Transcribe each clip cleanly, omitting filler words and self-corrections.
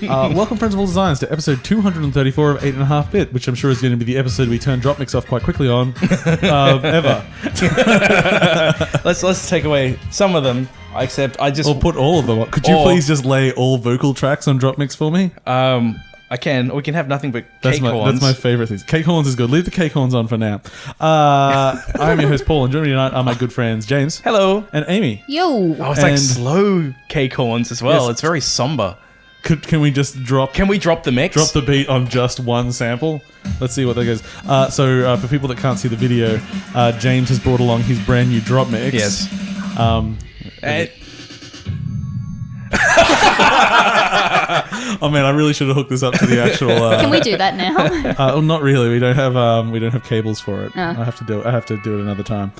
Welcome, friends of all designs, to episode 234 of 8.5-bit, which I'm sure is going to be the episode we turn drop mix off quite quickly on, ever. Let's take away some of them. Except I just or put all of them on. Could you please just lay all vocal tracks on drop mix for me? I can. Or we can have nothing but cake horns. That's my favorite thing. Cake horns is good. Leave the cake horns on for now. I'm your host Paul, and joining me tonight are my good friends James. Hello. And Amy. Yo. Oh, it's like slow cake horns as well. Yes. It's very somber. Can we just drop... Can we drop the mix? Drop the beat on just one sample? Let's see what that goes. So for people that can't see the video, James has brought along his brand new drop mix. Yes. Oh man, I really should have hooked this up to the actual. Can we do that now? Well, not really. We don't have cables for it. No. I have to do it another time.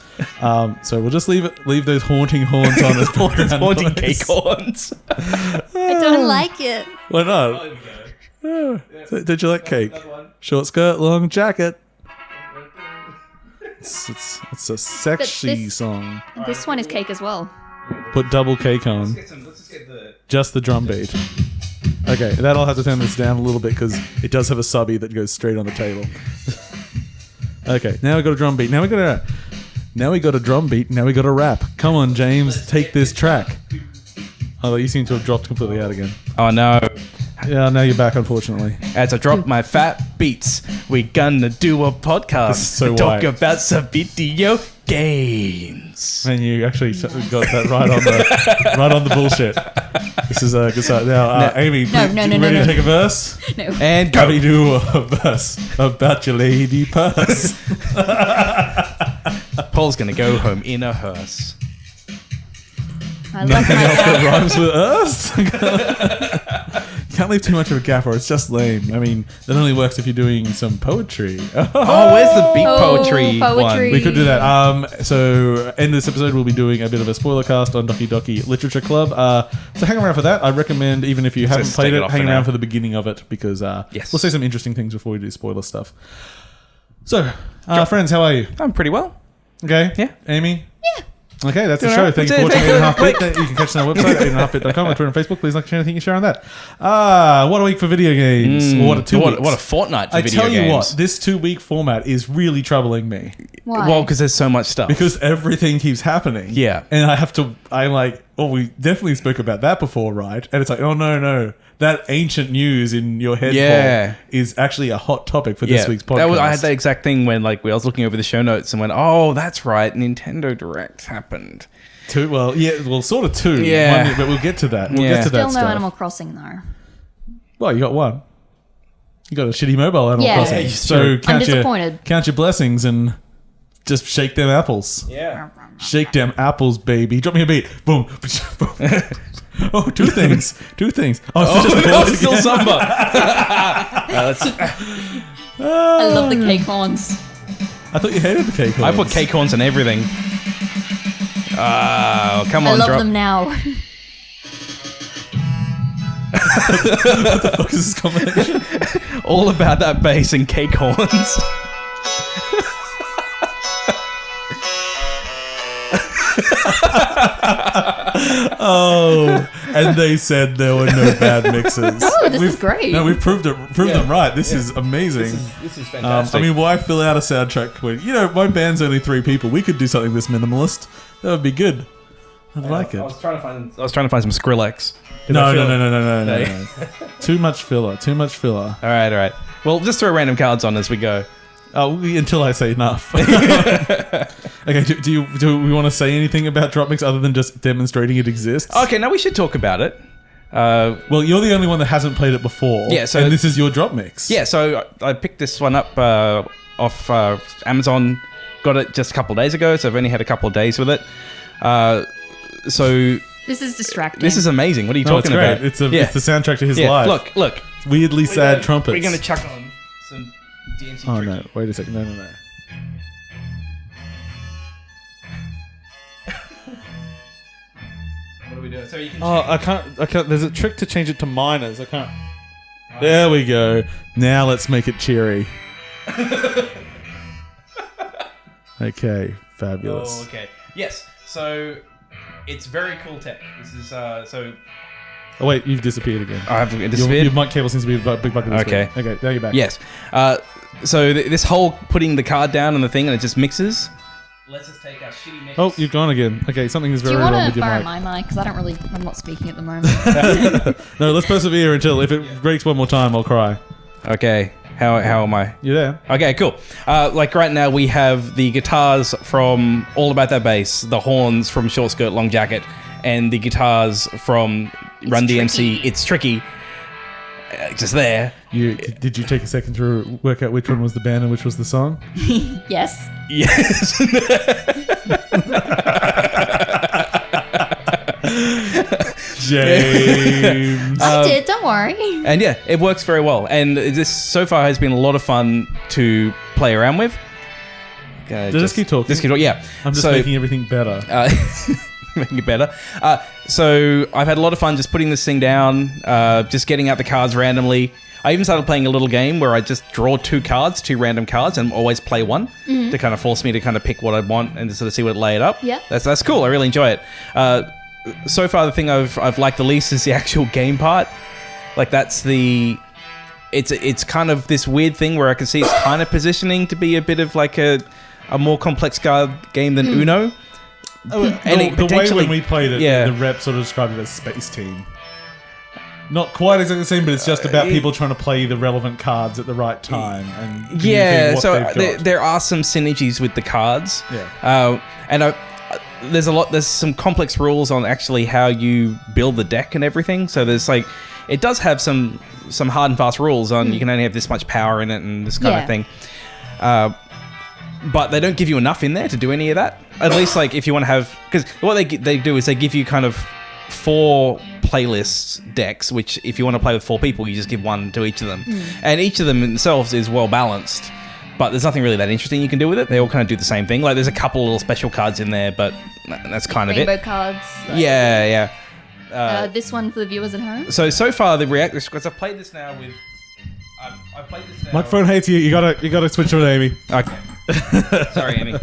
So we'll just leave those haunting horns on as haunting cake horns. I don't like it. Why not? Did you like cake? Short skirt, long jacket. It's a sexy song. This one is cake as well. Put double cake on. Let's just get Just the drum beat. Okay, that'll have to turn this down a little bit because it does have a subby that goes straight on the table. Okay, now we got a drum beat. Now we got a drum beat. Now we got a rap. Come on, James, take this track. Oh, you seem to have dropped completely out again. Oh no. Yeah, now you're back, unfortunately. As I drop my fat beats, we gonna do a podcast. This is so talk white. about some video games. And you actually got that right on the bullshit. This is a good start. Now, Amy, ready to take a verse? No. And go. Happy do a verse about your lady purse. Paul's gonna go home in a hearse. I love Nothing else that my rhymes with us. You can't leave too much of a gap or it's just lame. I mean, that only works if you're doing some poetry. Oh, where's the beat poetry one? poetry. We could do that. So, end of this episode, we'll be doing a bit of a spoiler cast on Doki Literature Club. So hang around for that. I recommend, even if you haven't played it, hang around for the beginning of it because we'll say some interesting things before we do spoiler stuff. So, friends, how are you? I'm pretty well. Okay. Yeah. Amy? Yeah. Okay, that's the Doing show. alright. Thank you for watching 8.5-bit. You can catch us on our website, 8.5bit.com, on Twitter and Facebook. Please like, share anything you share on that. What a week for video games. Or what a 2 weeks. What a fortnight for video games. I tell you what, this 2-week format is really troubling me. Why? Well, because there's so much stuff. Because everything keeps happening. Yeah. And we definitely spoke about that before, right? And it's like, oh no. That ancient news in your head Paul, is actually a hot topic for this week's podcast. I had that exact thing when I was looking over the show notes and went, oh, that's right, Nintendo Direct happened. Sort of two. Yeah. But we'll get to that. We'll get to that Still no stuff. Animal Crossing though. Well, you got one. You got a shitty mobile Animal Yeah. Crossing. Yeah, So I'm disappointed. Count your blessings and just shake them apples. Yeah. Shake them apples, baby. Drop me a beat. Boom. Boom. Oh, two things. Oh, It's still samba. I love the cake horns. I thought you hated the cake horns. I put cake horns on everything. Come on, I love drop. them now. What the fuck is this combination? All about that bass and cake horns. Oh, and they said there were no bad mixes. Oh, this is great. No, we've proved them right. This is amazing. This is fantastic. I mean, why fill out a soundtrack when my band's only 3 people? We could do something this minimalist. That would be good. I'd like it. I was trying to find some Skrillex. No. Too much filler. All right. Well, just throw random cards on as we go. Until I say enough. Okay, do we want to say anything about DropMix other than just demonstrating it exists? Okay, now we should talk about it. Well, you're the only one that hasn't played it before. Yeah, so and this is your DropMix. Yeah, so I picked this one up off Amazon. Got it just a couple of days ago, so I've only had a couple of days with it. So This is distracting. this is amazing. What are you No, it's talking great. about? It's the soundtrack to his life. Look. Weirdly sad trumpets. We're going to chuck on some DMC Oh tricky. no! Wait a second. No. What do we do? So you can I can't. There's a trick to change it to minors. I can't. There we go. Now let's make it cheery. Okay, fabulous. Oh, okay. Yes. So it's very cool tech. This is so Oh wait, you've disappeared again. I have disappeared. Your mic cable seems to be a big bucket. Okay. Okay, now you're back. Yes. So this whole putting the card down on the thing and it just mixes. Let's just take our shitty mix. Oh, you've gone again. Okay, something is Do very you wrong want with to your borrow mic. my mic? Because I'm not speaking at the moment. No, let's persevere until if it breaks one more time, I'll cry. Okay. How am I? You there? Okay, cool. Like right now we have the guitars from All About That Bass, the horns from Short Skirt Long Jacket, and the guitars from Run DMC. It's Tricky. Just there. Did you take a second to work out which one was the band and which was the song? Yes. Yes. James. I did, don't worry. And yeah, it works very well. And this so far has been a lot of fun to play around with. Just keep talking. Just keep talking. Yeah. I'm just making everything better. Making it better. So I've had a lot of fun just putting this thing down, just getting out the cards randomly. I even started playing a little game where I just draw two random cards, and always play one to kind of force me to kind of pick what I want and to sort of see what it lay it up. Yeah. That's cool. I really enjoy it. So far, the thing I've liked the least is the actual game part. Like that's it's kind of this weird thing where I can see it's kind of positioning to be a bit of like a more complex card game than Uno. And the way when we played it, yeah. the rep sort of described it as Space Team. Not quite exactly the same, but it's just about people trying to play the relevant cards at the right time. And Yeah, what so they've got. there are some synergies with the cards. Yeah. And there's some complex rules on actually how you build the deck and everything. So there's like, it does have some hard and fast rules on you can only have this much power in it and this kind of thing. But they don't give you enough in there to do any of that. At least like if you want to have, because what they do is they give you kind of 4 playlists decks, which if you want to play with 4 people, you just give one to each of them. And each of them themselves is well balanced, but there's nothing really that interesting you can do with it. They all kind of do the same thing. Like there's a couple of little special cards in there, but that's kind of it. Rainbow cards. Like, Yeah. this one for the viewers at home. So far the react, because I've played this now with, I've played this now. Microphone hates you. You gotta switch to it, Amy. Okay. Sorry, Amy.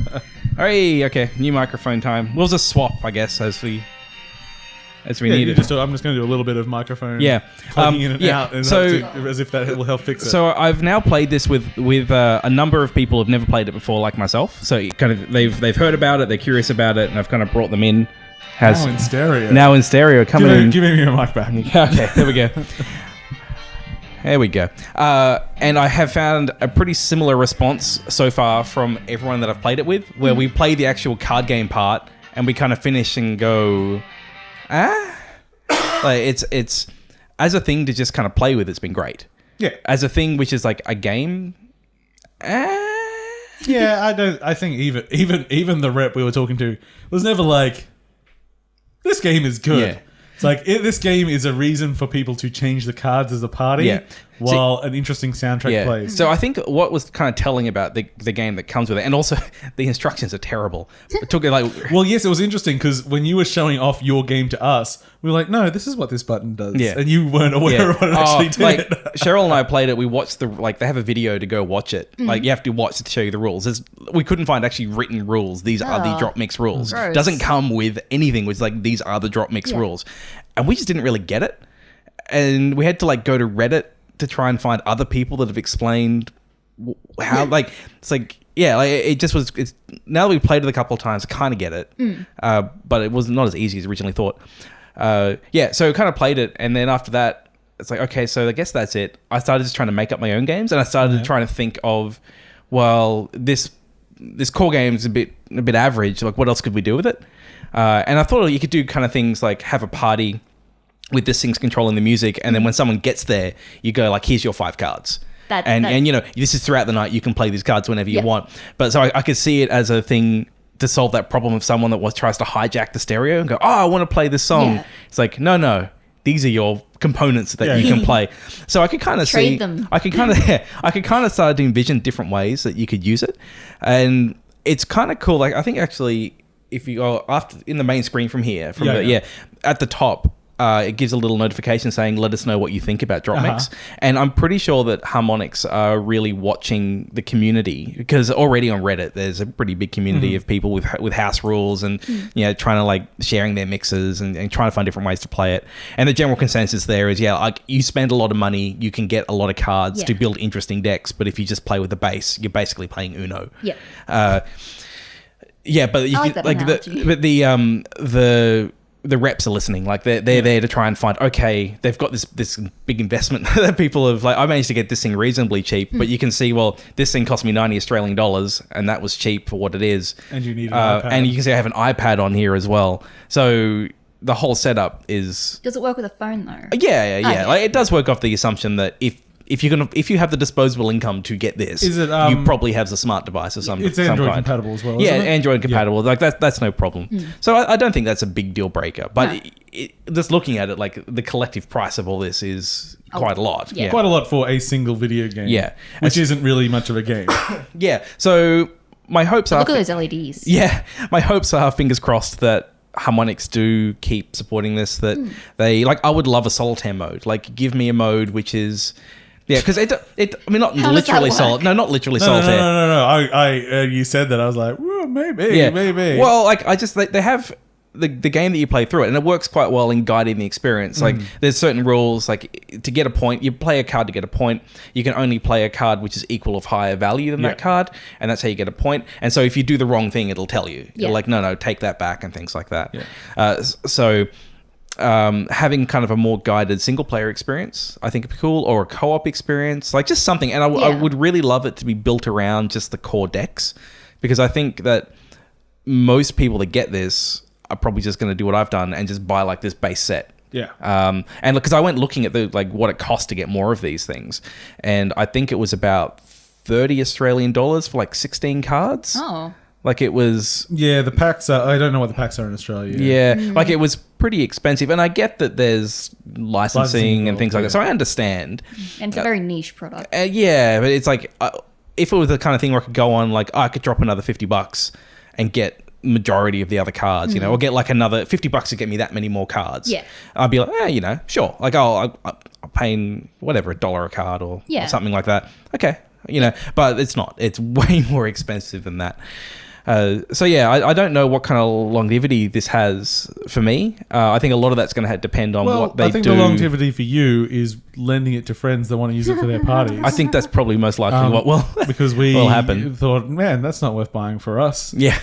Hey, okay. New microphone time. We'll just swap, I guess, as we needed. I'm just going to do a little bit of microphone. Yeah. Plugging in and yeah. out, and So- as if that will help fix it. So I've now played this with a number of people who've never played it before, like myself. So kind of they've heard about it, they're curious about it, and I've kind of brought them in. now in stereo. Now in stereo, coming in. Give me your mic back. Okay, there we go. There we go. And I have found a pretty similar response so far from everyone that I've played it with, where we play the actual card game part and we kind of finish and go, like it's as a thing to just kind of play with. It's been great. Yeah. As a thing which is like a game. Yeah, I think even the rep we were talking to was never like, this game is good. Yeah. It's like this game is a reason for people to change the cards as a party, Yeah. while an interesting soundtrack plays. So I think what was kind of telling about the game that comes with it, and also the instructions are terrible. It took like, Well, yes, it was interesting because when you were showing off your game to us, we were like, no, this is what this button does. Yeah. And you weren't aware of what it actually did. Like Cheryl and I played it. We watched they have a video to go watch it. Like you have to watch it to show you the rules. We couldn't find actually written rules. These are the drop mix rules. Gross. Doesn't come with anything. It's like these are the drop mix rules, and we just didn't really get it. And we had to like go to Reddit to try and find other people that have explained how. Like it's like. Yeah, like it just was. It's now that we've played it a couple of times, I kind of get it, but it was not as easy as originally thought. So kind of played it, and then after that, it's like okay, so I guess that's it. I started just trying to make up my own games, and I started trying to think of, well, this core game is a bit average. Like, what else could we do with it? And I thought you could do kind of things like have a party with this thing's controlling the music, and then when someone gets there, you go like, here's your 5 cards. And you know, this is throughout the night. You can play these cards whenever you want. But so I could see it as a thing to solve that problem of someone that tries to hijack the stereo and go, oh, I want to play this song. Yeah. It's like, no, these are your components that you can play. So I could kind of Trade them. I could kind of start to envision different ways that you could use it, and it's kind of cool. Like I think actually, if you go in the main screen from here, at the top. it gives a little notification saying, let us know what you think about drop mix. And I'm pretty sure that Harmonix are really watching the community, because already on Reddit, there's a pretty big community of people with house rules and, trying to like sharing their mixes and trying to find different ways to play it. And the general consensus there is, like you spend a lot of money, you can get a lot of cards to build interesting decks. But if you just play with the base, you're basically playing Uno. Yeah. But you like that the reps are listening. Like they're there to try and find, okay, they've got this big investment that people have like, I managed to get this thing reasonably cheap, but you can see, well, this thing cost me 90 Australian dollars and that was cheap for what it is. And you need an iPad. And you can see I have an iPad on here as well. So the whole setup is... Does it work with a phone though? Yeah. Okay. Like it does work off the assumption that if you have the disposable income to get this, is it, you probably have a smart device of some It's some Android kind. compatible as well. Yeah, isn't it? Android compatible. Like that's no problem. So I don't think that's a big deal breaker. But just looking at it, like the collective price of all this is quite a lot. Yeah. Quite a lot for a single video game. Yeah. Which isn't really much of a game. Yeah. So my hopes are... Look at those LEDs. Yeah. My hopes are, fingers crossed, that Harmonix do keep supporting this. That they... Like, I would love a solitaire mode. Like, give me a mode which is... Yeah, because I mean, not How does that literally work? solitaire. No, not literally solitaire. No. You said that. I was like, well, maybe. Well, like they have the game that you play through it, and it works quite well in guiding the experience. Like there's certain rules, like to get a point, you play a card to get a point. You can only play a card which is equal of higher value than that card, and that's how you get a point. And so if you do the wrong thing, it'll tell you. Yeah. It'll like, no, take that back and things like that. Yeah. Having kind of a more guided single player experience, I think would be cool, or a co-op experience, like just something. And I would really love it to be built around just the core decks, because I think that most people that get this are probably just going to do what I've done and just buy like this base set. Yeah. And because I went looking at what it cost to get more of these things, and I think it was about 30 Australian dollars for like 16 cards. Oh. Like it was... Yeah, the packs are... I don't know what the packs are in Australia. Yeah, like it was pretty expensive. And I get that there's licensing and things like that. So I understand. And it's a very niche product. Yeah, but it's like... if it was the kind of thing where I could go on, like, I could drop another $50 and get majority of the other cards, or get like another $50 to get me that many more cards. Yeah. I'd be like, sure. Like, I'll pay whatever, $1 a card or something like that. Okay. But it's not. It's way more expensive than that. So yeah, I don't know what kind of longevity this has for me. I think a lot of that's going to depend on what they do. I think the longevity for you is lending it to friends that want to use it for their parties. I think that's probably most likely what will because we will happen. Thought, man, that's not worth buying for us. Yeah,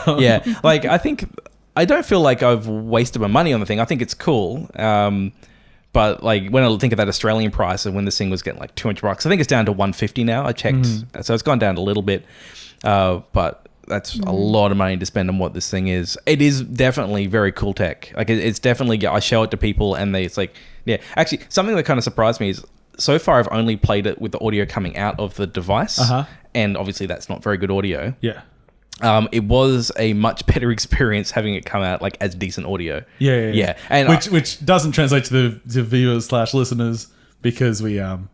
yeah. Like I don't feel like I've wasted my money on the thing. I think it's cool. But like when I think of that Australian price and when this thing was getting like $200, I think it's down to $150 now. I checked, so it's gone down a little bit, but that's a lot of money to spend on what this thing is. It is definitely very cool tech. Like it's definitely, I show it to people and it's like, yeah. Actually, something that kind of surprised me is so far I've only played it with the audio coming out of the device, and obviously that's not very good audio. Yeah. It was a much better experience having it come out like as decent audio. Yeah. And which doesn't translate to the viewers / listeners because we You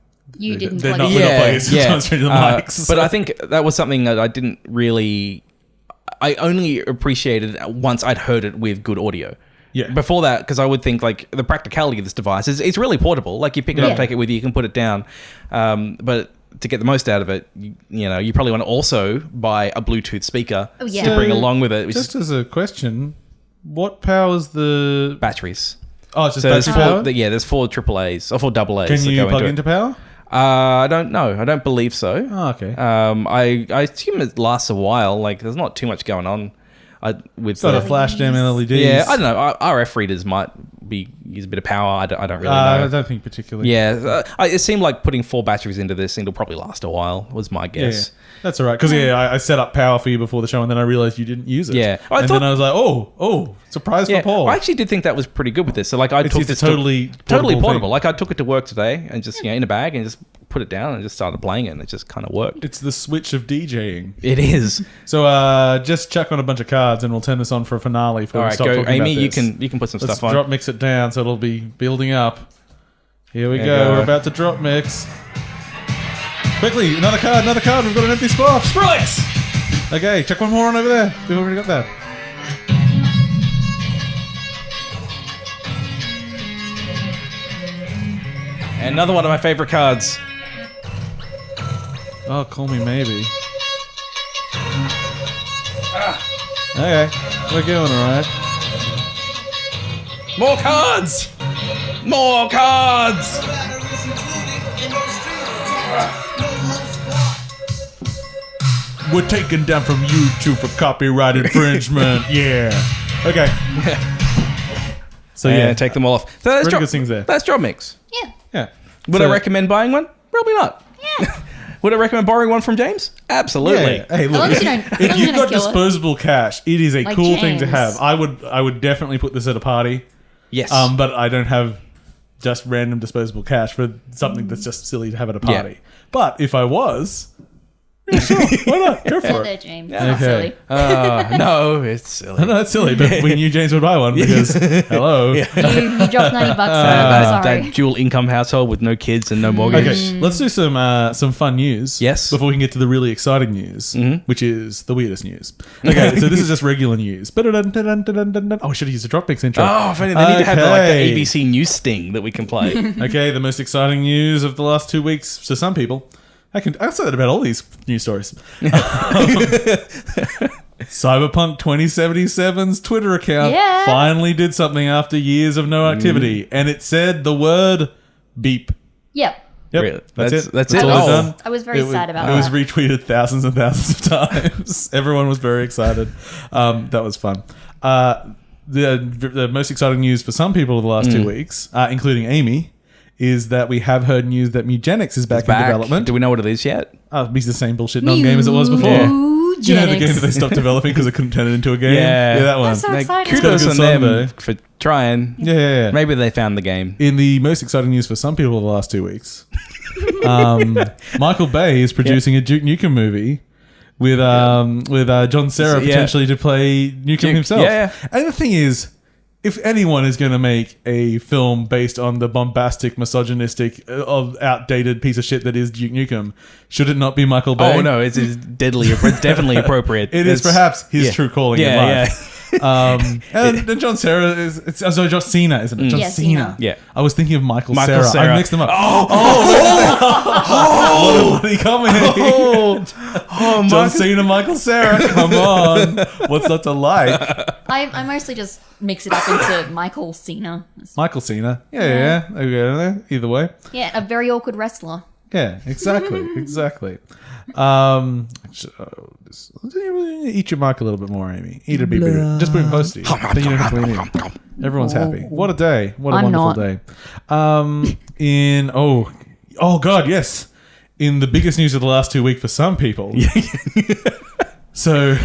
didn't they're plug not it in. going to plug it straight to the mics. But I think that was something that I didn't really... I only appreciated once I'd heard it with good audio. Yeah. Before that, because I would think like the practicality of this device is it's really portable. Like you pick it up, take it with you, you can put it down. But to get the most out of it, you probably want to also buy a Bluetooth speaker to bring along with it. Just as a question, what powers the batteries? Oh, it's just so battery power? there's 4 AAAs or 4 AAs. Can you that go plug into into power? I don't know. I don't believe so. Oh, okay. I assume it lasts a while. Like there's not too much going on. With it's not a flash damn LEDs. Yeah, I don't know. RF readers might use a bit of power. I don't really know. I don't think particularly. Yeah, it seemed like putting 4 batteries into this thing will probably last a while. Was my guess. Yeah. That's all right. Because I set up power for you before the show, and then I realized you didn't use it. Yeah, then I was like, oh, surprise for Paul. I actually did think that was pretty good with this. So like, I took this totally portable. thing. Like I took it to work today and just in a bag and just put it down and just started playing it, and it just kind of worked. It's the switch of DJing. It is. So just chuck on a bunch of cards, and we'll turn this on for a finale. All right, go, Amy. You can put some stuff on. Drop mix it down, so it'll be building up. Here we go. We're about to drop mix. Quickly, another card. We've got an empty spot. Skrillex! Okay, chuck one more on over there. We've already got that. Another one of my favorite cards. Oh, call me maybe. Okay, we're going alright. More cards! More cards! We're taken down from YouTube for copyright infringement. Yeah. Okay. So Yeah, yeah, take them all off. So that's Pretty good things there. That's Drop Mix. Yeah. yeah. Would So- I recommend buying one? Probably not. Yeah. Would I recommend borrowing one from James? Absolutely. Yeah. Hey, As long look. as you don't, If you've got kill it. disposable cash, it is a Like cool thing to James. have. I would definitely put this at a party. Yes. But I don't have just random disposable cash for something that's just silly to have at a Yeah. party. But if I was, yeah, sure, why not? Go Fair for there, it. James. Okay. Not silly. No, it's silly. I know that's silly, but we knew James would buy one because hello. You dropped $90 for it. That Sorry. dual income household with no kids and no mortgage. Okay, let's do some fun news. Yes. Before we can get to the really exciting news, which is the weirdest news. Okay, so this is just regular news. Oh, we should have used a Dropbox intro. Oh, if only they need to have Okay. the ABC news sting that we can play. Okay, the most exciting news of the last 2 weeks to some people. I'll say that about all these news stories. Cyberpunk 2077's Twitter account Yeah. finally did something after years of no activity, and it said the word beep. Yep. Yep, Really? that's it. That's it? all Oh. it's done. I was very sad about It was that. retweeted thousands and thousands of times. Everyone was very excited. That was fun. The most exciting news for some people of the last 2 weeks, including Amy, is that we have heard news that Mugenics is back in development. Do we know what it is yet? It's the same bullshit non-game as it was before. Yeah. You know the game that they stopped developing because it couldn't turn it into a game? Yeah. that one. I'm so Like, excited. kudos It's on got a good song, them for trying. Yeah. Maybe they found the game. In the most exciting news for some people of the last 2 weeks, Michael Bay is producing a Duke Nukem movie with John Cena Yeah. potentially to play Nukem himself. Yeah. And the thing is, if anyone is going to make a film based on the bombastic, misogynistic, outdated piece of shit that is Duke Nukem, should it not be Michael Bay? Oh no, it's deadly. It's definitely appropriate. It is perhaps his yeah. true calling in life. And John Cera is sorry, John Cena, isn't it? John Yeah, Cena. Cena. Yeah. I was thinking of Michael Michael Cera. I Cera. mixed them up. Oh, What a bloody comedy. oh, John Cena, Michael Cera. Come on. What's not to like? I mostly just mix it up into Michael Cena. Michael Cena. Yeah. Okay, either way. Yeah, a very awkward wrestler. Yeah, exactly. Eat your mic a little bit more, Amy. Eat a bit bigger. Just put it close to you. Then you don't have to lean in. Everyone's happy. What a day. What a I'm wonderful not. day. Oh God, yes. In the biggest news of the last 2 weeks for some people. So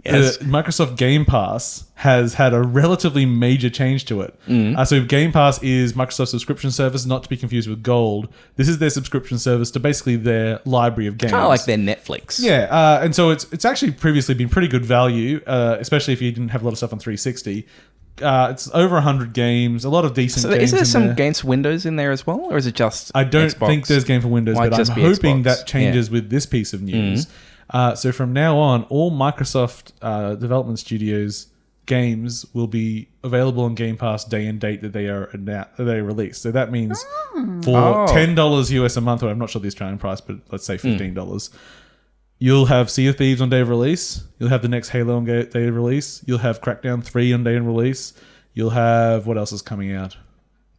Yes. Microsoft Game Pass has had a relatively major change to it. So Game Pass is Microsoft's subscription service, not to be confused with Gold. This is their subscription service to basically their library of games. Kind of like their Netflix. Yeah, and so it's actually previously been pretty good value, especially if you didn't have a lot of stuff on 360. It's over 100 games, a lot of decent So games is there in some there. games for Windows in there as well, or is it just? I don't Xbox? think there's game for Windows, Might but just I'm be hoping Xbox. that changes with this piece of news. So from now on, all Microsoft development studios games will be available on Game Pass day and date that they are released. So that means for $10 US a month, or I'm not sure the Australian price, but let's say $15. You'll have Sea of Thieves on day of release. You'll have the next Halo on day of release. You'll have Crackdown 3 on day of release. You'll have, what else is coming out?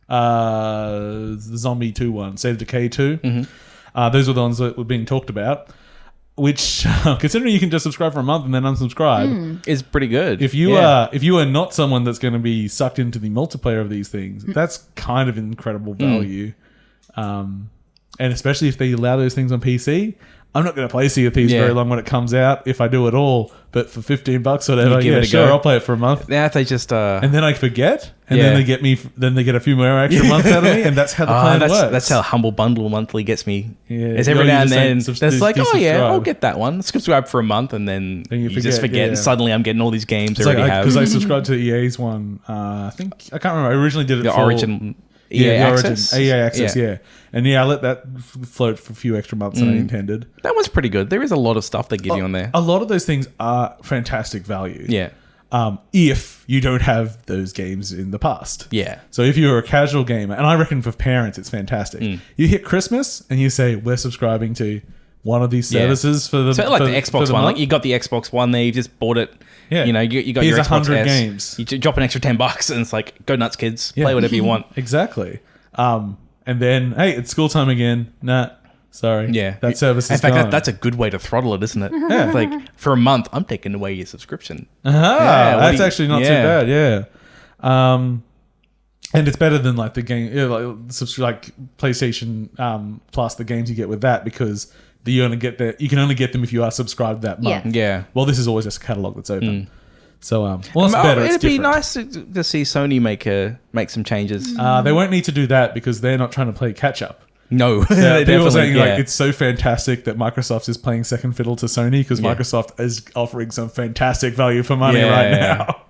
The Zombie 2 one, State of Decay 2. Those were the ones that were being talked about. Which, considering you can just subscribe for a month and then unsubscribe, Is pretty good. if you are not someone that's going to be sucked into the multiplayer of these things, that's kind of incredible value. And especially if they allow those things on PC. I'm not going to play Sea of Thieves very long when it comes out, if I do at all. But for $15 or whatever, give it a sure, go. I'll play it for a month. Now if they just And then I forget, and Yeah. then they get a few more extra months out of me, and that's how the plan works. that's how Humble Bundle Monthly gets me. Yeah. It's You every know, now you and then. just It's like, oh yeah, I'll desubscribe. get that one. Subscribe for a month, and then And you you just forget, forget. yeah. And suddenly, I'm getting all these games I It's already like have. because I subscribed to EA's one. I can't remember. I originally did it The for Origin EA the Access. Origin, EA Access, yeah. And I let that float for a few extra months than I intended. That one's pretty good. There is a lot of stuff they give you on there. A lot of those things are fantastic value. Yeah. if you don't have those games in the past. Yeah. So if you're a casual gamer, and I reckon for parents it's fantastic. You hit Christmas and you say, we're subscribing to one of these services for the So like for, the Xbox One, like you got the Xbox One there, you just bought it. Yeah. You know, you got Here's your Xbox 100 S. games. You drop an extra $10 and it's like, go nuts, kids. Play whatever you want. Exactly. And then, hey, it's school time again. Nah, sorry. Yeah. That service In is fact, gone. that's a good way to throttle it, isn't it? Yeah. Like, for a month, I'm taking away your subscription. what do you- actually not too bad. Yeah. And it's better than like the game, like PlayStation Plus, the games you get with that, because you can only get them if you are subscribed that month. Yeah. Well, this is always just a catalog that's open. So, well, it's better. It'd It's be different. nice to see Sony make some changes. They won't need to do that because they're not trying to play catch up. No. Yeah, people are saying yeah. like it's so fantastic that Microsoft is playing second fiddle to Sony because Microsoft is offering some fantastic value for money right now.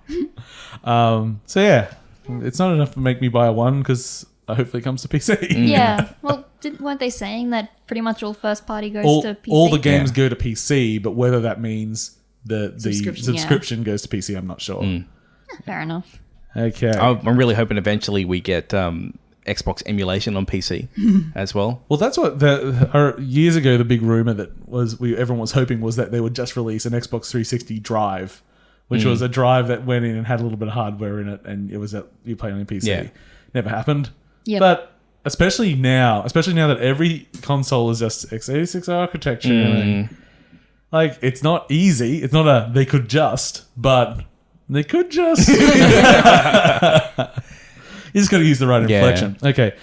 So yeah, it's not enough to make me buy one because hopefully it comes to PC. Yeah. Well, weren't they saying that pretty much all first party goes to PC? All the games go to PC, but whether that means the Subscription, subscription goes to PC, I'm not sure. Fair enough. Okay. I'm really hoping eventually we get Xbox emulation on PC as well. Well, that's what years ago the big rumor that everyone was hoping was that they would just release an Xbox 360 drive, which was a drive that went in and had a little bit of hardware in it, and it was you play on your PC. Yeah. Never happened. Yep. But especially now that every console is just x86 architecture, and like it's not easy. It's not they could just, but they could just. You just got to use the right inflection. Okay.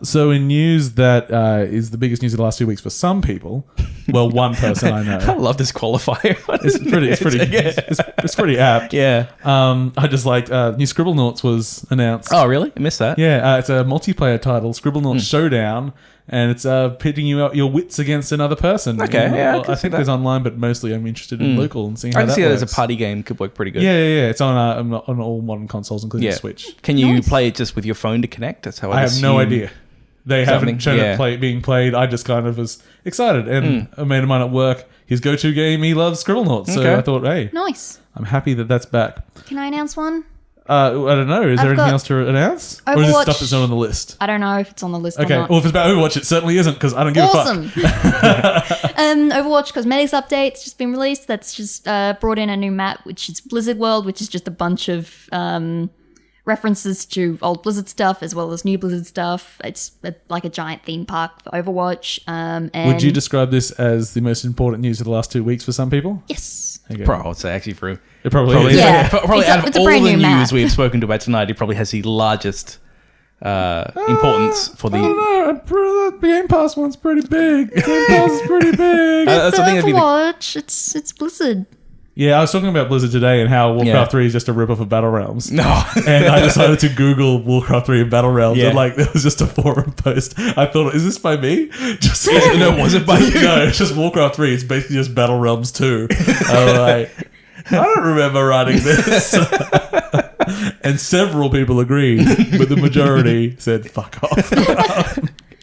So in news that is the biggest news of the last 2 weeks for some people, well, one person I know. I love this qualifier. It's pretty apt. Yeah. I just liked new Scribblenauts was announced. Oh, really? I missed that. Yeah, it's a multiplayer title, Scribblenauts Showdown, and it's pitting your wits against another person. Okay, yeah, I Well, can I see think that. there's online, but mostly I'm interested in local and seeing how I can that see that works. as a party game could work pretty good. Yeah. It's on all modern consoles, including Yeah. Switch. Can you Nice. play it just with your phone to connect? That's how I have no idea. They haven't shown yeah. it being played. I just kind of was excited. And a mate of mine at work, his go-to game, he loves Scribblenauts. So Okay. I thought, hey, Nice. I'm happy that that's back. Can I announce one? I don't know. Is there anything got else to announce? Or is it Overwatch. stuff that's not on the list? I don't know if it's on the list or Okay. not. Well, if it's about Overwatch, it certainly isn't because I don't give a fuck. Awesome. Overwatch cosmetics update's just been released. That's just brought in a new map, which is Blizzard World, which is just a bunch of references to old Blizzard stuff as well as new Blizzard stuff. It's like a giant theme park for Overwatch. And Would you describe this as the most important news of the last 2 weeks for some people? Yes. Okay. Bro, I would say actually for It probably probably, is. Yeah. probably It's a- out of it's a all brand the new news map. we've spoken to about tonight, it probably has the largest importance for I don't the. know. The Game Pass one's pretty big. Game Pass is pretty big. That's the thing that'd be the, Overwatch, it's Blizzard. Yeah, I was talking about Blizzard today and how Warcraft Yeah. 3 is just a rip-off of Battle Realms. no. And I decided to Google Warcraft 3 and Battle Realms, Yeah. and like there was just a forum post. I thought, is this by me? Just No, was it by you? No, it's just Warcraft 3. It's basically just Battle Realms 2. I'm like, I don't remember writing this. And several people agreed, but the majority said, "Fuck off."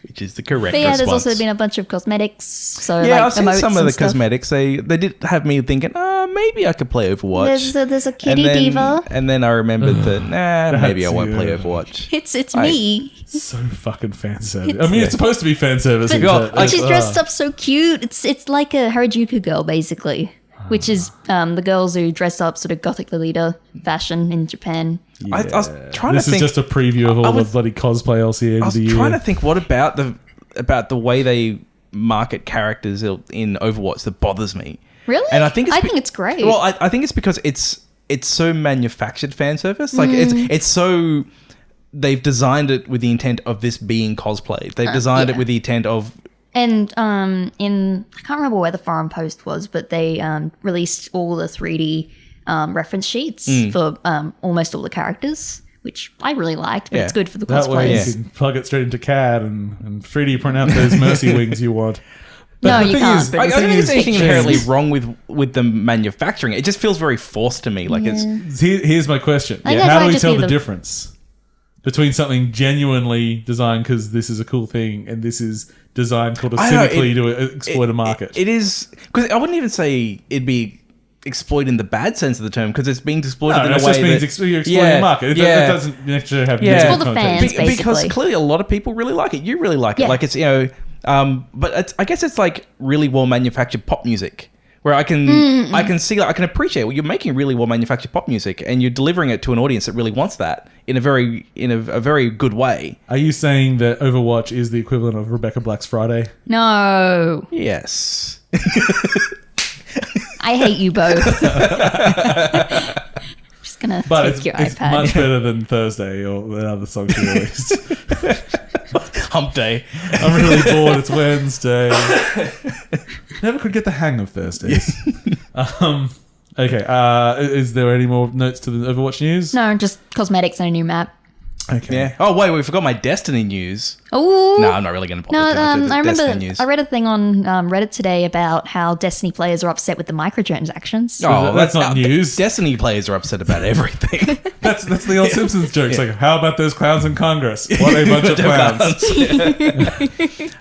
Which is the correct But yeah, there's response. also been a bunch of cosmetics. So Yeah, like I've seen emotes some of and the stuff. cosmetics. They did have me thinking, maybe I could play Overwatch. There's a kitty and then, diva. And then I remembered that, maybe I won't play That's Overwatch. It's me. So fucking fan service. I mean, it's supposed to be fan service. But isn't it? she's dressed up so cute. It's like a Harajuku girl, basically. Which is the girls who dress up sort of Gothic Lolita fashion in Japan. I was trying This to think. is just a preview of all the bloody cosplay I'll see I over was the year. trying to think, what about the way they market characters in Overwatch that bothers me. Really? And I think it's great. Well, I think it's because it's so manufactured fan service. Like it's so they've designed it with the intent of this being cosplay. They've designed it with the intent of. And I can't remember where the forum post was, but they released all the 3D reference sheets for almost all the characters, which I really liked, but Yeah. it's good for the That way cosplayers. you can plug it straight into CAD and 3D print out those mercy wings you want. No, the you thing can't. is- but I it's don't think a there's anything picture. inherently wrong with the manufacturing. It just feels very forced to me. Like it's Here's my question. I think that How might do we just tell be the the- difference between something genuinely designed because this is a cool thing and this is designed sort of I don't know, cynically to exploit a market? It is because I wouldn't even say it'd be exploit in the bad sense of the term because it's being exploited in a it way just means you're exploiting the market. It doesn't necessarily have Yeah. It's for the fans, because basically. clearly a lot of people really like it. You really like it. Yeah. Like it's but I guess it's like really well manufactured pop music where I can see I can appreciate you're making really well manufactured pop music and you're delivering it to an audience that really wants that in a very good way. Are you saying that Overwatch is the equivalent of Rebecca Black's Friday? No. Yes. I hate you both. Just gonna take your it's iPad. much better than Thursday or the other song she released. Hump day. I'm really bored. It's Wednesday. Never could get the hang of Thursdays. Okay. Is there any more notes to the Overwatch news? No, just cosmetics and a new map. Okay. Yeah. Oh wait, we forgot my Destiny news. Oh No, I'm not really going to pop no! too much into I remember Destiny news. I read a thing on Reddit today about how Destiny players are upset with the microtransactions. Oh, that's not news. Destiny players are upset about everything. That's the old Simpsons joke. It's like, how about those clowns in Congress? What a bunch of clowns.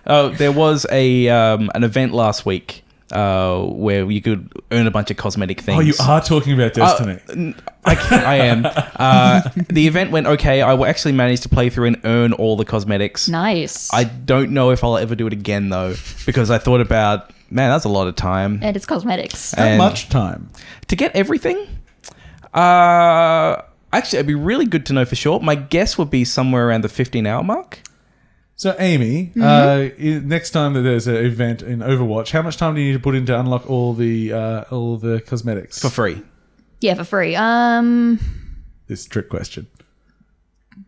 Oh, there was an event last week where you could earn a bunch of cosmetic things. Oh, you are talking about Destiny. I am. The event went okay. I actually managed to play through and earn all the cosmetics. Nice. I don't know if I'll ever do it again though, because I thought about, man, that's a lot of time. And it's cosmetics. How and- much time? To get everything? Actually, it'd be really good to know for sure. My guess would be somewhere around the 15-hour mark. So, Amy, next time that there's an event in Overwatch, how much time do you need to put in to unlock all the cosmetics? For free. Yeah, for free. This trick question.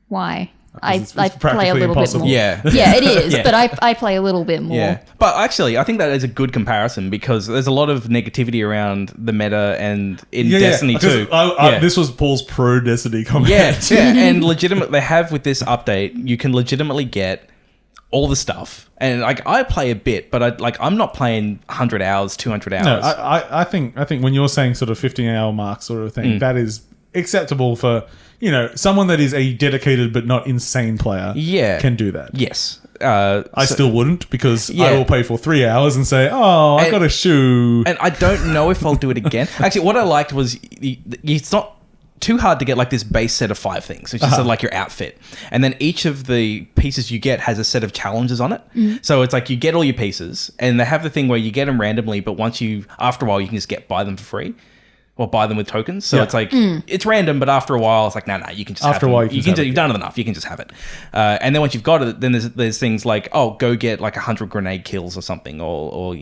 Why? I It's play a practically little impossible. bit more. Yeah. Yeah, it is. Yeah. But I play a little bit more. Yeah. But actually, I think that is a good comparison because there's a lot of negativity around the meta and in Destiny because 2. This was Paul's pro Destiny comment. Yeah, and legitimate. They have with this update, you can legitimately get all the stuff. And like I play a bit, but I'm not playing 100 hours, 200 hours. No, I think when you're saying sort of 15-hour mark sort of thing, that is acceptable for someone that is a dedicated but not insane player. Yeah. Can do that. Yes. I still wouldn't because I Yeah. will play for 3 hours and say, "Oh, I got a shoe." And I don't know if I'll do it again. Actually, what I liked was it's not too hard to get like this base set of 5 things, which is sort of like your outfit. And then each of the pieces you get has a set of challenges on it. So it's like you get all your pieces and they have the thing where you get them randomly, but after a while, you can just buy them for free. Or buy them with tokens. So it's like, it's random, but after a while, it's like, no, you can just After have a while, them. you can just have it, You've done it enough. You can just have it. And then once you've got it, then there's things like, oh, go get like 100 grenade kills or something. Or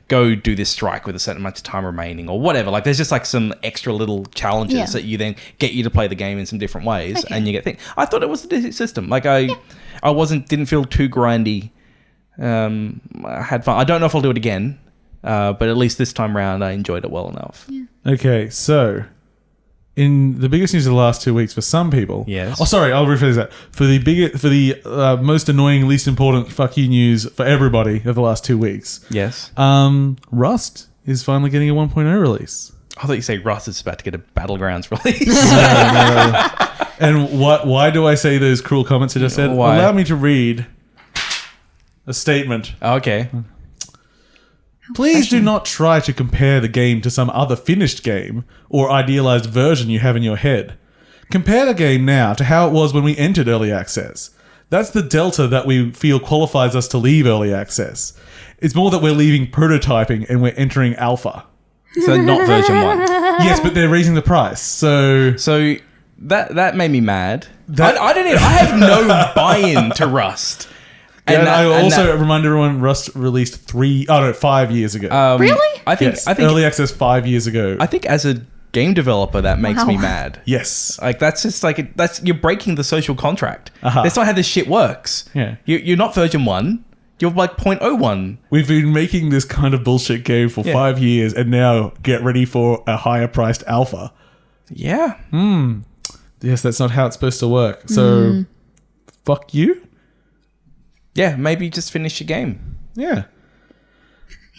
go do this strike with a certain amount of time remaining or whatever. Like there's just like some extra little challenges that you then get you to play the game in some different ways. And you get things. I thought it was a decent system. Like I didn't feel too grindy. I had fun. I don't know if I'll do it again. But at least this time round, I enjoyed it well enough. Yeah. Okay, so in the biggest news of the last 2 weeks for some people. Yes. Oh, sorry, I'll rephrase that. For the most annoying, least important fuck you news for everybody of the last 2 weeks. Yes. Rust is finally getting a 1.0 release. I thought you say Rust is about to get a Battlegrounds release. No. And why do I say those cruel comments I just said? Why? Allow me to read a statement. Okay. Please do not try to compare the game to some other finished game or idealized version you have in your head. Compare the game now to how it was when we entered early access. That's the delta that we feel qualifies us to leave early access. It's more that we're leaving prototyping and we're entering alpha. So not version 1. Yes, but they're raising the price. So that made me mad. I don't even. I have no buy-in to Rust. And I also remind everyone, Rust released 5 years ago. Really? I think early access 5 years ago. I think as a game developer, that makes me mad. Yes. Like that's just like you're breaking the social contract. That's not how this shit works. Yeah. You're not version 1. You're like 0.01. We've been making this kind of bullshit game for 5 years, and now get ready for a higher priced alpha. Yeah. Yes, that's not how it's supposed to work. So, fuck you. Yeah, maybe just finish your game. Yeah.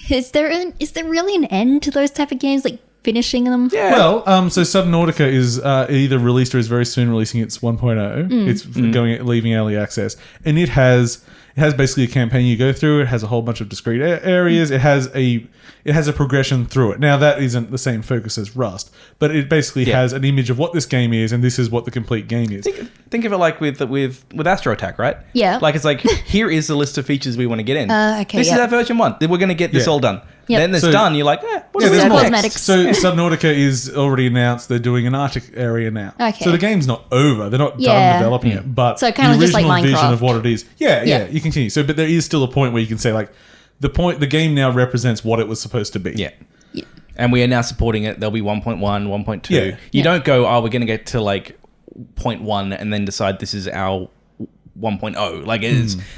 Is there really an end to those type of games, like finishing them? Yeah. Well, so Subnautica is either released or is very soon releasing its 1.0. It's leaving early access, and it has It has basically a campaign you go through. It has a whole bunch of discrete areas. It has a progression through it. Now that isn't the same focus as Rust, but it basically has an image of what this game is, and this is what the complete game is. Think of it like with Astro Attack, right? Yeah. Like it's like here is the list of features we want to get in. Okay, This is our version 1. We're going to get this all done. Yep. Then it's So- done. You're like, what is there's this more. cosmetics. So Subnautica is already announced. They're doing an Arctic area now. Okay. So the game's not over. They're not Yeah. done developing it. But So kind of the just like original vision Minecraft. of what it is. Yeah, Yeah. you continue. So, but there is still a point where you can say like, the game now represents what it was supposed to be. Yeah. And we are now supporting it. There'll be 1.1, 1.2. Yeah. You don't go, we're going to get to like 0.1 and then decide this is our 1.0. Like,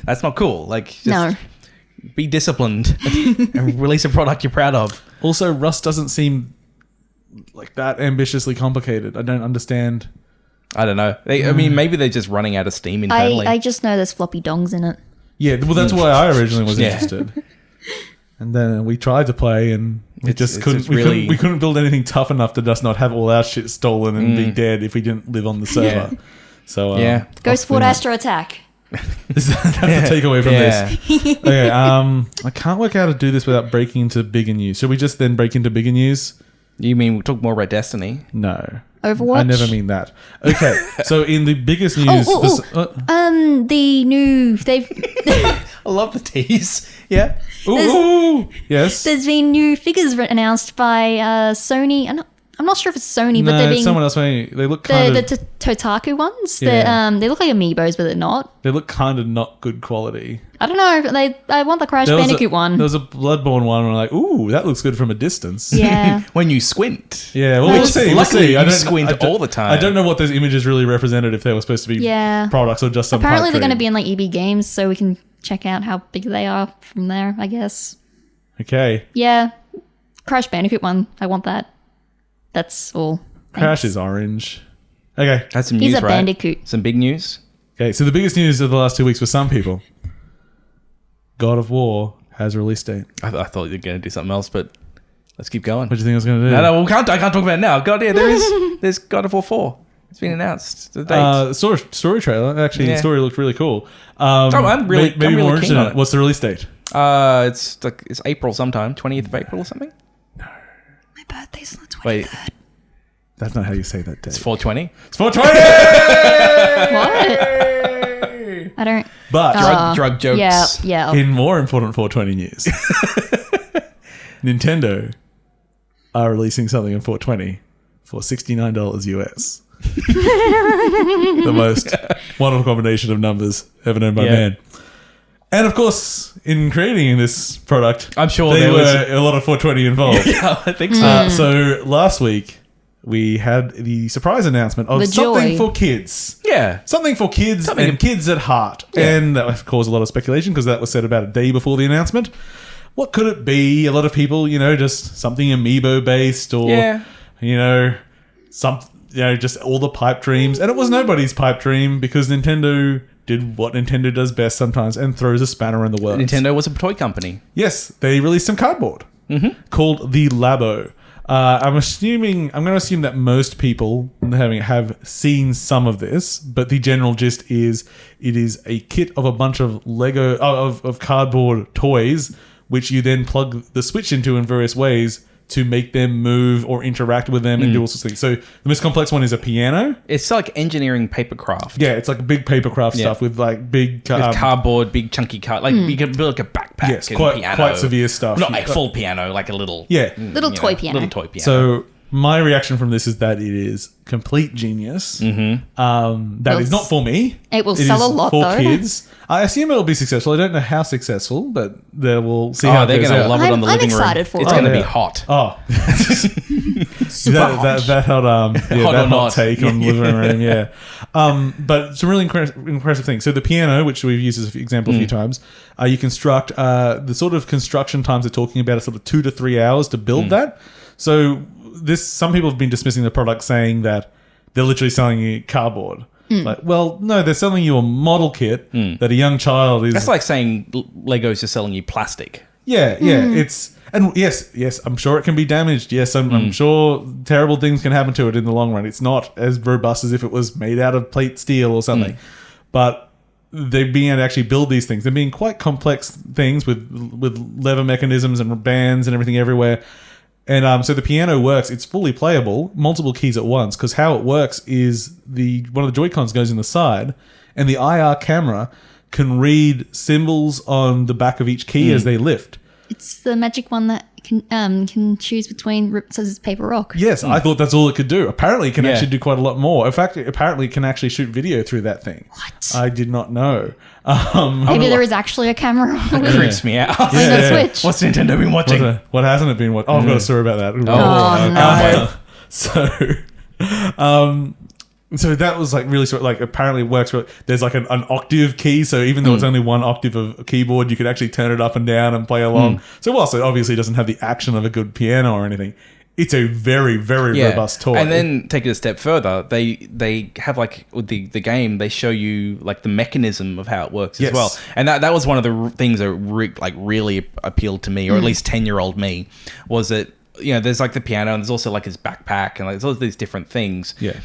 that's not cool. Like, just No. be disciplined and release a product you're proud of. Also, Rust doesn't seem like that ambitiously complicated. I don't understand. I don't know. I mean, maybe they're just running out of steam internally. I just know there's floppy dongs in it. Yeah, well, that's why I originally was Yeah. interested. And then we tried to play, and we just it's couldn't. just We really- couldn't. We couldn't build anything tough enough to just not have all our shit stolen and be dead if we didn't live on the server. Yeah. So Yeah. Go off support we went. Astro Attack. That's the takeaway from this. Okay, I can't work out how to do this without breaking into bigger news. Should we just then break into bigger news? You mean we'll talk more about Destiny? No. Overwatch? I never mean that. Okay, so in the biggest news... The new I love the tease. Yeah. ooh, yes. there's been new figures announced by Sony, and I'm not sure if it's Sony, but No, they're it's being someone else. They look kind the of... Totaku ones. Yeah. They look like amiibos, but they're not. They look kind of not good quality. I don't know. I want the Crash There was Bandicoot one. There was a Bloodborne one where I'm like, ooh, that looks good from a distance. Yeah. When you squint. Yeah, well, we'll see. We'll Luckily, see. you squint all the time. I don't know what those images really represented, if they were supposed to be Yeah. products or just some Apparently, pipe they're going to dream. be in like EB Games, so we can check out how big they are from there. I guess. Okay. Yeah. Crash Bandicoot one. I want that. That's all. Crash Thanks. is orange. Okay. That's some He's news, a right? bandicoot. Some big news. Okay, so the biggest news of the last 2 weeks for some people, God of War has a release date. I thought you were going to do something else, but let's keep going. What do you think I was going to do? No, I can't talk about it now. God, yeah, there's God of War 4. It's been announced. The date. Story trailer. Actually, Yeah. the story looked really cool. I'm really maybe keen more interested on in it. it. What's the release date? It's April sometime, 20th of April or something. My birthday's on the 23rd. Wait, That's not how you say that date. it's 420. It's 420! What? I don't. But Drug jokes. Yeah. in more important 420 news, Nintendo are releasing something on 420 for $69 US. The most wonderful combination of numbers ever known by Yeah. man. And of course, in creating this product, I'm sure there there were was- a lot of 420 involved. Yeah, I think so. So last week, we had the surprise announcement of The something joy. for kids. Yeah. Something for kids Something- and kids at heart. And that caused a lot of speculation because that was said about a day before the announcement. What could it be? A lot of people, just something amiibo based or, Yeah. just all the pipe dreams. And it was nobody's pipe dream because Nintendo did what Nintendo does best sometimes and throws a spanner in the works. Nintendo was a toy company. Yes, they released some cardboard called the Labo. I'm going to assume that most people have seen some of this, but the general gist is it is a kit of a bunch of Lego of cardboard toys, which you then plug the Switch into in various ways to make them move or interact with them and do all sorts of things. So the most complex one is a piano. It's like engineering papercraft. Yeah, it's like big papercraft stuff with like big With cardboard, big chunky card. Like you could build like a backpack. Yes, and quite piano. severe stuff. Not a full piano, like a little. Yeah. Little toy piano. Little toy piano. So my reaction from this is that it is complete genius. That is not for me. It will is sell a lot, for though. kids. I assume it'll be successful. I don't know how successful, but we'll see Oh, how it they're goes going to out. love it on the I'm living room. excited for It's it. going to be Yeah. hot. Oh, Super hot. that hot Hot or hot not. take on the living room, yeah. But some really impressive things. So the piano, which we've used as an example a few times, you construct the sort of construction times they're talking about are sort of 2 to 3 hours to build that. So some people have been dismissing the product, saying that they're literally selling you cardboard. Like, well, no, they're selling you a model kit that a young child is. That's like saying Lego's just selling you plastic. Yeah. It's yes, I'm sure it can be damaged. Yes, I'm sure terrible things can happen to it in the long run. It's not as robust as if it was made out of plate steel or something. But they're being able to actually build these things. They're being quite complex things with lever mechanisms and bands and everything everywhere. And so the piano works. It's fully playable, multiple keys at once. Because how it works is one of the Joy-Cons goes in the side, and the IR camera can read symbols on the back of each key as they lift. It's the magic one that can choose between rock, scissors, paper, rock. Yes, I thought that's all it could do. Apparently, it can actually do quite a lot more. In fact, apparently, it can actually shoot video through that thing. What? I did not know. Maybe there is actually a camera on the That Wii. creeps me out. Playing a Switch. What's Nintendo been watching? What hasn't it been? What? Oh, I've got a story about that. Oh, no. So that was like really sort of like apparently it works. There's like an octave key, so even though it's only one octave of a keyboard, you can actually turn it up and down and play along. So whilst it obviously doesn't have the action of a good piano or anything, it's a very, very robust toy. And then take it a step further. They have like with the game, they show you like the mechanism of how it works as well. And that was one of the things that really appealed to me, or at least 10-year-old me, was that, you know, there's like the piano and there's also like his backpack and like there's all these different things. Yeah.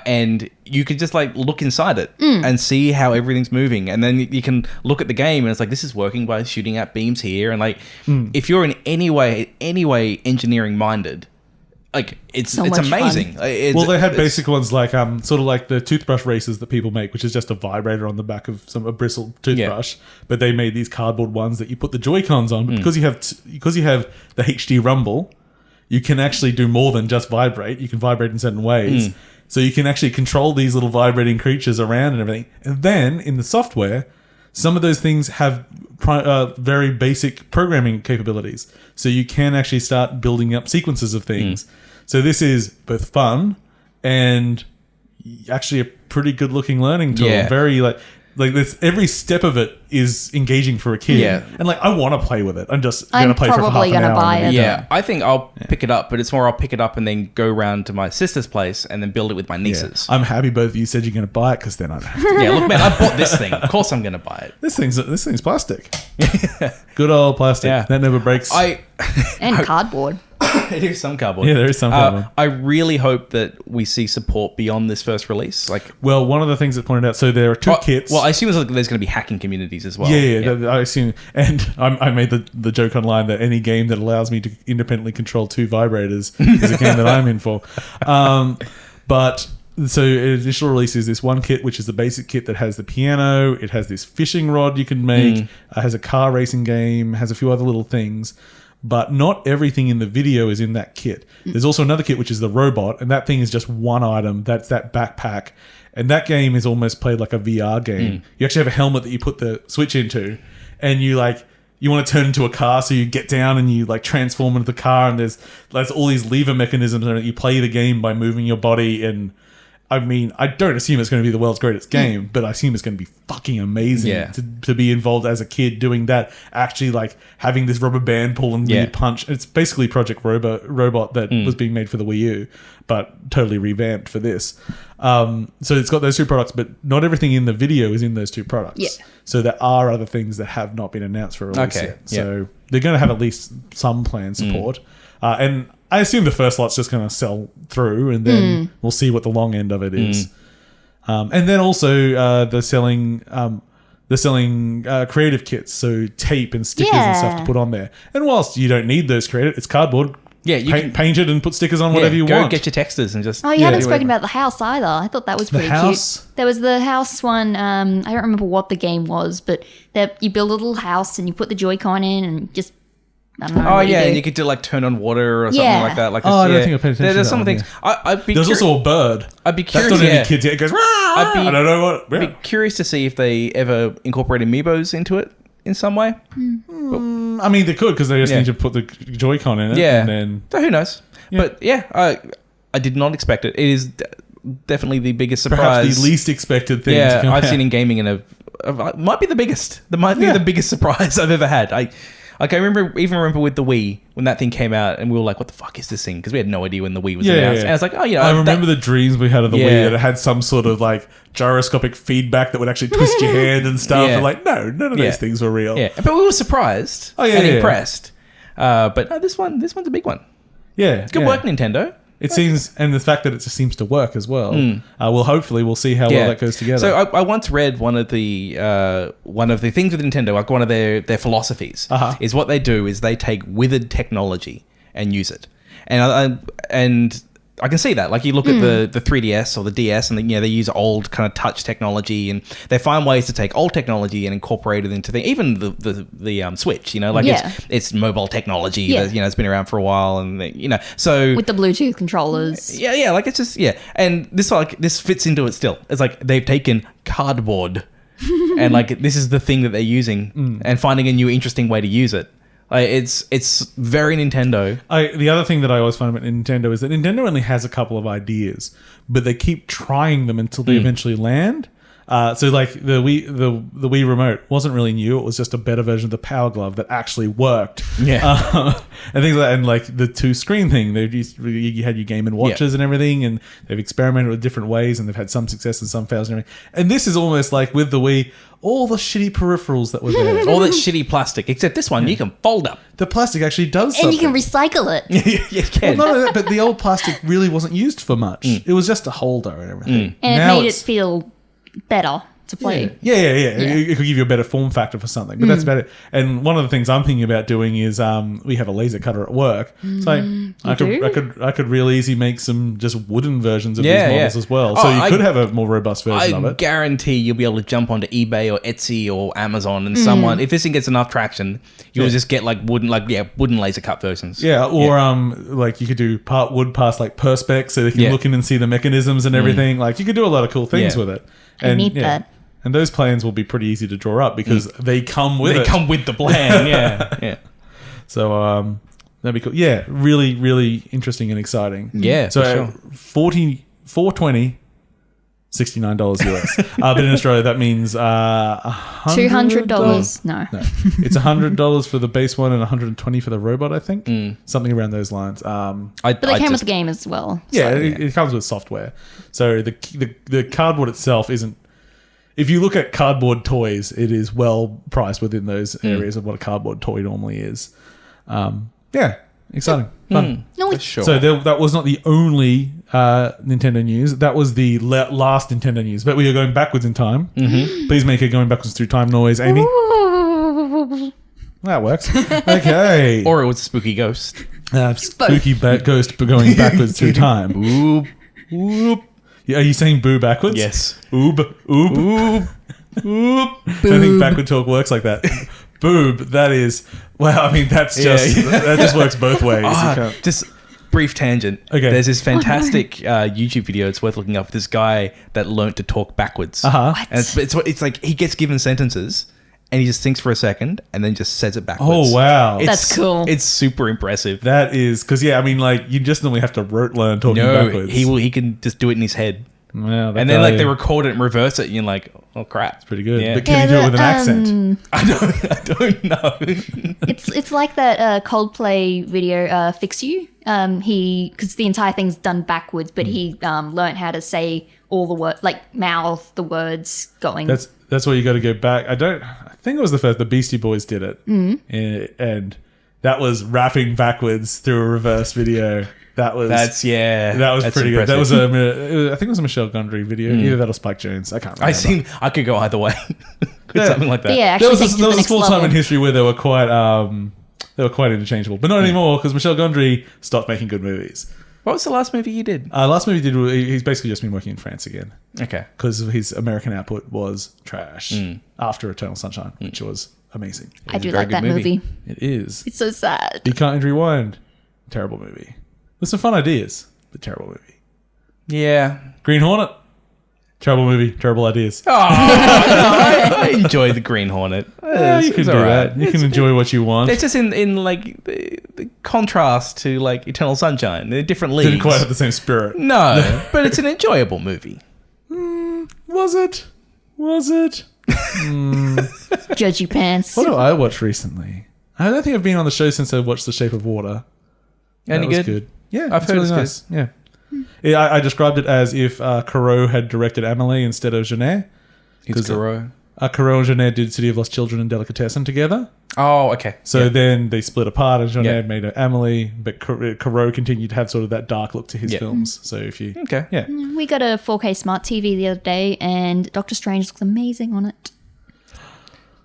And you could just like look inside it and see how everything's moving. And then you can look at the game and it's like, this is working by shooting out beams here. And like, if you're in any way engineering minded, like it's amazing. Well, they had basic ones like sort of like the toothbrush races that people make, which is just a vibrator on the back of a bristle toothbrush. But they made these cardboard ones that you put the Joy-Cons on. But because you have the HD rumble, you can actually do more than just vibrate. You can vibrate in certain ways. So you can actually control these little vibrating creatures around and everything. And then in the software, some of those things have very basic programming capabilities. So you can actually start building up sequences of things. So this is both fun and actually a pretty good looking learning tool. Yeah. Very like this, every step of it is engaging for a kid. Yeah. And like, I want to play with it. I'm just going to play for half probably an gonna hour. buy and then it. be Yeah, done. I think I'll pick it up, but it's more I'll pick it up and then go round to my sister's place and then build it with my nieces. I'm happy both of you said you're going to buy it, because then I don't have to. Yeah, look, man, I bought this thing. Of course I'm going to buy it. This thing's plastic. Good old plastic. Yeah. That never breaks. And cardboard. It is some cardboard. Yeah, there is some cardboard. I really hope that we see support beyond this first release. Like, Well, one of the things that pointed out, so there are two kits. Well, I assume there's going to be hacking communities as well. Yeah. I assume, and I made the joke online that any game that allows me to independently control two vibrators is a game that I'm in for. But so initial release is this one kit, which is the basic kit that has the piano. It has this fishing rod you can make. Has a car racing game. Has a few other little things. But not everything in the video is in that kit. There's also another kit, which is the robot, and that thing is just one item. That's that backpack. And that game is almost played like a VR game. You actually have a helmet that you put the switch into, and you want to turn into a car, so you get down and you like transform into the car, and there's all these lever mechanisms, and you play the game by moving your body. And I mean, I don't assume it's going to be the world's greatest game, but I assume it's going to be fucking amazing to be involved as a kid doing that. Actually, like having this rubber band pull and weird punch. It's basically Project Robot that was being made for the Wii U, but totally revamped for this. So it's got those two products, but not everything in the video is in those two products. Yeah. So there are other things that have not been announced for release yet. So they're going to have at least some planned support. And I assume the first lot's just going to sell through, and then we'll see what the long end of it is. And then also they're selling creative kits, so tape and stickers and stuff to put on there. And whilst you don't need those creative, it's cardboard. Yeah, you can paint it and put stickers on whatever you go want. Get your textures and just. Oh, you haven't spoken about the house either. I thought that was pretty house? cute. There was the house one. I don't remember what the game was, but you build a little house and you put the Joy-Con in and just. I don't know. Oh yeah, and you could do like turn on water or something like that. Like I don't think I paid attention. There's to some that things. one, I'd be There's also a bird. I'd be curious. That's not any kids yet. It goes. I don't know what. I'd be curious to see if they ever incorporate amiibos into it in some way. I mean, they could, because they just need to put the Joy-Con in it. Yeah. And then, so who knows? Yeah. But yeah, I did not expect it. It is definitely the biggest surprise. Perhaps the least expected thing. Yeah, to come I've out. seen in gaming might be the biggest. That might be the biggest surprise I've ever had. I remember with the Wii, when that thing came out, and we were like, what the fuck is this thing? Because we had no idea when the Wii was announced. And I was like, I remember the dreams we had of the Wii, that it had some sort of like gyroscopic feedback that would actually twist your hand and stuff. And like, no, none of those things were real. Yeah, but we were surprised and impressed. But no, this one's a big one. Yeah. Good work, Nintendo. It seems, and the fact that it just seems to work as well. We'll see how well that goes together. So I once read one of the things with Nintendo, like one of their philosophies, is what they do is they take withered technology and use it, and I can see that. Like you look at the 3DS or the DS, and they use old kind of touch technology, and they find ways to take old technology and incorporate it into even the Switch. It's mobile technology that it's been around for a while, and so with the Bluetooth controllers. Yeah, like it's just and this fits into it still. It's like they've taken cardboard, and like this is the thing that they're using, and finding a new interesting way to use it. It's very Nintendo. The other thing that I always find about Nintendo is that Nintendo only has a couple of ideas, but they keep trying them until they eventually land. So like the Wii remote wasn't really new. It was just a better version of the Power Glove that actually worked. Yeah. And things like that. And like the 2-screen thing, you had your Game & Watches and everything, and they've experimented with different ways, and they've had some success and some fails and everything. And this is almost like with the Wii, all the shitty peripherals that were there. All that shitty plastic, except this one you can fold up. The plastic actually does something. And you can recycle it. You can. Well, not only that, but the old plastic really wasn't used for much. It was just a holder and everything. And it made it feel better to play. Yeah. It could give you a better form factor for something, but that's about it. And one of the things I'm thinking about doing is we have a laser cutter at work, so I could real easy make some just wooden versions of these models as well. So you could have a more robust version of it. I guarantee you'll be able to jump onto eBay or Etsy or Amazon, and someone, if this thing gets enough traction, you'll just get like wooden laser cut versions. Yeah, or like you could do part wood, past like perspex, so they can look in and see the mechanisms and everything. Like you could do a lot of cool things with it. I need that. And those plans will be pretty easy to draw up because they come with it. They come with the plan, yeah. So that'd be cool. Yeah, really, really interesting and exciting. Yeah, so for sure. $420, $69 US. But in Australia, that means $200. No. It's $100 for the base one and $120 for the robot, I think. Something around those lines. But they came with the game as well. Yeah, it comes with software. So the cardboard itself isn't. If you look at cardboard toys, it is well priced within those areas of what a cardboard toy normally is. Exciting, fun. No, sure. So that was not the only Nintendo news. That was the last Nintendo news. But we are going backwards in time. Please make a going backwards through time noise, Amy. That works. Okay. Or it was a spooky ghost. Spooky ghost going backwards through time. Oob. Oob. Are you saying boo backwards? Yes. Oob. Oob. Oob. I think backward talk works like that. Boob. That is. Well, I mean, that's just that just works both ways. Just brief tangent. Okay. There's this fantastic YouTube video. It's worth looking up. This guy that learnt to talk backwards. What? And it's like he gets given sentences. And he just thinks for a second and then just says it backwards. Oh, wow. That's cool. It's super impressive. That is, because, I mean, like, you just normally have to rote learn talking backwards. He can just do it in his head. Wow, and then, like, they record it and reverse it, and you're like, oh, crap. It's pretty good. Yeah. But can he do it with an accent? I don't know. It's like that Coldplay video, Fix You. Because the entire thing's done backwards, but he learned how to say all the words, like, mouth the words going. That's where you got to go back. I think it was the Beastie Boys did it. And that was rapping backwards through a reverse video. That was that's pretty impressive. good. That was I think it was a Michelle Gondry video. Either that or Spike Jones. I can't remember. I could go either way. Something like that. But yeah, There actually was a small time in history where they were quite interchangeable, but not anymore because Michelle Gondry stopped making good movies. What was the last movie you did? Last movie he did, he's basically just been working in France again. Okay. Because his American output was trash after Eternal Sunshine, which was amazing. I do like that movie. It is. It's so sad. You Can't Rewind. Terrible movie. With some fun ideas, but terrible movie. Yeah. Green Hornet. Terrible movie. Terrible ideas. Oh, I enjoy the Green Hornet. You can do that. You can enjoy what you want. It's just in like the contrast to like Eternal Sunshine. They're different leagues. Didn't quite have the same spirit. No, but it's an enjoyable movie. Was it? Judgy pants. What do I watch recently? I don't think I've been on the show since I watched The Shape of Water. Any that was good? Yeah, I've heard really it's nice. Good. Yeah. I described it as if Corot had directed Amélie instead of Genet. It's Corot. Corot and Genet did City of Lost Children and Delicatessen together. Oh, okay. So then they split apart, and John Yeah. Ed made an Amelie, but Caro continued to have sort of that dark look to his Yeah. films. So if you... Okay. Yeah. We got a 4K smart TV the other day, and Doctor Strange looks amazing on it.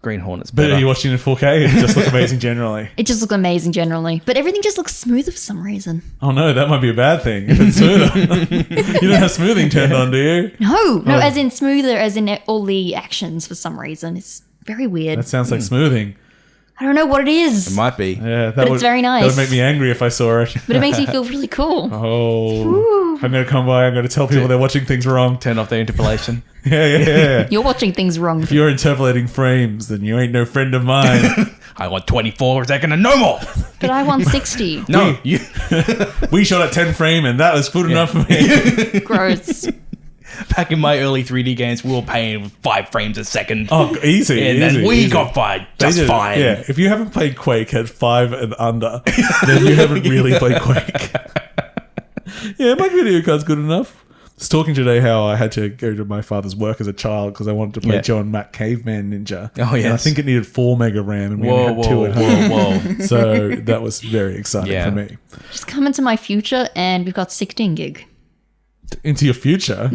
Green Hornet's But better. are you watching it in 4K? It just looks amazing generally. It just looks amazing generally, but everything just looks smoother for some reason. Oh no, that might be a bad thing if it's smoother. You don't have smoothing turned on, do you? No, Oh. as in smoother, as in all the actions for some reason. It's very weird. That sounds like smoothing. I don't know what it is, It might be. Yeah, that But would, it's very That nice. would make me angry if I saw it. but it makes me feel really cool. Oh, I'm going to come by. I'm going to tell people they're watching things wrong. Turn off the interpolation. Yeah. You're watching things wrong. If you're interpolating frames, then you ain't no friend of mine. I want 24 seconds and no more. But I want 60. No, you. We shot at 10 frame, and that was good enough for me. Gross. Back in my early 3D games, we were paying 5 frames a second. Oh, easy. and easy, then we easy. got fired They just did it. fine. Yeah, if you haven't played Quake at 5 and under, then you haven't really played Quake. Yeah, my video card's good enough. I was talking today how I had to go to my father's work as a child because I wanted to play Yeah. John Mac Caveman Ninja. Oh, And I yes. think it needed 4 mega RAM, and we Whoa, only had 2 whoa, at home. whoa, whoa. So that was very exciting Yeah. for me. Just come into my future, and we've got 16 gig. Into your future,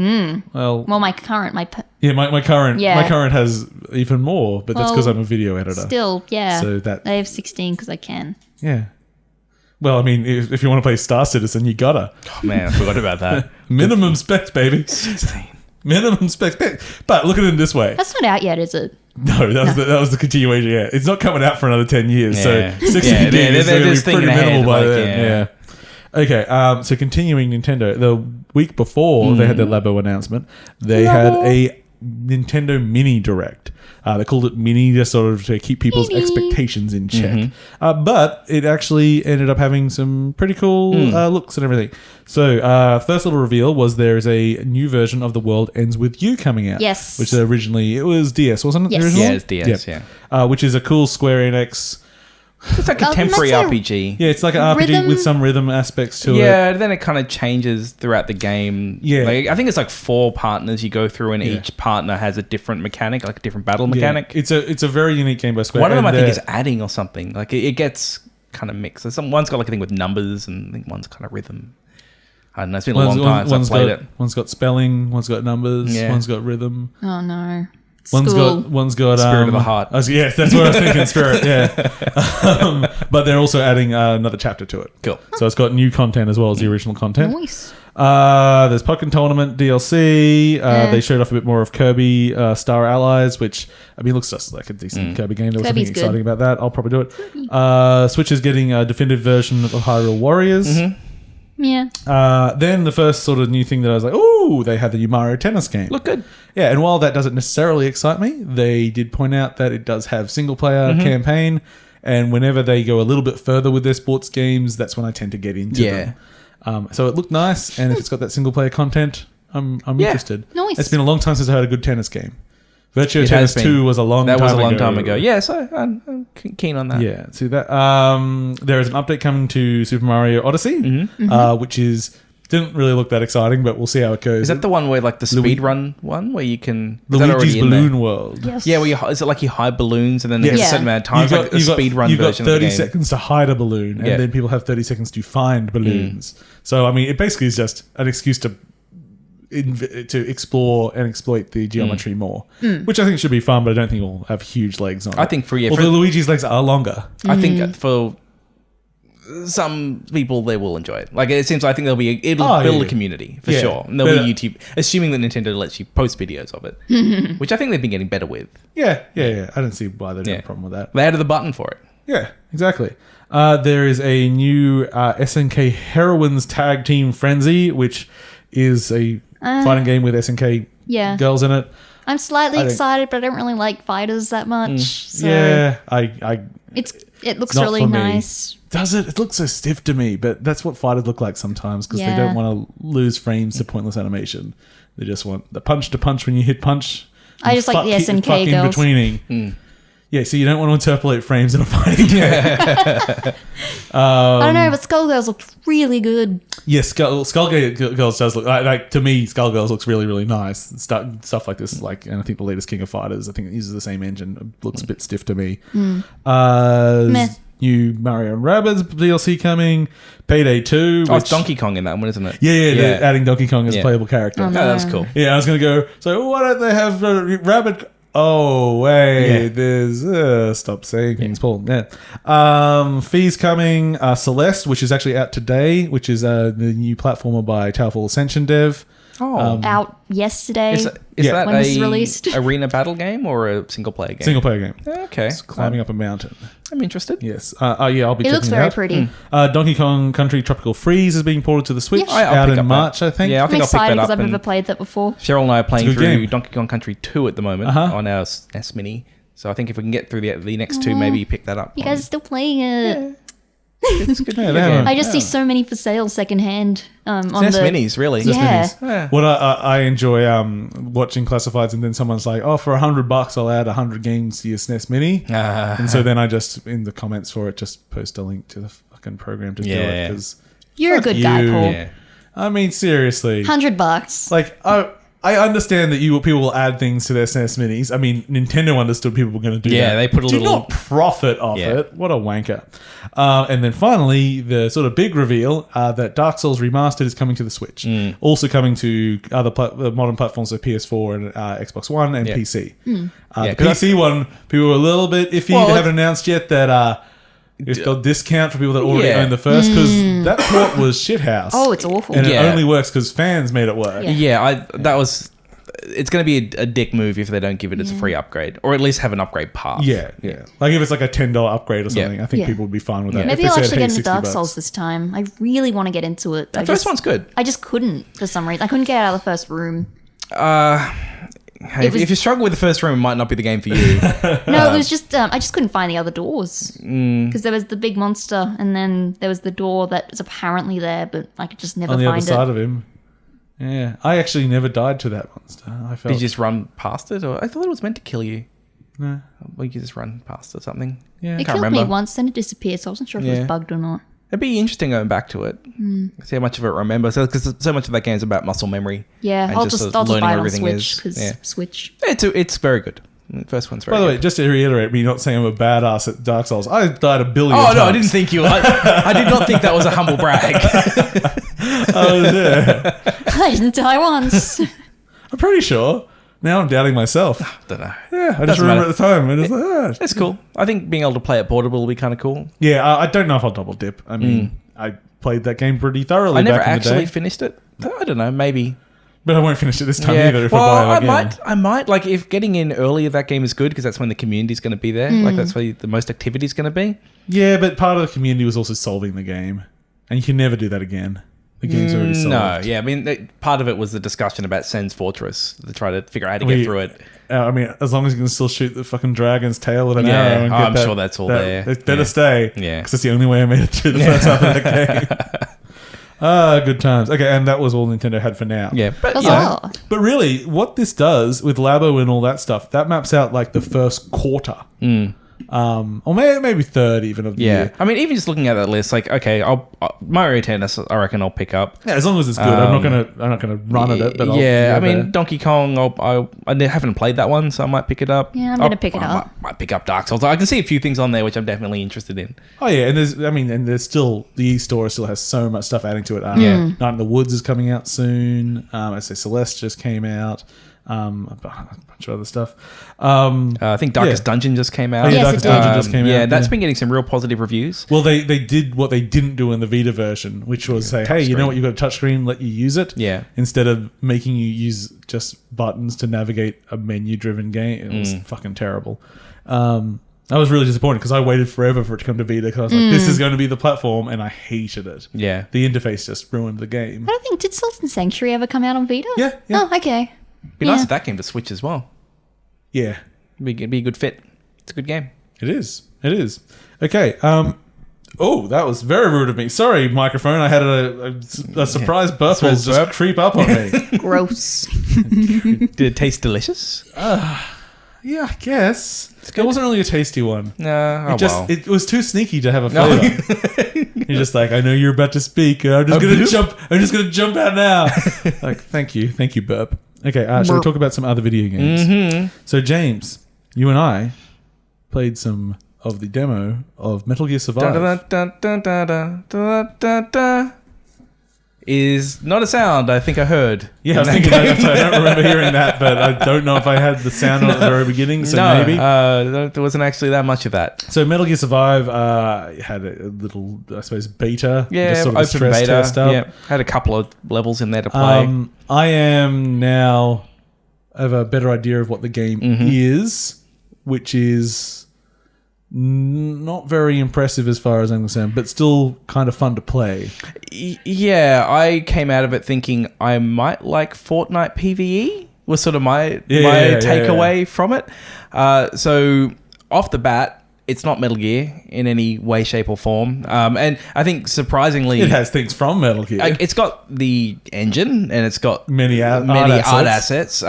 well, Well, my current, yeah, my current Yeah. my current has even more, but that's because Well, I'm a video editor. still, yeah. So that- I have 16 because I can. Yeah. Well, I mean, if you want to play Star Citizen, you gotta. Oh, man, I forgot about that. Minimum specs, baby. 16. Minimum specs. But look at it this way. That's not out yet, is it? No, that was the continuation. Yeah, it's not coming out for another 10 years. Yeah. So 60 Yeah, gig they're is going to just be pretty thinking minimal by ahead, like, then. yeah. Okay, so continuing Nintendo, the week before they had their Labo announcement, they had a Nintendo Mini Direct. They called it Mini just sort of to keep people's expectations in check. But it actually ended up having some pretty cool looks and everything. So first little reveal was there is a new version of The World Ends With You coming out. Yes. Which originally, it was DS, wasn't it? Yes. The original? Yeah, it's DS, yeah. Which is a cool Square Enix... It's like a temporary that's a- RPG. Yeah, it's like an RPG Rhythm? with some rhythm aspects to it. Yeah, then it kind of changes throughout the game. Yeah. Like, I think it's like 4 partners you go through, and Yeah. each partner has a different mechanic, like a different battle Yeah. mechanic. It's a very unique game by Square. One of them, I and think, they're- is adding or something. Like it gets kind of mixed. So one's got like a thing with numbers, and I think one's kind of rhythm. I don't know. It's been a long time since I played it. One's got spelling, one's got numbers, Yeah. one's got rhythm. Oh, no. One's School. got Spirit of the Heart. Yes, that's what I was thinking. Spirit, yeah. But they're also adding another chapter to it. Cool. So it's got new content as well as the original content. Nice. There's Pokken Tournament DLC. They showed off a bit more of Kirby Star Allies, which I mean looks just like a decent Kirby game. There was Kirby's something good. exciting about that. I'll probably do it. Switch is getting a definitive version of Hyrule Warriors. Yeah. Then the first sort of new thing that I was like, oh, they had the new Mario Tennis game. Look good. Yeah, and while that doesn't necessarily excite me, they did point out that it does have single player campaign, and whenever they go a little bit further with their sports games, that's when I tend to get into them. So it looked nice, and if it's got that single player content, I'm interested. Nice. It's been a long time since I had a good tennis game. Virtua It Tennis has been. 2 was a long time That ago. was a long time ago. Yeah, so I'm keen on that. Yeah, see that. There is an update coming to Super Mario Odyssey, which didn't really look that exciting, but we'll see how it goes. Is that the one where like the speed run one where you can is that Luigi's already in there? Balloon World? Yes. Yeah, where is it like you hide balloons and then there's a Yeah. certain amount of time? It's like the speed run you've got version of the 30 game. seconds to hide a balloon, and Yeah. then people have 30 seconds to find balloons. So, I mean, it basically is just an excuse to explore and exploit the geometry more, which I think should be fun, but I don't think it will have huge legs on it. I think for Although Luigi's legs are longer. I think for some people they will enjoy it. Like it seems, I think it'll build a community for Yeah. sure. And there'll But, be YouTube, assuming that Nintendo lets you post videos of it, which I think they've been getting better with. Yeah. I don't see why they'd have Yeah. a problem with that. They added the button for it. Yeah, exactly. There is a new SNK Heroines Tag Team Frenzy, which is a fighting game with SNK Yeah. girls in it. I'm slightly I think- excited, but I don't really like fighters that much. So Yeah, it looks not really for me. nice. Does it? It looks so stiff to me, but that's what fighters look like sometimes because they Yeah. don't want to lose frames to pointless animation. They just want the punch to punch when you hit punch. I and just like the fuck SNK in girls. betweening. Yeah, so you don't want to interpolate frames in a fighting game. I don't know, but Skullgirls looked really good. Yeah, Skullgirls does look like to me. Skullgirls looks really, really nice. Stuff like this, and I think the latest King of Fighters, I think it uses the same engine. It looks a bit stiff to me. Meh. New Mario and Rabbids DLC coming. Payday 2. Oh, it's Donkey Kong in that one, isn't it? Yeah, they're adding Donkey Kong as a playable character. Oh, no. Oh, that was cool. Yeah, I was gonna go. So why don't they have Rabbit? Oh wait, there's stop saying things, Paul. Yeah, Fee's coming. Celeste, which is actually out today, which is the new platformer by Towerfall Ascension dev. Out yesterday. Is that when this is released? arena battle game or a single player game? Single player game. Okay, It's climbing up a mountain. I'm interested. Yes. I'll be. It checking looks it very out. pretty. Donkey Kong Country Tropical Freeze is being ported to the Switch Yes. I'll out pick in up March, that. I think. Yeah, I I'm think I'll pick excited that because up. I've and never played that before. Cheryl and I are playing It's a good through game. Donkey Kong Country 2 at the moment on our SNES Mini. So I think if we can get through the next two, maybe pick that up. You guys are still playing it. It's good. Yeah, good they game. haven't- I just see so many for sale secondhand on SNES the Minis, really. Yeah. Yeah. What I enjoy watching classifieds, and then someone's like, "Oh, for $100, I'll add 100 games to your SNES Mini," and so then I just in the comments for it just post a link to the fucking program to do it Yeah. because You're a good guy, you. Paul. Yeah. I mean seriously, $100. like I understand that people will add things to their SNES Minis. I mean, Nintendo understood people were going to do that. Yeah, they put a do little- not profit off Yeah. it. What a wanker. And then finally, the sort of big reveal that Dark Souls Remastered is coming to the Switch. Also coming to other modern platforms, so PS4 and Xbox One and Yeah. PC. Yeah, The 'cause PC one, people were a little bit iffy. Well, They haven't announced yet that it's got discount for people that already Yeah. own the first, because that port was shithouse. Oh, it's awful. And Yeah. it only works because fans made it work. Yeah. It's going to be a dick move if they don't give it as a free upgrade, or at least have an upgrade path. Yeah. Like if it's like a $10 upgrade or something, I think Yeah. people would be fine with that. Maybe If I'll they said, actually "Hey, get into Dark $60." Souls this time. I really want to get into it. The first one's good. I just couldn't for some reason. I couldn't get out of the first room. Hey, It was- if you struggle with the first room, it might not be the game for you. No, it was just I just couldn't find the other doors because there was the big monster and then there was the door that was apparently there, but I could just never On the other find side it. of him. Yeah. I actually never died to that monster. I felt. Did you just run past it, or I thought it was meant to kill you? No. Well, you just run past or something. Yeah. It Can't killed remember. me once, then it disappeared, so I wasn't sure if it Yeah. was bugged or not. It'd be interesting going back to it. See how much of it I remember. So, because so much of that game is about muscle memory. Yeah, and I'll just buy learning it on everything Switch is. because Yeah. Switch. It's very good. The first one's very By the good. way, just to reiterate, me not saying I'm a badass at Dark Souls, I died a billion times. Oh no, I didn't think you. I did not think that was a humble brag. Oh, yeah. I didn't die once. I'm pretty sure. Now I'm doubting myself. Don't know. Yeah, I just Doesn't remember matter. at the time. And it's like, It's cool. I think being able to play it portable will be kind of cool. Yeah, I don't know if I'll double dip. I mean, I played that game pretty thoroughly I never back in the actually day. finished it. I don't know. Maybe. But I won't finish it this time Yeah. either if Well, I buy it I again. might. Like, if getting in early of that game is good, because that's when the community's going to be there. Like, that's where the most activity is going to be. Yeah, but part of the community was also solving the game. And you can never do that again. The game's already solved. No, yeah. I mean, part of it was the discussion about Sen's Fortress to try to figure out how to get through it. I mean, as long as you can still shoot the fucking dragon's tail with an Yeah. arrow. And Oh, get I'm sure that's all there. It better Yeah. stay. Yeah. Because it's the only way I made it through the first half of the game. Good times. Okay, and that was all Nintendo had for now. Yeah, but Huzzah. But really, what this does with Labo and all that stuff, that maps out like the first quarter. Or maybe third even of the yeah. year. I mean, even just looking at that list, like, okay, Mario Tennis, I reckon I'll pick up. Yeah, as long as it's good. I'm not gonna run at it, but I'll yeah, I go mean, there. Donkey Kong, I haven't played that one, so I might pick it up. Yeah, I'm gonna pick it up. Might pick up Dark Souls. I can see a few things on there which I'm definitely interested in. Oh yeah, and there's still the eStore still has so much stuff adding to it. Yeah. Night in the Woods is coming out soon. I say Celeste just came out. A bunch of other stuff. I think Darkest Dungeon just came out. Oh, yeah, Yes, Darkest it did. Dungeon just came out. Yeah, that's been getting some real positive reviews. Well, they did what they didn't do in the Vita version, which was say, hey, you know what, you've got a touchscreen, let you use it. Yeah. Instead of making you use just buttons to navigate a menu-driven game. It was fucking terrible. I was really disappointed because I waited forever for it to come to Vita because I was like, this is going to be the platform, and I hated it. Yeah. The interface just ruined the game. I don't think, did Salt and Sanctuary ever come out on Vita? Yeah. Oh, okay. Be nice if that came to Switch as well. Yeah. It'd be a good fit. It's a good game. It is. Okay. Oh, that was very rude of me. Sorry, microphone. I had a surprise burp will just creep up on me. Gross. Did it taste delicious? Yeah, I guess. It wasn't really a tasty one. No, It was too sneaky to have a flavor. You're just like, I know you're about to speak. I'm just gonna jump out now. Like, thank you, burp. Okay, shall we talk about some other video games? Mm-hmm. So, James, you and I played some of the demo of Metal Gear Survive. Is not a sound I think I heard. Yeah, I was thinking that. I don't remember hearing that, but I don't know if I had the sound on at the very beginning, so maybe. There wasn't actually that much of that. So Metal Gear Survive had a little, I suppose, beta. Yeah, just sort of open stress beta. test up. Yeah, had a couple of levels in there to play. I am now, I have a better idea of what the game is, which is not very impressive as far as I'm concerned, but still kind of fun to play. Yeah, I came out of it thinking I might like Fortnite PvE was sort of my takeaway from it. So off the bat, it's not Metal Gear in any way, shape, or form. And I think surprisingly, it has things from Metal Gear. It's got the engine and it's got many art assets.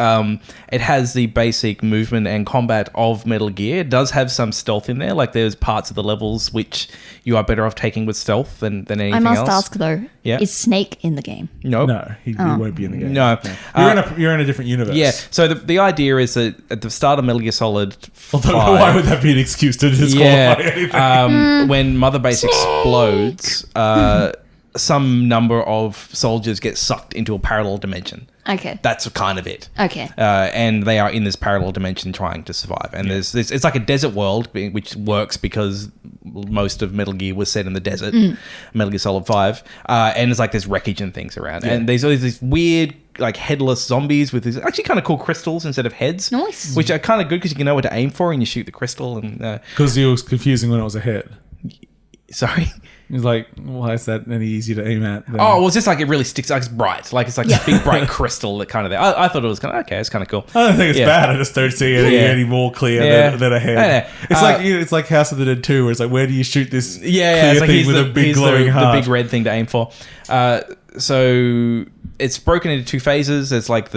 It has the basic movement and combat of Metal Gear. It does have some stealth in there. Like there's parts of the levels which you are better off taking with stealth than anything else. I must ask though, is Snake in the game? Nope. No, he won't be in the game. No. You're in a different universe. Yeah. So the idea is that at the start of Metal Gear Solid 5, why would that be an excuse to disqualify anything? When Mother Base explodes, some number of soldiers get sucked into a parallel dimension. Okay. That's kind of it. Okay. And they are in this parallel dimension trying to survive. And there's it's like a desert world, which works because most of Metal Gear was set in the desert. Metal Gear Solid 5. And it's like there's wreckage and things around. Yeah. And there's always these weird, like, headless zombies with these actually kind of cool crystals instead of heads. Nice. Which are kind of good because you can know what to aim for and you shoot the crystal. And because it was confusing when it was a head. Sorry? It's like, why is that any easier to aim at? Well, it's just like it really sticks. Like it's bright. Like it's like this big bright crystal that kind of there. I thought it was kind of okay. It's kind of cool. I don't think it's bad. I just don't see it any more clear than a head. It's like House of the Dead 2, where it's like, where do you shoot this clear it's like thing with a big glowing heart? The big red thing to aim for. So it's broken into two phases. It's like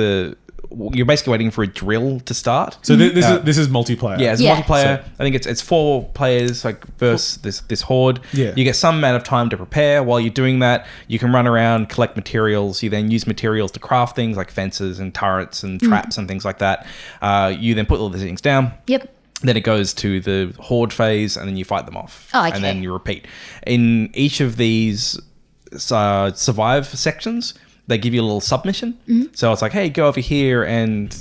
you're basically waiting for a drill to start. So this is multiplayer. Yeah, it's multiplayer. So I think it's 4 players like versus this horde. Yeah. You get some amount of time to prepare. While you're doing that, you can run around, collect materials. You then use materials to craft things like fences and turrets and traps and things like that. You then put all these things down. Yep. Then it goes to the horde phase, and then you fight them off. Oh, okay. And then you repeat. In each of these survive sections, they give you a little submission. So it's like, hey, go over here and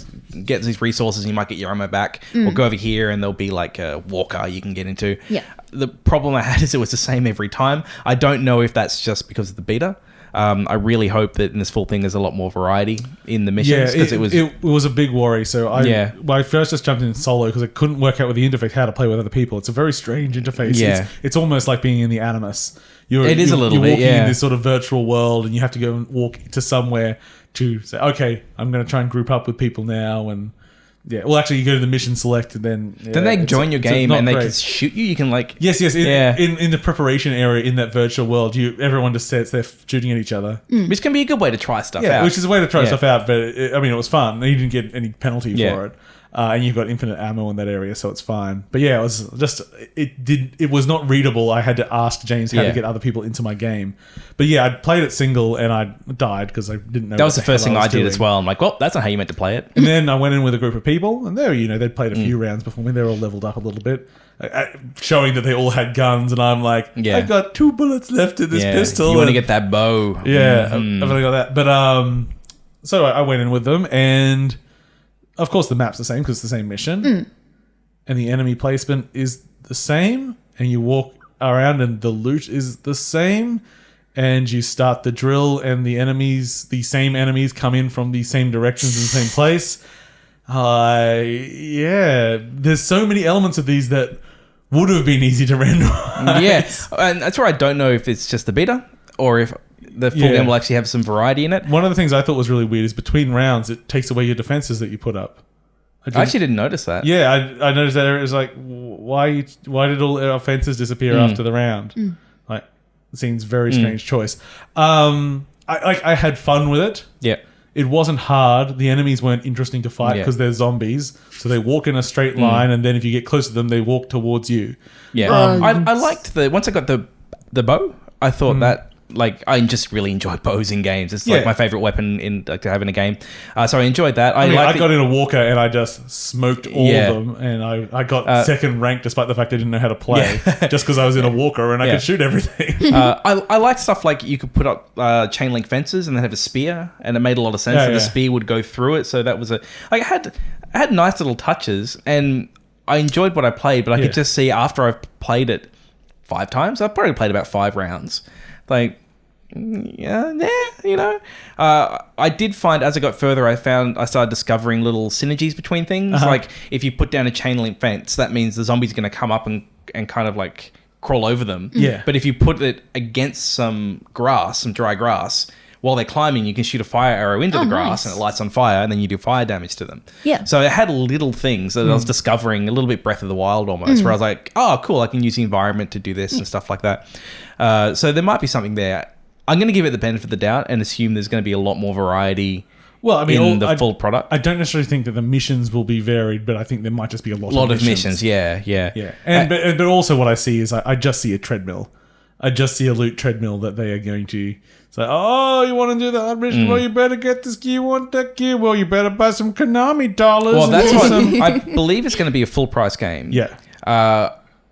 get these resources and you might get your ammo back. Or go over here and there'll be like a walker you can get into. Yeah. The problem I had is it was the same every time. I don't know if that's just because of the beta. I really hope that in this full thing there's a lot more variety in the missions. Yeah, it was a big worry. So I first just jumped in solo because I couldn't work out with the interface how to play with other people. It's a very strange interface. Yeah. It's almost like being in the Animus. You're bit, walking in this sort of virtual world and you have to go and walk to somewhere to say, okay, I'm going to try and group up with people now. And well, actually, you go to the mission select and then they join your game and they can shoot you. You can like yes. In the preparation area in that virtual world, everyone just sits there shooting at each other, which can be a good way to try stuff out. Which is a way to try stuff out. But it was fun. You didn't get any penalty for it. And you've got infinite ammo in that area, so it's fine. But yeah, it was just it was not readable. I had to ask James how to get other people into my game. But yeah, I played it single and I died because I didn't know. That was the first thing I did as well. I'm like, well, that's not how you meant to play it. And then I went in with a group of people, and they'd played a few rounds before me. They're all leveled up a little bit, showing that they all had guns. And I'm like, I've got 2 bullets left in this pistol. You want to get that bow? Yeah, I've only got that. But so I went in with them and. Of course, the map's the same because it's the same mission. And the enemy placement is the same. And you walk around and the loot is the same. And you start the drill and the same enemies come in from the same directions in the same place. There's so many elements of these that would have been easy to randomize. Yeah, and that's where I don't know if it's just the beta or if the full game will actually have some variety in it. One of the things I thought was really weird is between rounds, it takes away your defenses that you put up. I actually didn't notice that. Yeah, I noticed that. It was like, why did all our fences disappear after the round? Like, it seems very strange choice. I had fun with it. Yeah. it wasn't hard. The enemies weren't interesting to fight Yeah. because they're zombies. So they walk in a straight line, and then if you get close to them, they walk towards you. Yeah, I liked once I got the bow. I thought that I just really enjoyed bows in games. It's like my favorite weapon to have in a game. So I enjoyed that. I got in a walker and I just smoked all of them, and I got second rank despite the fact I didn't know how to play, just because I was in a walker and I could shoot everything. I liked stuff like you could put up chain link fences and then have a spear, and it made a lot of sense that the spear would go through it. So that was it had nice little touches, and I enjoyed what I played. But I could just see after I've played it 5 times, I've probably played about 5 rounds. I did find as I got further, I started discovering little synergies between things. Like if you put down a chain link fence, that means the zombie's going to come up and kind of like crawl over them. Yeah. But if you put it against some dry grass, while they're climbing, you can shoot a fire arrow into the grass and it lights on fire, and then you do fire damage to them. Yeah. So it had little things that I was discovering, a little bit Breath of the Wild almost, where I was like, oh, cool, I can use the environment to do this and stuff like that. So there might be something there. I'm going to give it the benefit of the doubt and assume there's going to be a lot more variety in the full product. I don't necessarily think that the missions will be varied, but I think there might just be a lot of missions. Yeah. And but also what I see is I just see a treadmill. I just see a loot treadmill that they are going to say, oh, you want to do that mission? Well, you better get this gear. You want that gear? Well, you better buy some Konami dollars. Well, that's what I believe it's going to be a full price game. Yeah.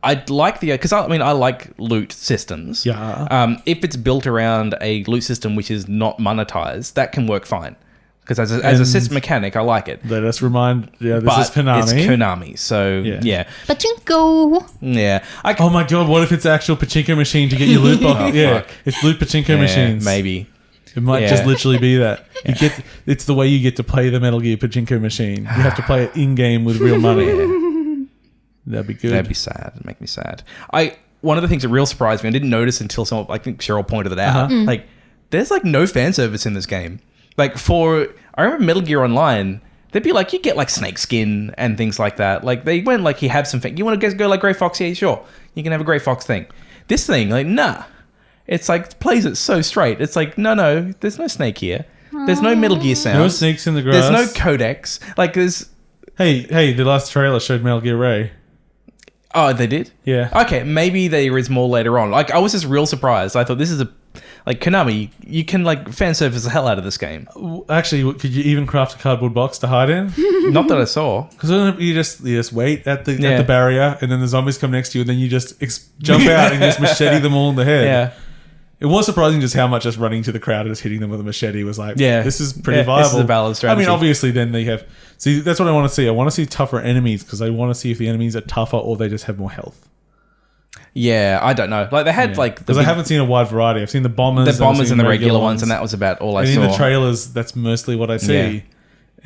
I'd like because I like loot systems. Yeah. If it's built around a loot system which is not monetized, that can work fine. Because as a system mechanic, I like it. Let us remind, this But is Konami. it's Konami, so yeah. Pachinko. Yeah. Oh my god, what if it's actual pachinko machine to get your loot box? Fuck. It's loot pachinko machines. Maybe. It might just literally be that. It's the way you get to play the Metal Gear pachinko machine. You have to play it in-game with real money. That'd be good. That'd be sad. It'd make me sad. One of the things that real surprised me, I didn't notice until I think Cheryl pointed it out. There's no fan service in this game. I remember Metal Gear Online, they'd be like, you get snake skin and things like that. They went you have some thing. You want to go Grey Fox? Yeah, sure. You can have a Grey Fox thing. This thing, nah. It's plays it so straight. It's no, there's no snake here. There's no Metal Gear sounds. No snakes in the grass. There's no codex. There's... Hey, the last trailer showed Metal Gear Ray. Oh, they did? Yeah. Okay, maybe there is more later on. I was just real surprised. I thought this is Konami, you can fan service the hell out of this game. Actually, could you even craft a cardboard box to hide in? Not that I saw. Because you just wait at the barrier, and then the zombies come next to you, and then you just jump out and just machete them all in the head. Yeah. It was surprising just how much just running to the crowd and just hitting them with a machete was this is pretty viable. This is a valid strategy. Obviously then they have... See, that's what I want to see. I want to see tougher enemies because I want to see if the enemies are tougher or they just have more health. Yeah, I don't know. They had because I haven't seen a wide variety. I've seen the bombers, and the regular ones, and that was about all I saw. And in the trailers, that's mostly what I see. Yeah.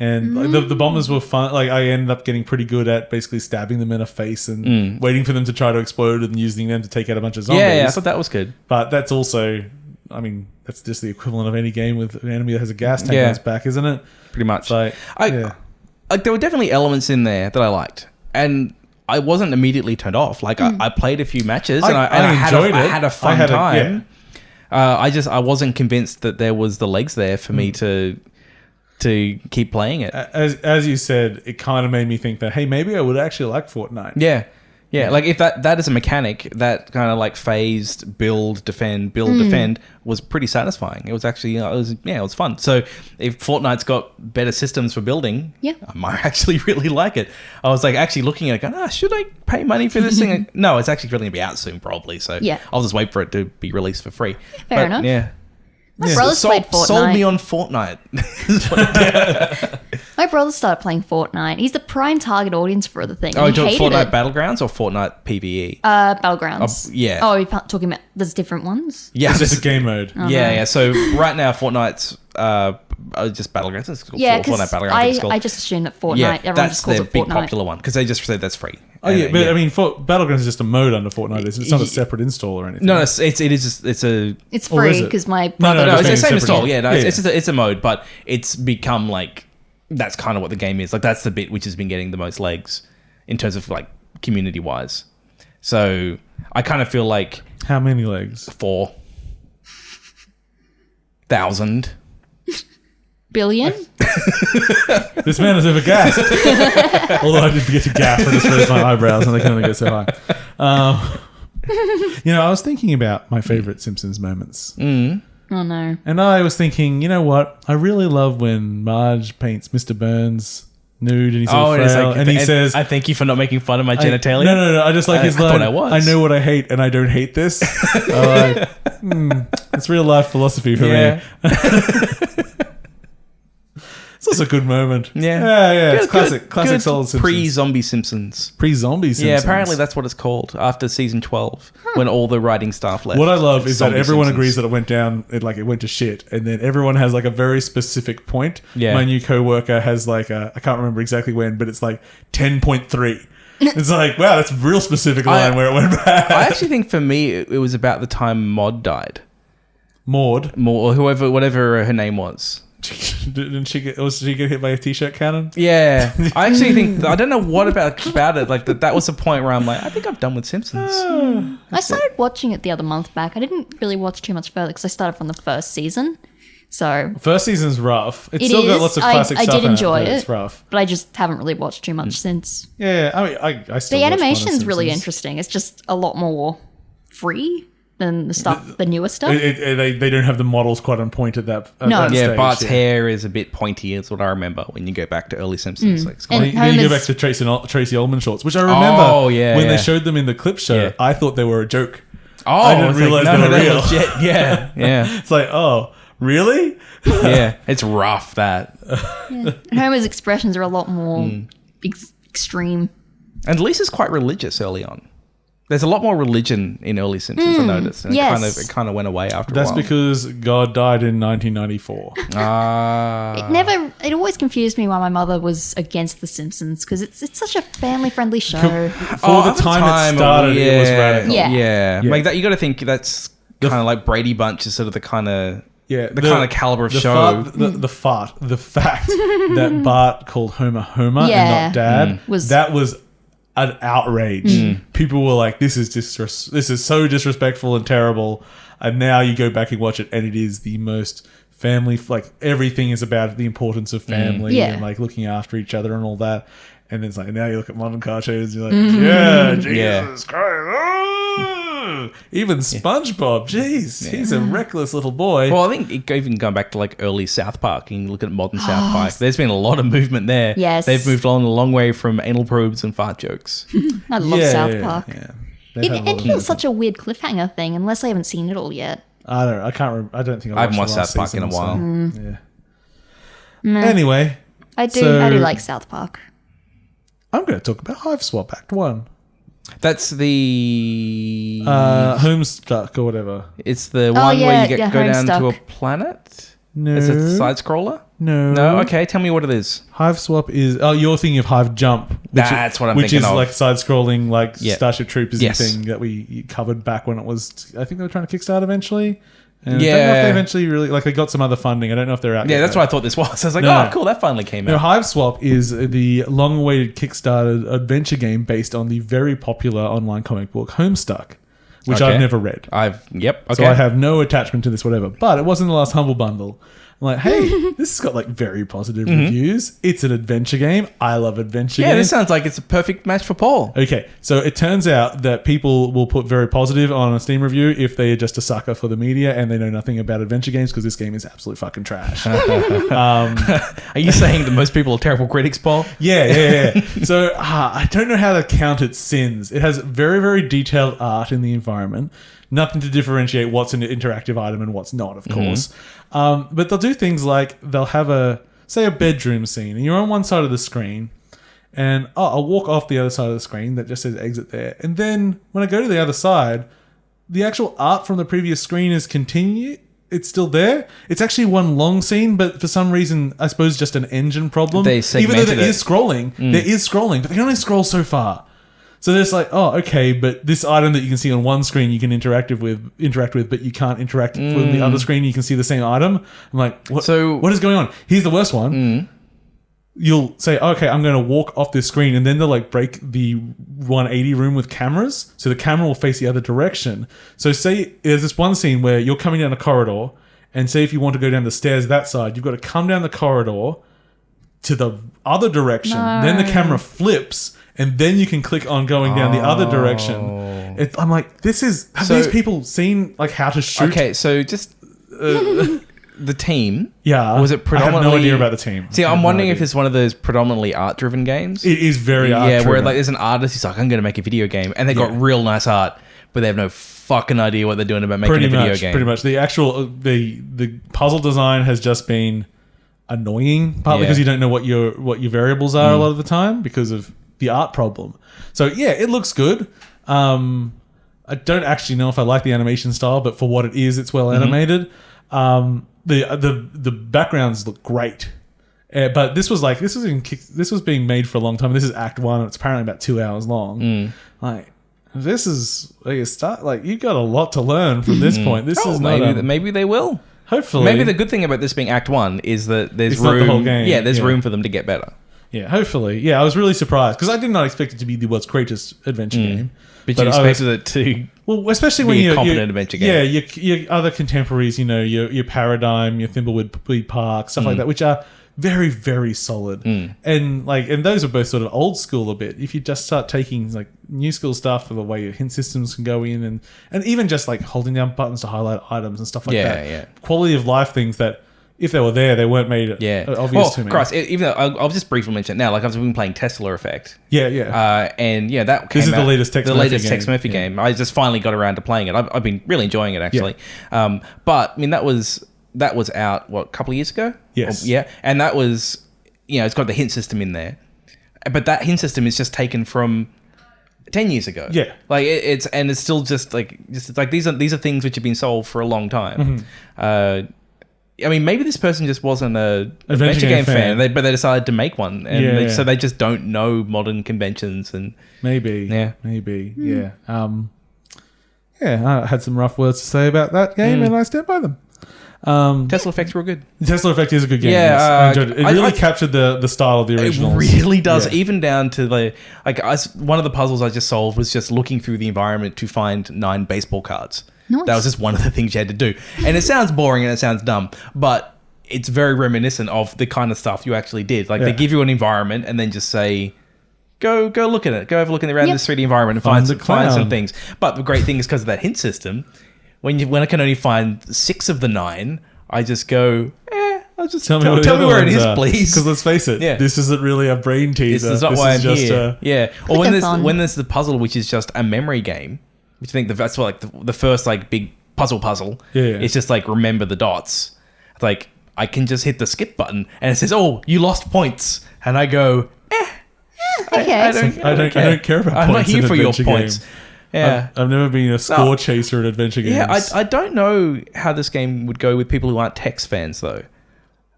And the bombers were fun. I ended up getting pretty good at basically stabbing them in the face and waiting for them to try to explode and using them to take out a bunch of zombies. Yeah, I thought that was good. But that's also, that's just the equivalent of any game with an enemy that has a gas tank on its back, isn't it? Pretty much. There were definitely elements in there that I liked, and I wasn't immediately turned off. I played a few matches, and I enjoyed it. I had a fun time. I wasn't convinced that there was the legs there for me to keep playing it. As you said, it kind of made me think that, hey, maybe I would actually like Fortnite. Yeah. If that is a mechanic, that kind of phased build, defend was pretty satisfying. It was actually, it was fun. So if Fortnite's got better systems for building, I might actually really like it. I was actually looking at it going, should I pay money for this thing? No, it's actually really going to be out soon probably. So I'll just wait for it to be released for free. Fair enough. Yeah. My brother played Fortnite. Sold me on Fortnite. My brother started playing Fortnite. He's the prime target audience for the thing. Oh, you talking Fortnite Battlegrounds or Fortnite PvE? Battlegrounds. Yeah. Oh, you're talking about there's different ones? Yeah. It's just a game mode. Yeah. So right now Fortnite's just Battlegrounds. It's called Fortnite Battlegrounds. I just assumed that Fortnite, everyone just calls it Fortnite. That's their big popular one because they just said that's free. Oh yeah, but Battlegrounds is just a mode under Fortnite. It's not a separate install or anything. No, it's free because my brother. No, it's the same install. Yeah, it's a mode, but it's become that's kind of what the game is. That's the bit which has been getting the most legs in terms of community wise. So I kind of feel how many legs? 4,000. billion. This man is over gassed. Although I did forget to gas, I just raised my eyebrows and they can only go so high. I was thinking about my favorite Simpsons moments. Oh no. And I was thinking, you know what? I really love when Marge paints Mr. Burns nude and he's all frail, and he says, "I thank you for not making fun of my genitalia." No. I just like his line. I know what I hate, and I don't hate this. It's real life philosophy for me. It's also a good moment. Yeah. It's classic Solid Simpsons. Pre-zombie Simpsons. Pre-zombie Simpsons. Yeah, apparently that's what it's called after season 12, when all the writing staff left. What I love is that everyone Simpsons. agrees that it went down, it went to shit, and then everyone has like a very specific point. Yeah. My new coworker has like I can't remember exactly when, but it's like 10.3. It's like, wow, that's a real specific line where it went bad. I actually think for me, it was about the time Maud died. Maud, or whatever her name was. didn't she get? Was she get hit by a t-shirt cannon? Yeah, I actually think I don't know what about it. Like that was the point where I'm like, I think I'm done with Simpsons. I started watching it the other month back. I didn't really watch too much further because I started from the first season. So first season's rough. It's it still got is. lots of classic I stuff. did enjoy in it, but it. It's rough, but I just haven't really watched too much since. Yeah, I mean, I still The watch animation's really Simpsons. interesting. It's just a lot more free than the newer stuff. They don't have the models quite on point at that. No. that Yeah, stage, Bart's hair is a bit pointy. Is what I remember when you go back to early Simpsons. Like, And Then you go Homer's- back to Tracy Ullman shorts, which I remember when they showed them in the clip show. Yeah. I thought they were a joke. I didn't realize they were real. legit. Yeah, yeah, It's like, oh, really? yeah. It's rough. That And Homer's expressions are a lot more extreme. and Lisa's quite religious early on. There's a lot more religion in early Simpsons. I noticed. And yes. it kind of went away after That's a while. because God died in 1994. It always confused me why my mother was against The Simpsons because it's such a family friendly show. For the time it started, it was radical. Yeah. Yeah. Like that, you got to think that's kind of like Brady Bunch is sort of the kind of the kind of caliber of show. The fact that Bart called Homer and Yeah. not Dad Was- that was an outrage. People were like, "This is so disrespectful and terrible." And now you go back and watch it, and it is the most family. Like everything is about the importance of family Yeah. and like looking after each other and all that. And it's like now you look at modern cartoons, you're like, "Yeah, Jesus Christ." Oh! Even SpongeBob, jeez, he's a reckless little boy. Well, I think even going back to like early South Park, and you look at modern South Park, there's been a lot of movement there. Yes. They've moved on a long way from anal probes and fart jokes. I love South Park. Yeah. It ended such a weird cliffhanger thing, unless I haven't seen it all yet. I don't know. I can't remember. I don't think I haven't watched the last South Park in a season, while. so, yeah. Anyway, I do like South Park. I'm going to talk about Hiveswap Act 1. That's the Homestuck or whatever. it's the one where you go down to a Homestuck. planet. No. Is it a side scroller? No. No. Okay, tell me what it is. Hiveswap is... Oh, you're thinking of Hive Jump. That's what I'm which thinking is of. like side-scrolling, like Yeah. Starship Troopers Yes. thing that we covered back when it was... I think they were trying to kickstart eventually. And I don't know if Yeah. they eventually really... Like, they got some other funding. I don't know if they're out Yeah, yet, that's though. what I thought this was. I was like, No. oh, cool, that finally came No, out. Hiveswap is the long-awaited Kickstarter adventure game based on the very popular online comic book Homestuck, which Okay. I've never read. Yep. Okay. So I have no attachment to this, whatever. But it was in the last Humble Bundle. I'm like, hey, this has got like very positive reviews. It's an adventure game. I love adventure yeah, games. this sounds like it's a perfect match for Paul. Okay, so it turns out that people will put very positive on a Steam review if they're just a sucker for the media and they know nothing about adventure games because this game is absolute fucking trash. Are you saying that most people are terrible critics, Paul? Yeah. So I don't know how to count its sins. It has very, very detailed art in the environment. Nothing to differentiate what's an interactive item and what's not, of course. But they'll do things like they'll have a bedroom scene and you're on one side of the screen and I'll walk off the other side of the screen that just says exit there. And then when I go to the other side, the actual art from the previous screen is continue. It's still there. It's actually one long scene, but for some reason, I suppose just an engine problem. They Even though segmented there it. is scrolling, but they can only scroll so far. So there's like, oh, okay, but this item that you can see on one screen you can interact with, but you can't interact with the other screen. You can see the same item. I'm like, what is going on? Here's the worst one. You'll say, okay, I'm going to walk off this screen, and then they'll like break the 180 room with cameras, so the camera will face the other direction. So say there's this one scene where you're coming down a corridor, and say if you want to go down the stairs that side, you've got to come down the corridor to the other direction. No. Then the camera flips, and then you can click on going down the other direction. I'm like, have these people seen like how to shoot? Okay, so just the team. Yeah, Was it predominantly? I have no idea about the team. See, I'm wondering if it's one of those predominantly art-driven games. It is very art. Yeah, where like there's an artist who's like, I'm going to make a video game, and they got real nice art, but they have no fucking idea what they're doing about making a video game. Pretty much. The actual the puzzle design has just been annoying, partly because you don't know what your variables are a lot of the time because of the art problem. So yeah, it looks good. I don't actually know if I like the animation style, but for what it is, it's well animated. The backgrounds look great. But this was being made for a long time. This is Act 1, and it's apparently about 2 hours long. Like, this is where you start. Like, you've got a lot to learn from this point. This is not maybe they will. Hopefully, maybe the good thing about this being Act 1 is that there's It's room. not the whole game. Yeah, there's room for them to get better. Yeah, hopefully. Yeah, I was really surprised because I did not expect it to be the world's greatest adventure game. But you expected it to. Well, especially be when a you're competent adventure game. Yeah, your other contemporaries, your Paradigm, your Thimbleweed Park, stuff like that, which are very, very solid. And those are both sort of old school a bit. If you just start taking like new school stuff for the way your hint systems can go in and even just like holding down buttons to highlight items and stuff like that. Yeah. Quality of life things that if they were there, they weren't made obvious to me. Christ, even though I'll just briefly mention it now, like I've been playing Tesla Effect. Yeah. And that came This is out, the latest Tex Murphy game. I just finally got around to playing it. I've been really enjoying it actually. But I mean that was out a couple of years ago. Yes. And that was it's got the hint system in there, but that hint system is just taken from 10 years ago. Yeah. Like it's still just like these are things which have been solved for a long time. I mean, maybe this person just wasn't a adventure game fan, but they decided to make one, and so they just don't know modern conventions. And maybe. I had some rough words to say about that game, and I stand by them. Tesla Effect's real good. Tesla Effect is a good game. Yeah, yes. I enjoyed it. It really captured the style of the original. It really does, even down to one of the puzzles I just solved was just looking through the environment to find 9 baseball cards. Nice. That was just one of the things you had to do. And it sounds boring and it sounds dumb, but it's very reminiscent of the kind of stuff you actually did. Like they give you an environment and then just say, go look at it. Go have a look around this 3D environment and find some things. But the great thing is because of that hint system, when I can only find 6 of the 9, I just go, I'll just tell me where it is, please. Because let's face it, this isn't really a brain teaser. This is not why I'm here. Or when there's the puzzle, which is just a memory game, which I think that's what the first big puzzle. It's just remember the dots. Like I can just hit the skip button and it says, "Oh, you lost points," and I go, Okay. I don't care about points. I'm not here for your game. points. Yeah, I've never been a score chaser in adventure games. Yeah, I don't know how this game would go with people who aren't Tex fans though.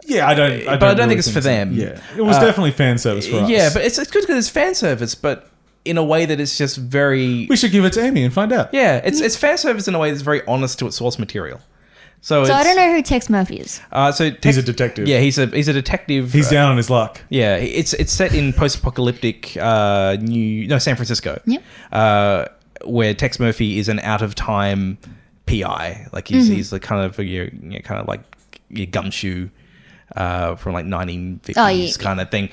Yeah, I don't really think it's for them. Yeah, it was definitely fan service for us. Yeah, but it's good because it's fan service, but in a way that it's just very. We should give it to Amy and find out. Yeah, it's fan service in a way that's very honest to its source material. So I don't know who Tex Murphy is. He's a detective. Yeah, he's a detective. He's down on his luck. Yeah, it's set in post-apocalyptic San Francisco. Yep. Where Tex Murphy is an out-of-time PI. Like he's the kind of your gumshoe from 1950s kind of thing.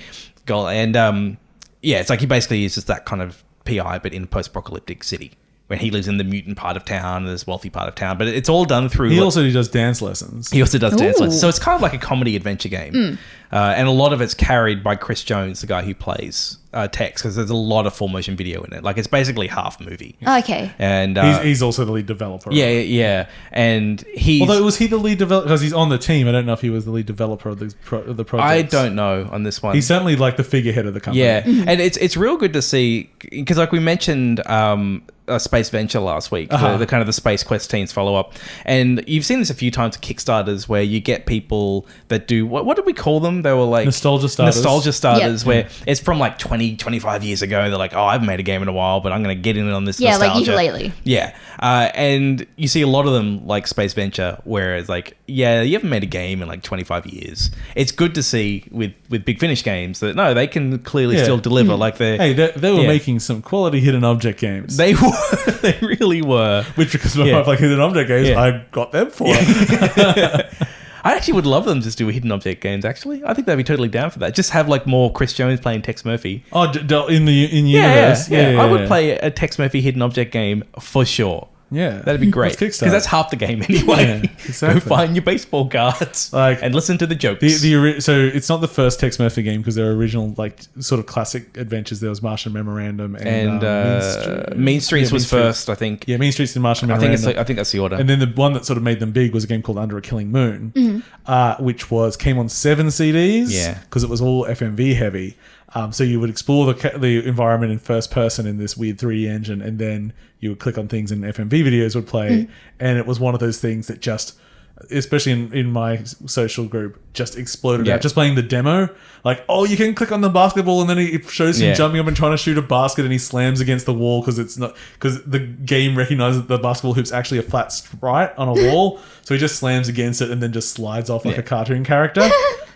And it's like he basically is just that kind of PI, but in a post-apocalyptic city. When he lives in the mutant part of town, this wealthy part of town, but it's all done through. He also does dance lessons. He also does dance lessons, so it's kind of like a comedy adventure game, and a lot of it's carried by Chris Jones, the guy who plays Tex, because there's a lot of full motion video in it. Like it's basically half movie. Okay, and he's also the lead developer. Yeah, and he's. Although was he the lead developer? Because he's on the team. I don't know if he was the lead developer of the project. I don't know on this one. He's certainly the figurehead of the company. Yeah, and it's real good to see because we mentioned. Space Venture last week, the kind of the Space Quest team's follow up, and you've seen this a few times at Kickstarters where you get people that do what did we call them? They were like Nostalgia starters. Yeah. where it's from like 20, 25 years ago. They're like, oh, I haven't made a game in a while, but I'm going to get in on this Yeah, nostalgia. like ukulele. Yeah. And you see a lot of them like Space Venture, where it's like, yeah, you haven't made a game in like 25 years. It's good to see with Big Finish games that, no, they can clearly still deliver. Like Hey, they were making some quality hidden object games. They were. They really were. Which, because my wife like hidden object games, I got them for it. I actually would love them to do hidden object games, actually. I think they'd be totally down for that. Just have like more Chris Jones playing Tex Murphy. Oh, in universe? Yeah. I would play a Tex Murphy hidden object game for sure. Yeah. That'd be great. Let's kickstart. Because that's half the game anyway. Yeah, exactly. Go find your baseball cards and listen to the jokes. So it's not the first Tex Murphy game because there are original like sort of classic adventures. There was Martian Memorandum and Mean Streets was first, I think. Yeah, Mean Streets and Martian Memorandum. I think that's the order. And then the one that sort of made them big was a game called Under a Killing Moon, which came on 7 CDs. Yeah. Because it was all FMV heavy. So you would explore the environment in first person in this weird 3D engine, and then you would click on things and FMV videos would play. And it was one of those things that just, especially in my social group, just exploded out. Just playing the demo, like, oh, you can click on the basketball, and then it shows him jumping up and trying to shoot a basket, and he slams against the wall because the game recognizes that the basketball hoop's actually a flat stripe on a wall, so he just slams against it and then just slides off like a cartoon character.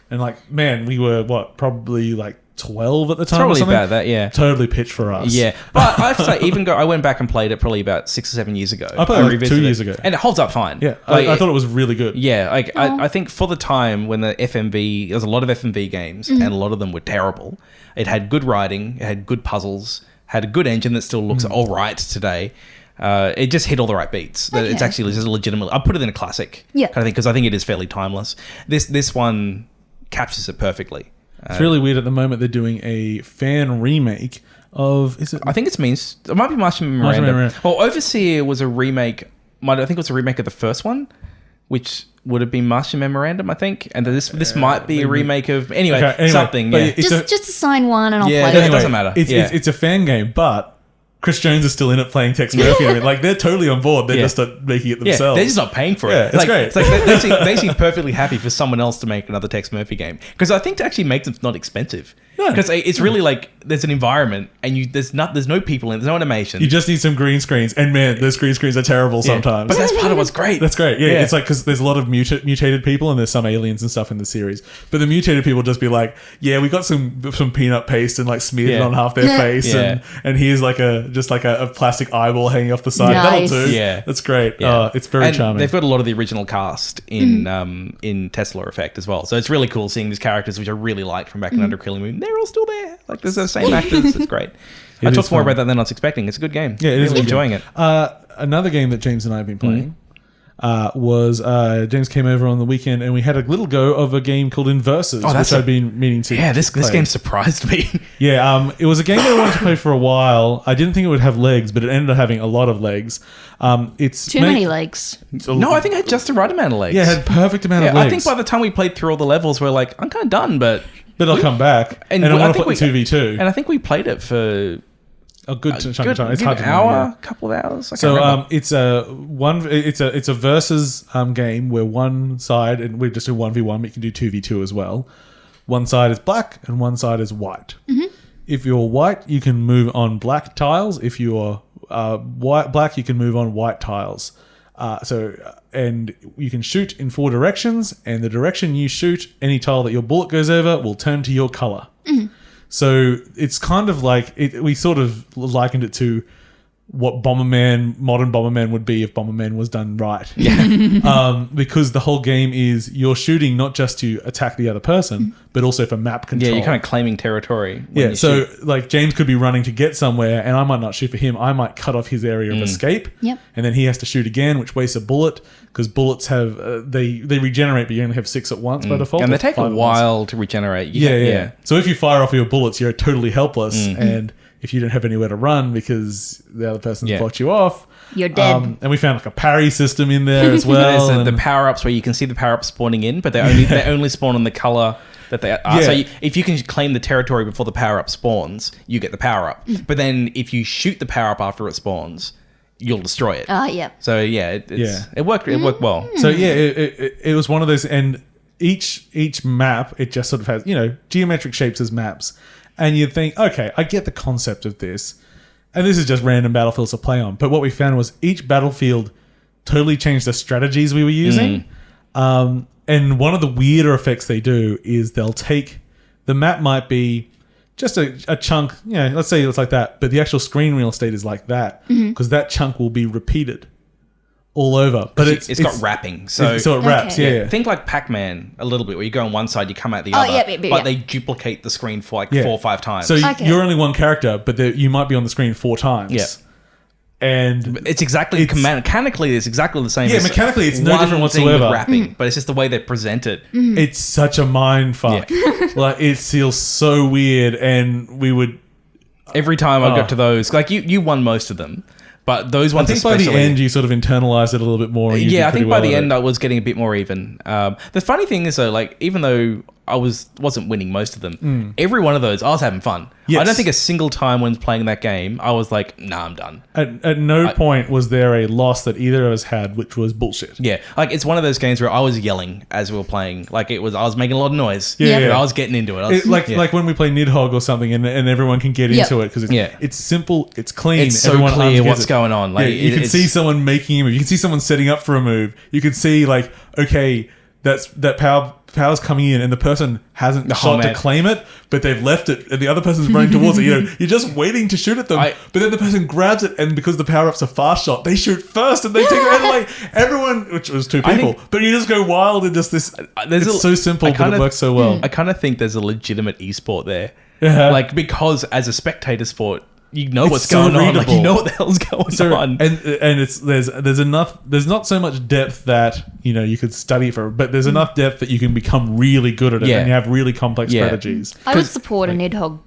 And like, man, we were probably like 12 at the time. Probably or something. about that, yeah. Totally pitched for us. Yeah, but I have to say, I went back and played it probably about 6 or 7 years ago. I played it like 2 years ago, and it holds up fine. Yeah, like, I thought it was really good. Yeah, like I think for the time when the FMV, there was a lot of FMV games, and a lot of them were terrible. It had good writing, it had good puzzles, had a good engine that still looks all right today. It just hit all the right beats. Okay. It's actually just legitimately. I put it in a classic kind of thing because I think it is fairly timeless. This one captures it perfectly. It's really weird at the moment. They're doing a fan remake of. Is it? I think it might be Martian Memorandum. Well, Overseer was a remake. I think it was a remake of the first one, which would have been Martian Memorandum, I think. And this might be a remake of anyway something. Yeah. Just assign one and I'll play it. It doesn't matter. It's a fan game, but Chris Jones is still in it playing Tex Murphy. I mean, like, they're totally on board. They're just not making it themselves. Yeah, they're just not paying for it. Yeah, it's great. It's like they seem perfectly happy for someone else to make another Tex Murphy game. Because I think to actually make them not expensive. Because it's really like there's an environment and there's no people in it, there's no animation. You just need some green screens. And man, those green screens are terrible sometimes. But that's part of what's great. That's great. Yeah. It's like, because there's a lot of mutated people and there's some aliens and stuff in the series. But the mutated people just be like, yeah, we got some peanut paste and like smeared it on half their face. And here's like a plastic eyeball hanging off the side. Nice. That'll do. Yeah. That's great. Yeah. It's very charming. They've got a lot of the original cast in Tesla Effect as well. So it's really cool seeing these characters, which I really liked from back in Under Killing Moon. They're all still there. Like, there's the same actors. It's great. I talked more about that than I was expecting. It's a good game. Yeah, it is really enjoying it. Another game that James and I have been playing was James came over on the weekend and we had a little go of a game called Inversus, which I'd been meaning to. Yeah, this game surprised me. Yeah, it was a game that I wanted to play for a while. I didn't think it would have legs, but it ended up having a lot of legs. It's too many legs. No, I think it had just the right amount of legs. Yeah, it had perfect amount of legs. I think by the time we played through all the levels, we're like, I'm kind of done, but I'll come back. And I want to play 2v2. And I think we played it for a good chunk of time. It's hard to hour, couple of hours. It's a versus game where one side, and we just do 1v1, but you can do 2v2 as well. One side is black and one side is white. If you're white, you can move on black tiles. If you're black, you can move on white tiles. And you can shoot in 4 directions, and the direction you shoot, any tile that your bullet goes over will turn to your color. So it's kind of like we sort of likened it to what modern Bomberman would be if Bomberman was done right. Yeah. Because the whole game is you're shooting not just to attack the other person, but also for map control. Yeah, you're kind of claiming territory. Yeah, so like James could be running to get somewhere and I might not shoot for him. I might cut off his area of escape. Yep. And then he has to shoot again, which wastes a bullet because bullets have, they regenerate, but you only have 6 at once by default. And they take a while to regenerate. Yeah. So if you fire off your bullets, you're totally helpless. And if you don't have anywhere to run because the other person's blocked you off, you're dead. And we found like a parry system in there as well. There's the power-ups where you can see the power-ups spawning in, but they only spawn on the color that they are. Yeah. So if you can claim the territory before the power-up spawns, you get the power-up. But then if you shoot the power-up after it spawns, you'll destroy it. Yeah. So it worked. It worked well. So it was one of those, and each map, it just sort of has, geometric shapes as maps. And you'd think, okay, I get the concept of this. And this is just random battlefields to play on. But what we found was each battlefield totally changed the strategies we were using. And one of the weirder effects they do is they'll take... The map might be just a chunk, let's say it's like that. But the actual screen real estate is like that. Because that chunk will be repeated all over. But it's got wrapping. So it wraps, Okay. yeah. Think like Pac-Man a little bit, where you go on one side, you come out the Oh, other. yeah, but they duplicate the screen for 4 or 5 times. So Okay. you're only one character, but you might be on the screen 4 times. Yeah. And it's exactly mechanically it's exactly the same. Yeah, as mechanically it's no one different thing with whatsoever. wrapping, but it's just the way they present it. it's such a mind fuck. Like it feels so weird, and we would. Every time I got to those, like you won most of them, but those ones I think by especially. the end you sort of internalized it a little bit more. And you did I pretty think by well the at end it. I was getting a bit more even. The funny thing is though, like even though I wasn't winning most of them, every one of those I was having fun. Yes. I don't think a single time when playing that game I was like, nah, I'm done. At no point was there a loss that either of us had, which was bullshit. Yeah, like it's one of those games where I was yelling as we were playing. Like I was making a lot of noise. Yeah, but yeah. I was getting into it. I was, Like when we play Nidhogg or something, and everyone can get into it because it's simple, it's clean. It's so everyone clear gets what's it. going on. Like you can see someone making a move. You can see someone setting up for a move. You can see like, okay, that power's coming in, and the person hasn't shot to claim it, but they've left it, and the other person's running towards it. You're just waiting to shoot at them, but then the person grabs it, and because the power up's a fast shot, they shoot first, and they take it. And like everyone, which was 2 people, but you just go wild and just this. It's so simple, but it works so well. I kind of think there's a legitimate esport there, Yeah. Because as a spectator sport, you know what's so going on. Like you readable. know what the hell's going on. And it's there's enough. There's not so much depth that you could study for, but there's enough depth that you can become really good at it, and you have really complex strategies. I would support a Nidhogg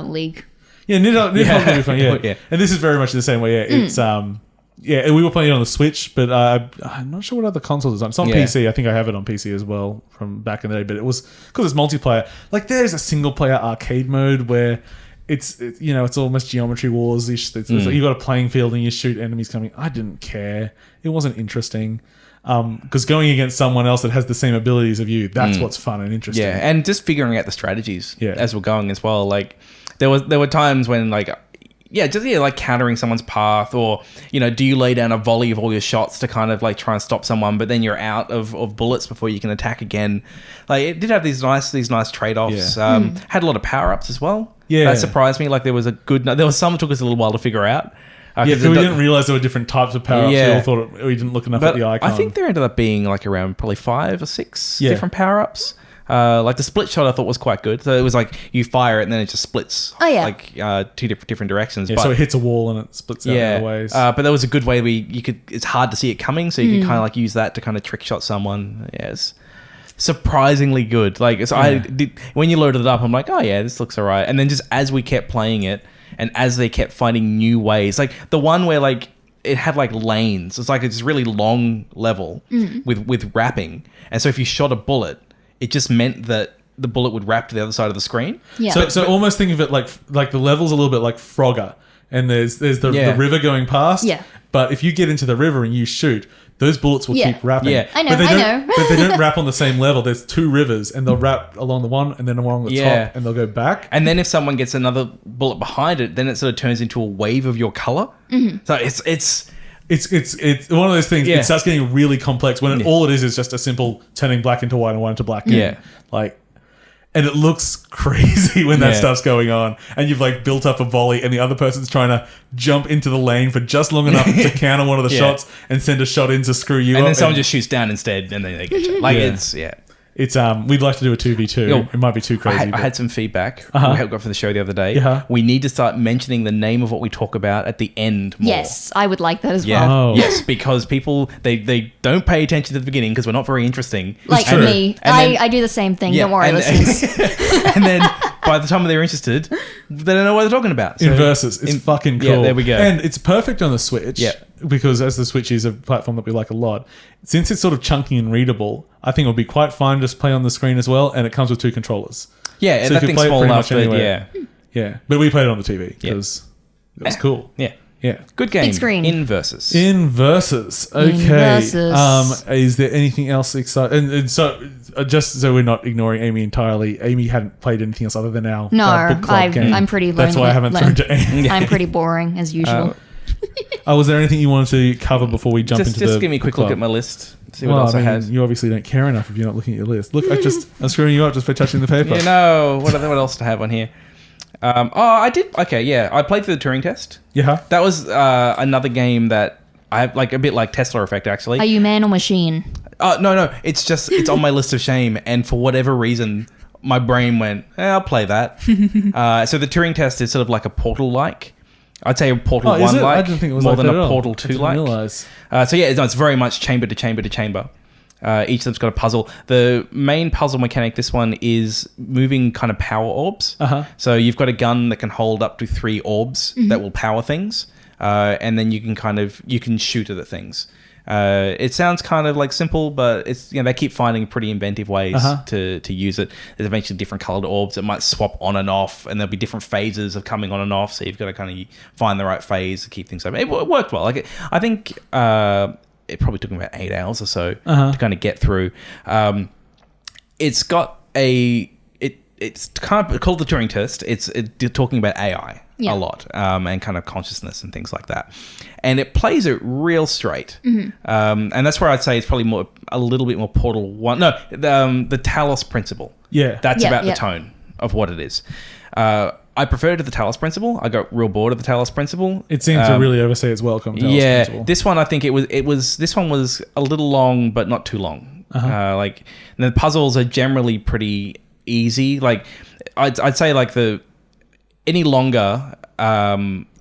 league. Yeah, Nidhogg would be fun. Yeah. Yeah. And this is very much the same way. Yeah, it's we were playing it on the Switch, but I'm not sure what other consoles it's on. It's on PC. I think I have it on PC as well from back in the day. But it was because it's multiplayer. Like there's a single player arcade mode where. It's almost Geometry Wars-ish. You got a playing field and you shoot enemies coming. I didn't care. It wasn't interesting. Because going against someone else that has the same abilities of you, that's what's fun and interesting. Yeah, and just figuring out the strategies as we're going as well. Like there were times when like countering someone's path, or do you lay down a volley of all your shots to kind of like try and stop someone, but then you're out of bullets before you can attack again. Like it did have these nice trade-offs. Had a lot of power-ups as well. Yeah, that surprised me. Like there was some that took us a little while to figure out. Because we didn't realize there were different types of power-ups. We all thought we didn't look enough at the icon. I think there ended up being like around probably 5 or 6 different power-ups. Like the split shot I thought was quite good. So it was like you fire it and then it just splits. Oh, yeah. Like 2 different directions. Yeah, but, so it hits a wall and it splits out other ways. But there was a good way where you could. It's hard to see it coming, so you could kind of like use that to kind of trick shot someone. Yes. Surprisingly good. Like I did when you loaded it up, I'm like, oh yeah, this looks alright. And then just as we kept playing it, and as they kept finding new ways, like the one where like it had like lanes. It's like it's really long level with wrapping, and so if you shot a bullet, it just meant that the bullet would wrap to the other side of the screen. Yeah. So almost think of it like the level's a little bit like Frogger, and there's the river going past. Yeah. But if you get into the river and you shoot, those bullets will keep wrapping. Yeah. I know, But they don't wrap on the same level. There's 2 rivers, and they'll wrap along the one and then along the top, and they'll go back. And then if someone gets another bullet behind it, then it sort of turns into a wave of your color. So it's one of those things. It starts getting really complex when all it is just a simple turning black into white and white into black. Yeah. And it looks crazy when that stuff's going on, and you've like built up a volley, and the other person's trying to jump into the lane for just long enough to counter one of the shots and send a shot in to screw you up. And then someone just shoots down instead, and then they get shot. Like it's we'd like to do a 2v2. It might be too crazy. I had some feedback we got for the show the other day. We need to start mentioning the name of what we talk about at the end more. Yes, I would like that as Yeah. well. Oh. Yes, because people they don't pay attention to the beginning because we're not very interesting. Like true. me. I do the same thing. Don't worry, listeners. And then by the time they're interested, they don't know what they're talking about. So, Inversus. It's fucking cool. Yeah, there we go. And it's perfect on the Switch. Yeah. Because as the Switch is a platform that we like a lot, since it's sort of chunky and readable, I think it would be quite fine to just play on the screen as well, and it comes with 2 controllers. Yeah, and So that you can thing's play it small pretty enough much that, anywhere. Yeah. But we played it on the TV because it was cool. Yeah. Yeah. Good game. Big screen. Inversus. Inversus. Okay. Inversus. Is there anything else exciting? And so, just so we're not ignoring Amy entirely, Amy hadn't played anything else other than our No, book club game. I'm pretty lonely. That's why I haven't thrown to Amy. I'm pretty boring, as usual. Was there anything you wanted to cover before we jump into the Just give me a book quick look club? at my list. See what else I had. You obviously don't care enough if you're not looking at your list. Look, I'm screwing you up just by touching the paper. You know, what else to have on here? I did. Okay, yeah. I played through the Turing Test. Yeah. That was another game that I like, a bit like Tesla Effect, actually. Are you man or machine? No. It's on my list of shame. And for whatever reason, my brain went, I'll play that. So the Turing Test is sort of like a Portal-like. I'd say a Portal 1-like. I didn't think it was more like than that a at all. Portal I didn't 2-like. realize. So yeah, it's very much chamber to chamber to chamber. Each of them's got a puzzle. The main puzzle mechanic, this one, is moving kind of power orbs. So you've got a gun that can hold up to 3 orbs that will power things, and then you can shoot at the things. It sounds kind of like simple, but it's they keep finding pretty inventive ways to use it. There's eventually different colored orbs that might swap on and off, and there'll be different phases of coming on and off. So you've got to kind of find the right phase to keep things open. It worked well. I think it probably took me about 8 hours or so to kind of get through. It's got it's kind of called the Turing Test. It's talking about AI a lot, and kind of consciousness and things like that. And it plays it real straight. And that's where I'd say it's probably a little bit more Portal 1. No, the Talos principle. Yeah. That's about the tone of what it is. I prefer to the Talos principle. I got real bored of the Talos principle. It seems to really overstay its welcome. Talos principle. This one I think this one was a little long, but not too long. And the puzzles are generally pretty easy. Like I'd say like any longer,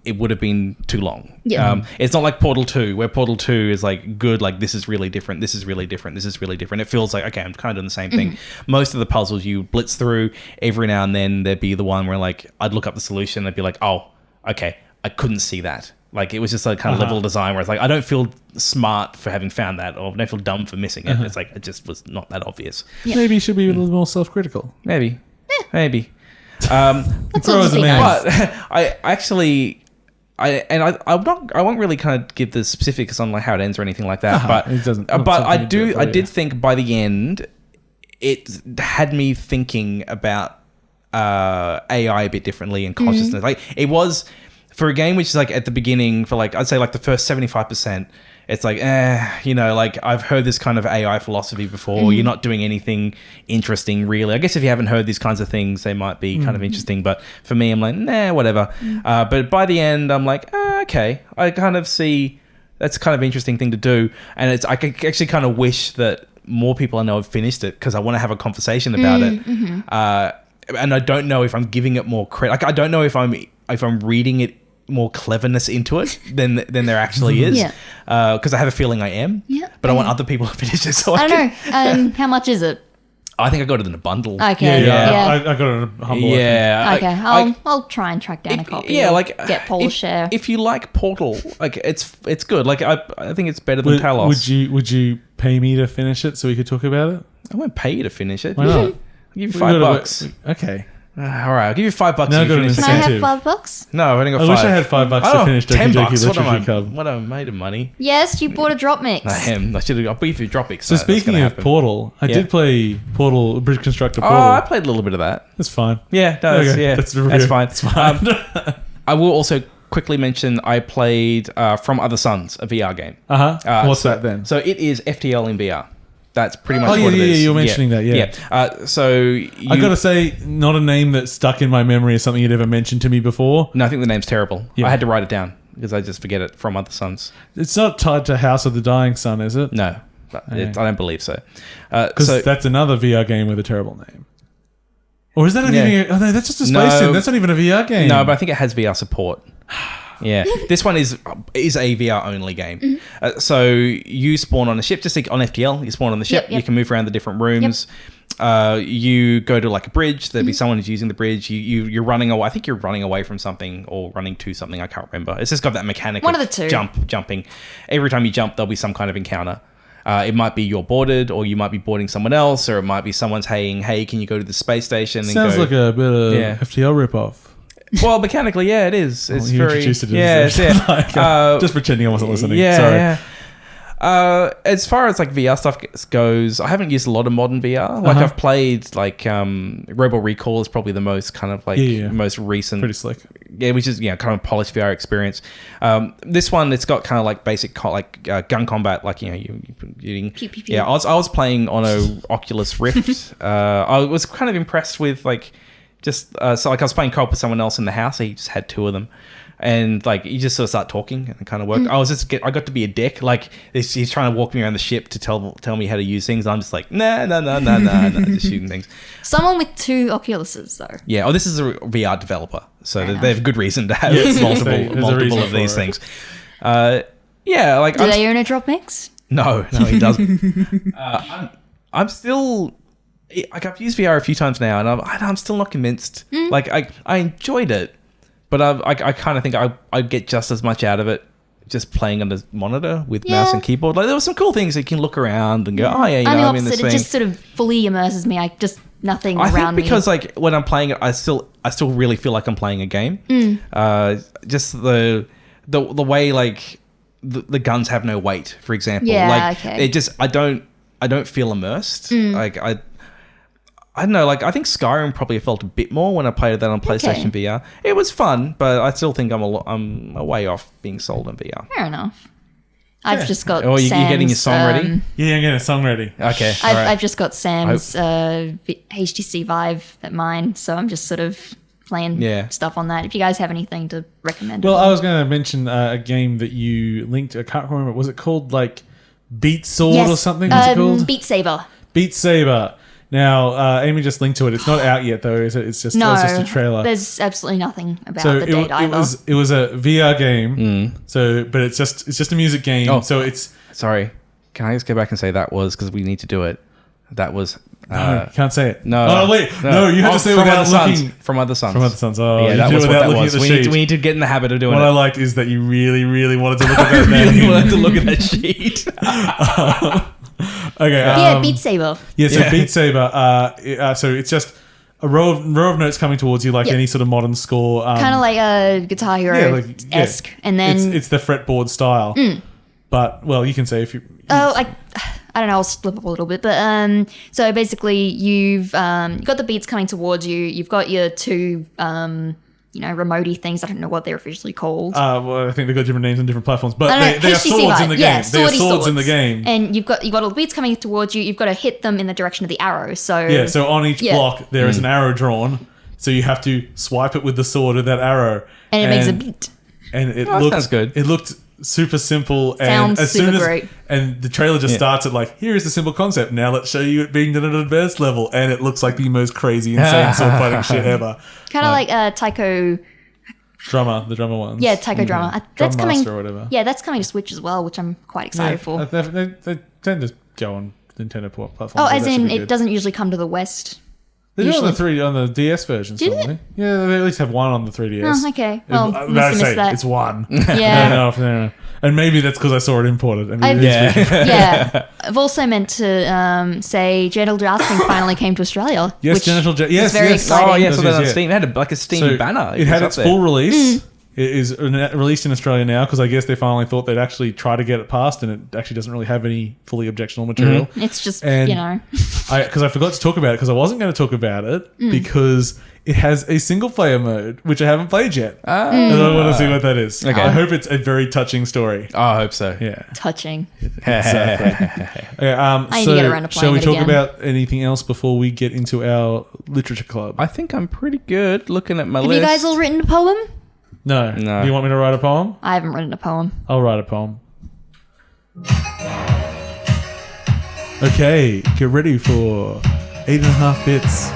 it would have been too long. Yeah. It's not like Portal 2, where Portal 2 is like good, like this is really different, this is really different, this is really different. It feels like, okay, I'm kind of doing the same thing. Most of the puzzles you blitz through, every now and then there'd be the one where like I'd look up the solution and I'd be like, oh, okay, I couldn't see that. Like it was just a kind of level design where it's like, I don't feel smart for having found that, or I don't feel dumb for missing it. It's like, it just was not that obvious. Yeah. Maybe you should be a little more self-critical. Maybe. That's Grow as a man. But I actually, I won't really kind of give the specifics on like how it ends or anything like that. But it doesn't. But I did think by the end, it had me thinking about AI a bit differently and consciousness. Like it was for a game which is like at the beginning for like I'd say like the first 75%. It's like, like I've heard this kind of AI philosophy before. You're not doing anything interesting, really. I guess if you haven't heard these kinds of things, they might be kind of interesting. But for me, I'm like, nah, whatever. But by the end, I'm like, okay. I kind of see that's kind of interesting thing to do. And I could actually kind of wish that more people I know have finished it because I want to have a conversation about it. And I don't know if I'm giving it more credit. Like, I don't know if I'm reading it more cleverness into it than there actually is, because I have a feeling I am, but I want other people to finish it. So I don't know. How much is it? I think I got it in a bundle. Okay, I got it in a humble. Okay, I'll try and track down a copy. Yeah, like get Paul's share. If you like Portal, like it's good. Like I think it's better than Talos. Would you pay me to finish it so we could talk about it? I won't pay you to finish it. Why not? I'll give you $5. Okay. All right, I'll give you $5 Now if you got an finish it. Can I have incentive. $5? No, I've only got I 5. wish I had $5 to finish Doki Doki Literature Club. What am I made of money? Yes, you bought a drop mix. I am. I should have. I'll beat you through Dropix. So speaking of Portal, I did play Portal, Bridge Constructor Portal. Oh, I played a little bit of that. That's fine. Yeah, no, Okay, yeah, that's fine. It's fine. I will also quickly mention I played From Other Suns, a VR game. What's that then? So it is FTL in VR. That's pretty much Oh, what it is. yeah, you were mentioning that, yeah. I got to say, not a name that stuck in my memory as something you'd ever mentioned to me before. No, I think the name's terrible. Yeah. I had to write it down because I just forget it. From Other Suns. It's not tied to House of the Dying Sun, is it? No, I don't believe so. Because that's another VR game with a terrible name. Or is that even... Oh, no, that's just a space sim. That's not even a VR game. No, but I think it has VR support. Yeah, this one is a VR only game. So you spawn on a ship, just like on FTL. You spawn on the ship. You can move around the different rooms. You go to like a bridge. There'll be someone who's using the bridge. You're running away. I think you're running away from something or running to something. I can't remember. It's just got that mechanic. One of the two. Jumping. Every time you jump, there'll be some kind of encounter. It might be you're boarded, or you might be boarding someone else, or it might be someone's saying, "Hey, can you go to the space station?" Sounds like a bit of FTL ripoff. Well, mechanically, yeah, it is. It's you very introduced it to yeah, this. Like, just pretending I wasn't listening. Sorry. Yeah. As far as like VR stuff goes, I haven't used a lot of modern VR. Like I've played like Robo Recall is probably the most kind of like most recent, Pretty slick. Yeah, which is kind of polished VR experience. This one, it's got kind of like basic gun combat, like you Pew, pew, pew. yeah. I was playing on a Oculus Rift. I was kind of impressed with like just so like I was playing co-op with someone else in the house. He just had two of them. And like you just sort of start talking and it kind of worked. I got to be a dick. Like he's trying to walk me around the ship to tell me how to use things. I'm just like no, just shooting things. Someone with 2 Oculuses though. Yeah. Oh, this is a VR developer, so they have good reason to have There's a multiple reason of these for it. things. Yeah. Like Do they own a drop mix? no, he doesn't. I'm still. Like I've used VR a few times now, and I'm still not convinced. Like I enjoyed it. But I kind of think I'd get just as much out of it just playing on the monitor with mouse and keyboard. Like there were some cool things that you can look around and go, oh yeah, I'm the I'm in opposite. this It thing. just sort of fully immerses me. Nothing I around think because me. like when I'm playing it, I still really feel like I'm playing a game. Just the way like the guns have no weight, for example. Yeah, like okay. it just I don't feel immersed. Like I don't know, like I think Skyrim probably felt a bit more when I played that on PlayStation VR. It was fun, but I still think I'm a way off being sold on VR. Fair enough. I've just got Oh, you're Sam's, getting your song ready? Yeah, I'm getting a song ready. Okay, I've just got Sam's HTC Vive at mine, so I'm just sort of playing stuff on that. If you guys have anything to recommend. Well, I was going to mention a game that you linked. I can't remember. Was it called like Beat Sword or something? What's it called? Beat Saber. Beat Saber. Now, Amy just linked to it. It's not out yet, though. It's just a trailer. There's absolutely nothing about So the date either. it was a VR game. So, but it's just a music game. Oh. So it's Sorry, can I just go back and say that was because we need to do it? That was no, can't say it. no. Oh wait, no, you have to say From without Other looking. Suns. From Other Suns. From Other Suns. Oh, Yeah, you that did it was what without that looking was. at the We sheet. need to get in the habit of doing What it. I liked is that you really, really wanted to look at that really name. wanted to look at that sheet. Okay. Yeah, Beat Saber. Yeah, so Beat Saber. So it's just a row of notes coming towards you, like any sort of modern score. Kind of like a Guitar Hero-esque. And then... it's the fretboard style. But, well, you can say if you... Oh, I don't know, I'll slip up a little bit. But so basically you've got the beats coming towards you. You've got your 2... remote-y things. I don't know what they're officially called. Well, I think they've got different names on different platforms, but they are HTC swords Vive. in the Yeah, game. They are swordy swords in the game. And you've got all the beats coming towards you. You've got to hit them in the direction of the arrow. So Yeah, so on each block there is an arrow drawn, so you have to swipe it with the sword of that arrow. and it makes a beat. And it that looked sounds good. It looked super simple. Sounds and as soon super as, great. And the trailer just starts at like, here is the simple concept. Now let's show you it being done at an advanced level. And it looks like the most crazy, insane sword fighting shit ever. Kind of like Taiko... The drummer ones. Yeah, Taiko Drummer. That's Drum coming. Master or whatever. Yeah, that's coming to Switch as well, which I'm quite excited for. They tend to go on Nintendo platforms. Oh, so as that should in be it good. doesn't usually come to the West. They do it usually. on the DS version. Did Probably. Yeah, they at least have one on the 3DS. Oh, okay. Well, I must have missed that. It's one. Yeah. No. And maybe that's because I saw it imported. I mean, Yeah. I've also meant to say Genital Jousting finally came to Australia. Yes, which Genital Jousting. is Yes, very yes. exciting. Oh, yeah, so Yes, then on yes, Steam. It had like a Steam banner. It had its full release. Mm. It is released in Australia now because I guess they finally thought they'd actually try to get it passed, and it actually doesn't really have any fully objectionable material. It's just, And Mm. because I forgot to talk about it because I wasn't going to talk about it because it has a single player mode which I haven't played yet, and I want to see what that is. Okay. I hope it's a very touching story. Oh, I hope so. Yeah, touching. exactly. Okay, I need to get around to shall playing we it talk again. about anything else before we get into our literature club? I think I'm pretty good looking at my Have list. you guys all written a poem? No. No. You want me to write a poem? I haven't written a poem. I'll write a poem. Okay, get ready for 8.5 Bits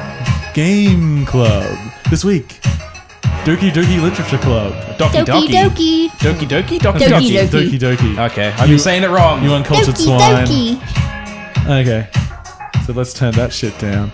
Game Club. This week, Doki Doki Literature Club. Doki Doki Doki. Doki. Doki Doki? Doki Doki Doki. Doki. Doki Doki. Okay, I've been saying it wrong. You uncultured Doki swine. Doki. Okay, so let's turn that shit down.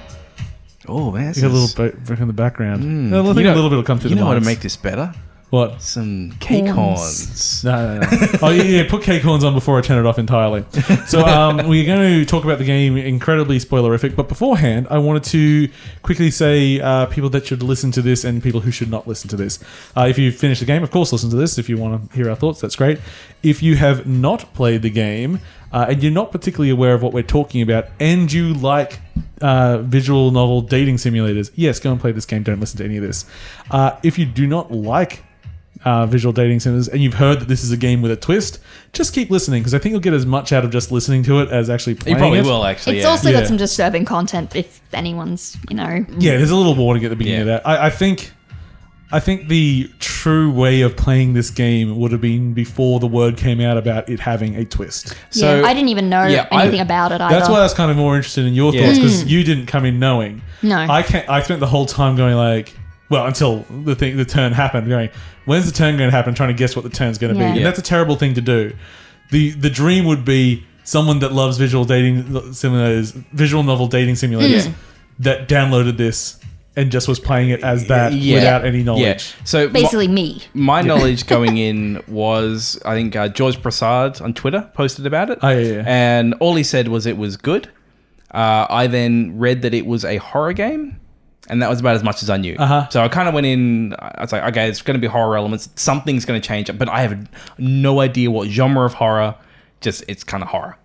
Oh, man. You got a little break in the background. I think You a know- little bit will come through You the know how to mics. make this better? What? Some cake Horns. horns. No. Oh, yeah, put cake horns on before I turn it off entirely. So we're going to talk about the game, incredibly spoilerific. But beforehand, I wanted to quickly say people that should listen to this and people who should not listen to this. If you've finished the game, of course, listen to this. If you want to hear our thoughts, that's great. If you have not played the game and you're not particularly aware of what we're talking about and you like visual novel dating simulators, yes, go and play this game. Don't listen to any of this. If you do not like visual dating simulators and you've heard that this is a game with a twist, just keep listening because I think you'll get as much out of just listening to it as actually playing You probably it. will, actually. It's yeah. also Yeah. got some disturbing content if anyone's, Yeah, there's a little warning at the beginning of that. I think the true way of playing this game would have been before the word came out about it having a twist. So- I didn't even know anything about it either. That's why I was kind of more interested in your Yeah. thoughts because you didn't come in knowing. No. I spent the whole time going like, well, until the turn happened, going, when's the turn going to happen? Trying to guess what the turn's going to Yeah. be, and Yeah. that's a terrible thing to do. The dream would be someone that loves visual novel dating simulators that downloaded this and just was playing it as that without any knowledge. Yeah. So Basically me. my knowledge going in was, I think George Prasad on Twitter posted about it. Oh, yeah. And all he said was it was good. I then read that it was a horror game. And that was about as much as I knew. Uh-huh. So I kind of went in, I was like, okay, it's going to be horror elements. Something's going to change. But I have no idea what genre of horror. Just, it's kind of horror.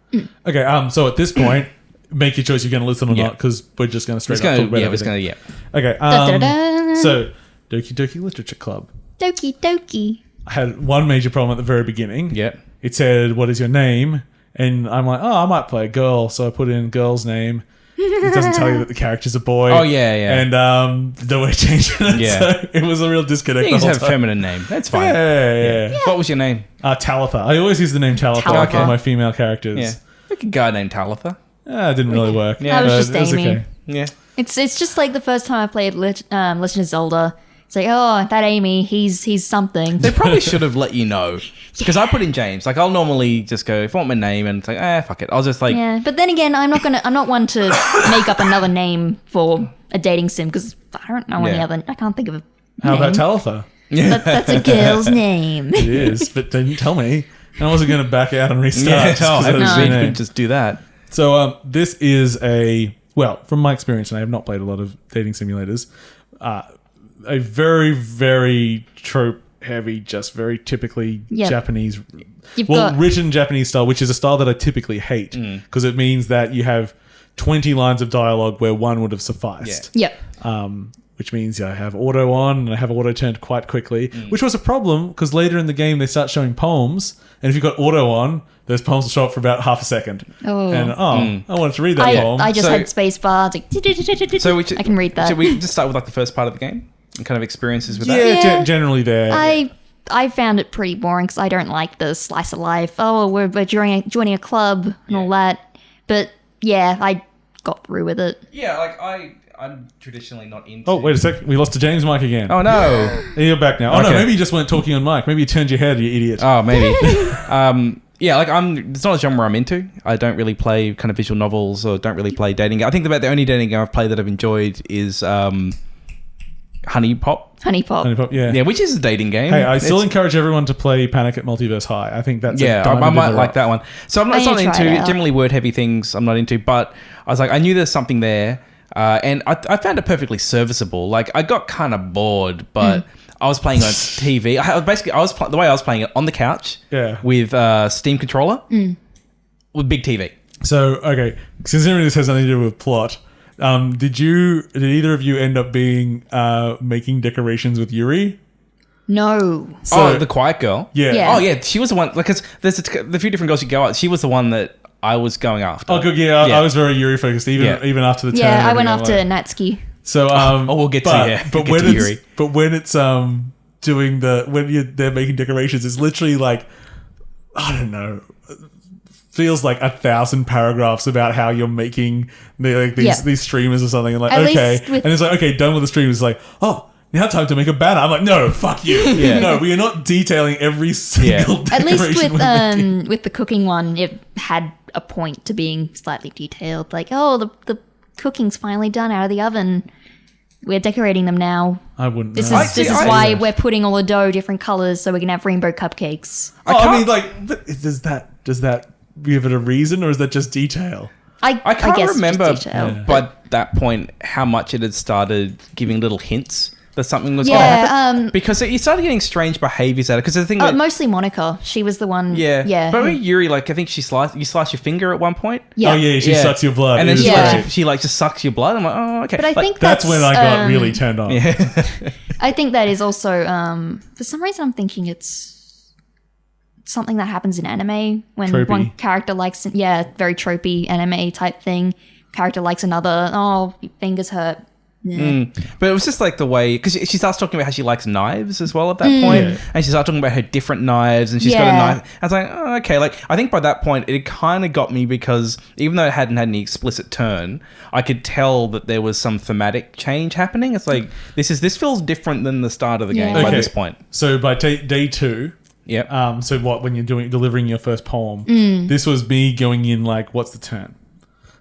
Okay, so at this point, make your choice. You're going to listen or Yeah. not because we're just going to straight It's up going talk about to, it's everything. going to, Okay, Da-da-da. so Doki Doki Literature Club. Doki doki. I had one major problem at the very beginning. Yeah. It said, "What is your name?" And I'm like, "Oh, I might play a girl," so I put in girl's name. It doesn't tell you that the character's a boy. Oh, yeah, yeah. And the way changing it, Yeah. so it was a real disconnect. You the just whole have a time. feminine name. That's fine. Yeah. What was your name? Talitha. I always use the name Talitha Talitha. for my female characters. Yeah. Like a guy named Talitha. It didn't really work. Yeah. That was but just it was Amy. okay. Yeah. It's just like the first time I played Legend of Zelda. It's like, oh, that Amy, he's something. They probably should have let you know. Because I put in James. Like, I'll normally just go, if I want my name, and it's like, fuck it. I'll just like... Yeah, but then again, I'm not one to make up another name for a dating sim because I don't know any Yeah. other. I can't think of a How name. about Talitha? That's a girl's name. It is, but they didn't tell me. And I wasn't going to back out and restart. Yeah, just 'cause no, that was I your mean, you name. could just do that. So this is from my experience, and I have not played a lot of dating simulators, a very, very trope-heavy, just very typically Yep. Japanese, You've got written Japanese style, which is a style that I typically hate because it means that you have 20 lines of dialogue where one would have sufficed. yep. Which means I have auto on and I have auto turned quite quickly, which was a problem because later in the game they start showing poems, and if you've got auto on, those poems will show up for about half a second. Oh. And I wanted to read that poem. I just So- had space bar. Like, So I can read that. Should we just start with like the first part of the game and kind of experiences with yeah, that? Yeah. generally there. I found it pretty boring because I don't like the slice of life. Oh, we're joining a club and all that. But yeah, I got through with it. Yeah, like I'm traditionally not into... Oh, wait a sec. We lost to James Mike again. Oh, no. You're back now. Oh, no, Okay. maybe you just weren't talking on mic. Maybe you turned your head, you idiot. Oh, maybe. Yeah, like it's not a genre I'm into. I don't really play kind of visual novels or don't really play dating. I think about the only dating game I've played that I've enjoyed is Huniepop. Huniepop. Yeah. Yeah, which is a dating game. Hey, I still It's- encourage everyone to play Panic at Multiverse High. I think that's Yeah, I might like that one. So I'm I not, need to into try it out. generally word heavy things. I'm not into, but I was like, I knew there's something there, and I found it perfectly serviceable. Like I got kind of bored, but I was playing on TV. The way I was playing it on the couch, Yeah. with Steam controller, with big TV. So, okay, considering this has nothing to do with plot, did either of you end up being making decorations with Yuri? No. So- The quiet girl. Yeah. Yeah. Oh yeah, she was the one. Because there's the few different girls you go out. She was the one that I was going after. Oh, good. Yeah, Yeah. I was very Yuri focused, even after the turn. Yeah, and I went everything, after like- Natsuki. So, we'll get to- but, yeah, but get when to it's Yuri. when it's doing they're making decorations, it's literally like, I don't know, feels like 1,000 paragraphs about how you're making these streamers or something, and like, At okay, least with- and it's like, okay, done with the stream. It's like, oh, now time to make a banner. I'm like, no, fuck you. Yeah. No, we are not detailing every single At decoration. least with we're making. with the cooking one, it had a point to being slightly detailed. Like, oh, the cooking's finally done out of the oven. we're decorating them now. I wouldn't This know. is why we're putting all the dough different colors so we can have rainbow cupcakes. I mean, like, but does that give it a reason, or is that just detail? I can't guess remember just detail. by that point how much it had started giving little hints that something was Yeah, going to happen. Because you started getting strange behaviors out of it. Because the thing mostly Monica. She was the one. yeah. But I mean, Yuri, like, I think you slice your finger at one point. Yeah. Oh yeah, she sucks your blood. And then Yeah. she just sucks your blood. I'm like, oh, okay. But I think that's when I got really turned on. Yeah. I think that is also, for some reason, I'm thinking it's something that happens in anime when Tropey. one character likes, very tropey anime type thing. Character likes another. Oh, your fingers hurt. Yeah. But it was just like the way, because she starts talking about how she likes knives as well at that point. Yeah. And she starts talking about her different knives, and she's got a knife. I was like, oh, okay. Like, I think by that point, it kind of got me because even though it hadn't had any explicit turn, I could tell that there was some thematic change happening. It's like, this feels different than the start of the game by this point. So by day 2, Yep. so what, when you're delivering your first poem, this was me going in like, what's the turn?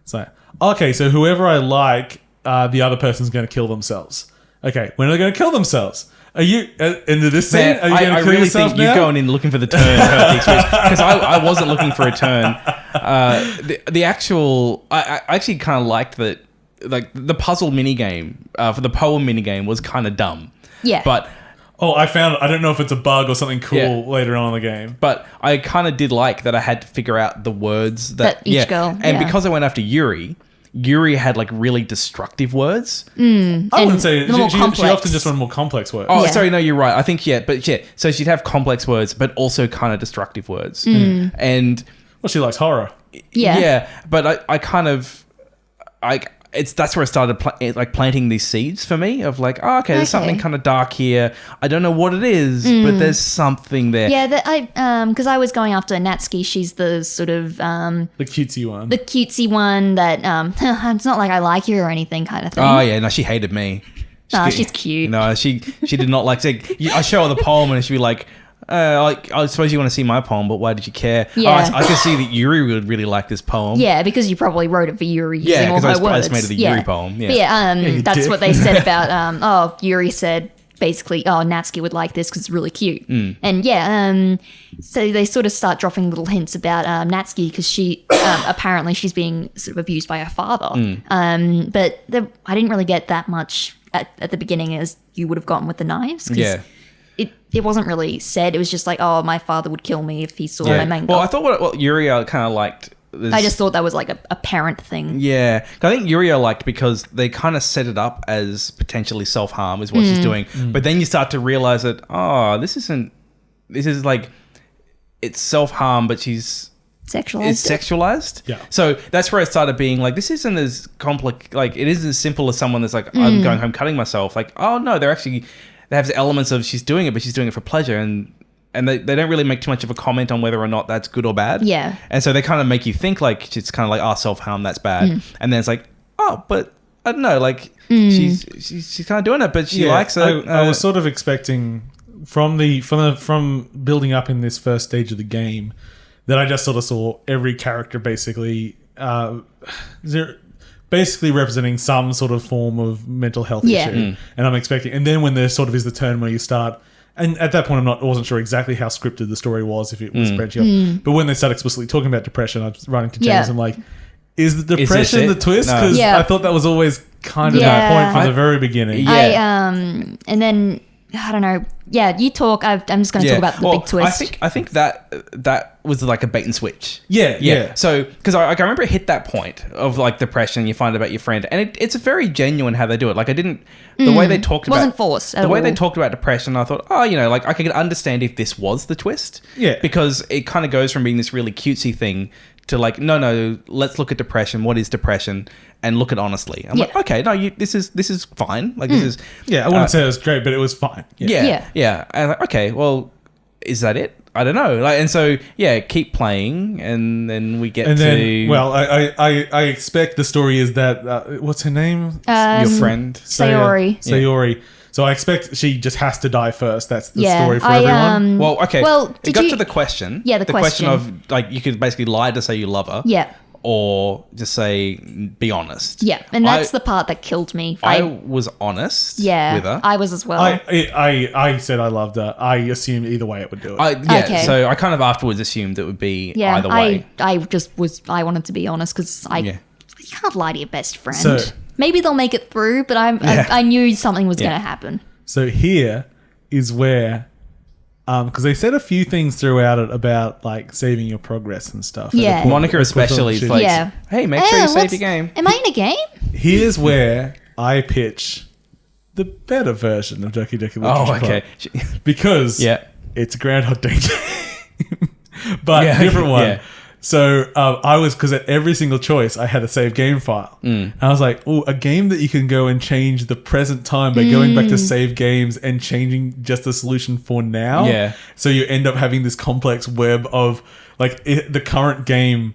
It's like, okay, so whoever I like, the other person's going to kill themselves. Okay, when are they going to kill themselves? Are you into this scene? Man, Are you going to I kill really yourself think now? you're going in looking for the turn because I wasn't looking for a turn. The actual, I actually kind of liked that, like the puzzle minigame for the poem minigame was kind of dumb. Yeah. But Oh, I found it. I don't know if it's a bug or something cool later on in the game. But I kind of did like that I had to figure out the words that each girl, and because I went after Yuri had like really destructive words. I wouldn't say the more she complex. often just wanted more complex words. Oh, Yeah. sorry, no, you're right. I think so she'd have complex words, but also kind of destructive words. And Well, she likes horror. Yeah. but I kind of that's where I started planting these seeds for me of like, oh, okay, there's something kind of dark here. I don't know what it is, but there's something there. Yeah, because I was going after Natsuki. She's the sort of The cutesy one. the cutesy one that it's not like I like you or anything kind of thing. Oh yeah, no, she hated me. She's cute. No, she did not like. I show her the poem and she'd be like, I suppose you want to see my poem, but why did you care? Yeah. I can see that Yuri would really like this poem. Yeah, because you probably wrote it for Yuri using all because her I words. just made it the Yuri poem. Yeah. But you that's dick. what they said about, Yuri said basically, Natsuki would like this because it's really cute. And so they sort of start dropping little hints about Natsuki because she, apparently she's being sort of abused by her father. But I didn't really get that much at the beginning as you would have gotten with the knives. 'Cause it wasn't really said. It was just like, oh, my father would kill me if he saw my manga. Well, I thought what Yuri kind of liked. I just thought that was like a parent thing. Yeah. I think Yuri I liked because they kind of set it up as potentially self-harm is what she's doing. But then you start to realize that, this is like, it's self-harm, but she's... Sexualized. It's sexualized. Yeah. So that's where it started being like, this isn't as complex, like, it isn't as simple as someone that's like, I'm going home cutting myself. Like, oh no, they have elements of she's doing it, but she's doing it for pleasure. And they don't really make too much of a comment on whether or not that's good or bad. Yeah. And so they kind of make you think like, it's kind of like, self-harm, that's bad. And then it's like, but I don't know, like she's kind of doing it, but she likes it. I was sort of expecting from building up in this first stage of the game that I just sort of saw every character basically basically representing some sort of form of mental health issue. And I'm expecting, and then when there sort of is the turn where you start, and at that point I wasn't sure exactly how scripted the story was, if it was branching off. But when they start explicitly talking about depression, I was writing to James, I'm like, is the depression the twist? No. Because I thought that was always kind of my point from the very beginning. And then I don't know. Yeah, you talk. I'm just going to talk about the big twist. I think that was like a bait and switch. Yeah. So because I remember it hit that point of like depression, you find about your friend, and it's very genuine how they do it. Like the way they talked about wasn't forced at the way all. they talked about depression. I thought, like I could understand if this was the twist. Yeah. Because it kind of goes from being this really cutesy thing to like, no, let's look at depression. What is depression? And look at it honestly. I'm like, okay, no, this is fine. Like this is I wouldn't say it was great, but it was fine. Yeah. And I'm like, okay, well, is that it? I don't know. Like, and so keep playing, and then we get And to then, well, I expect the story is that what's her name? your friend. Sayori. So I expect she just has to die first. That's the story for everyone. Well, okay. Well, it got to the question. Yeah, the question question. of like you could basically lie to say you love her. Yeah. or just say, be honest. Yeah, and that's the part that killed me. I was honest with her. I was as well. I said I loved her. I assumed either way it would do it. Okay. So I kind of afterwards assumed it would be either way. I wanted to be honest because you can't lie to your best friend. So- Maybe they'll make it through, but I knew something was going to happen. So here is where, because they said a few things throughout it about like saving your progress and stuff. Yeah. Monica especially is like, Yeah. hey, make sure you save your game. Am I in a game? Here's where I pitch the better version of Doki Doki Literature Oh, okay. Club. Because it's a Groundhog Day game, but different one. Yeah. So because at every single choice I had a save game file. And I was like, oh, a game that you can go and change the present time by going back to save games and changing just the solution for now. Yeah. So you end up having this complex web of like the current game.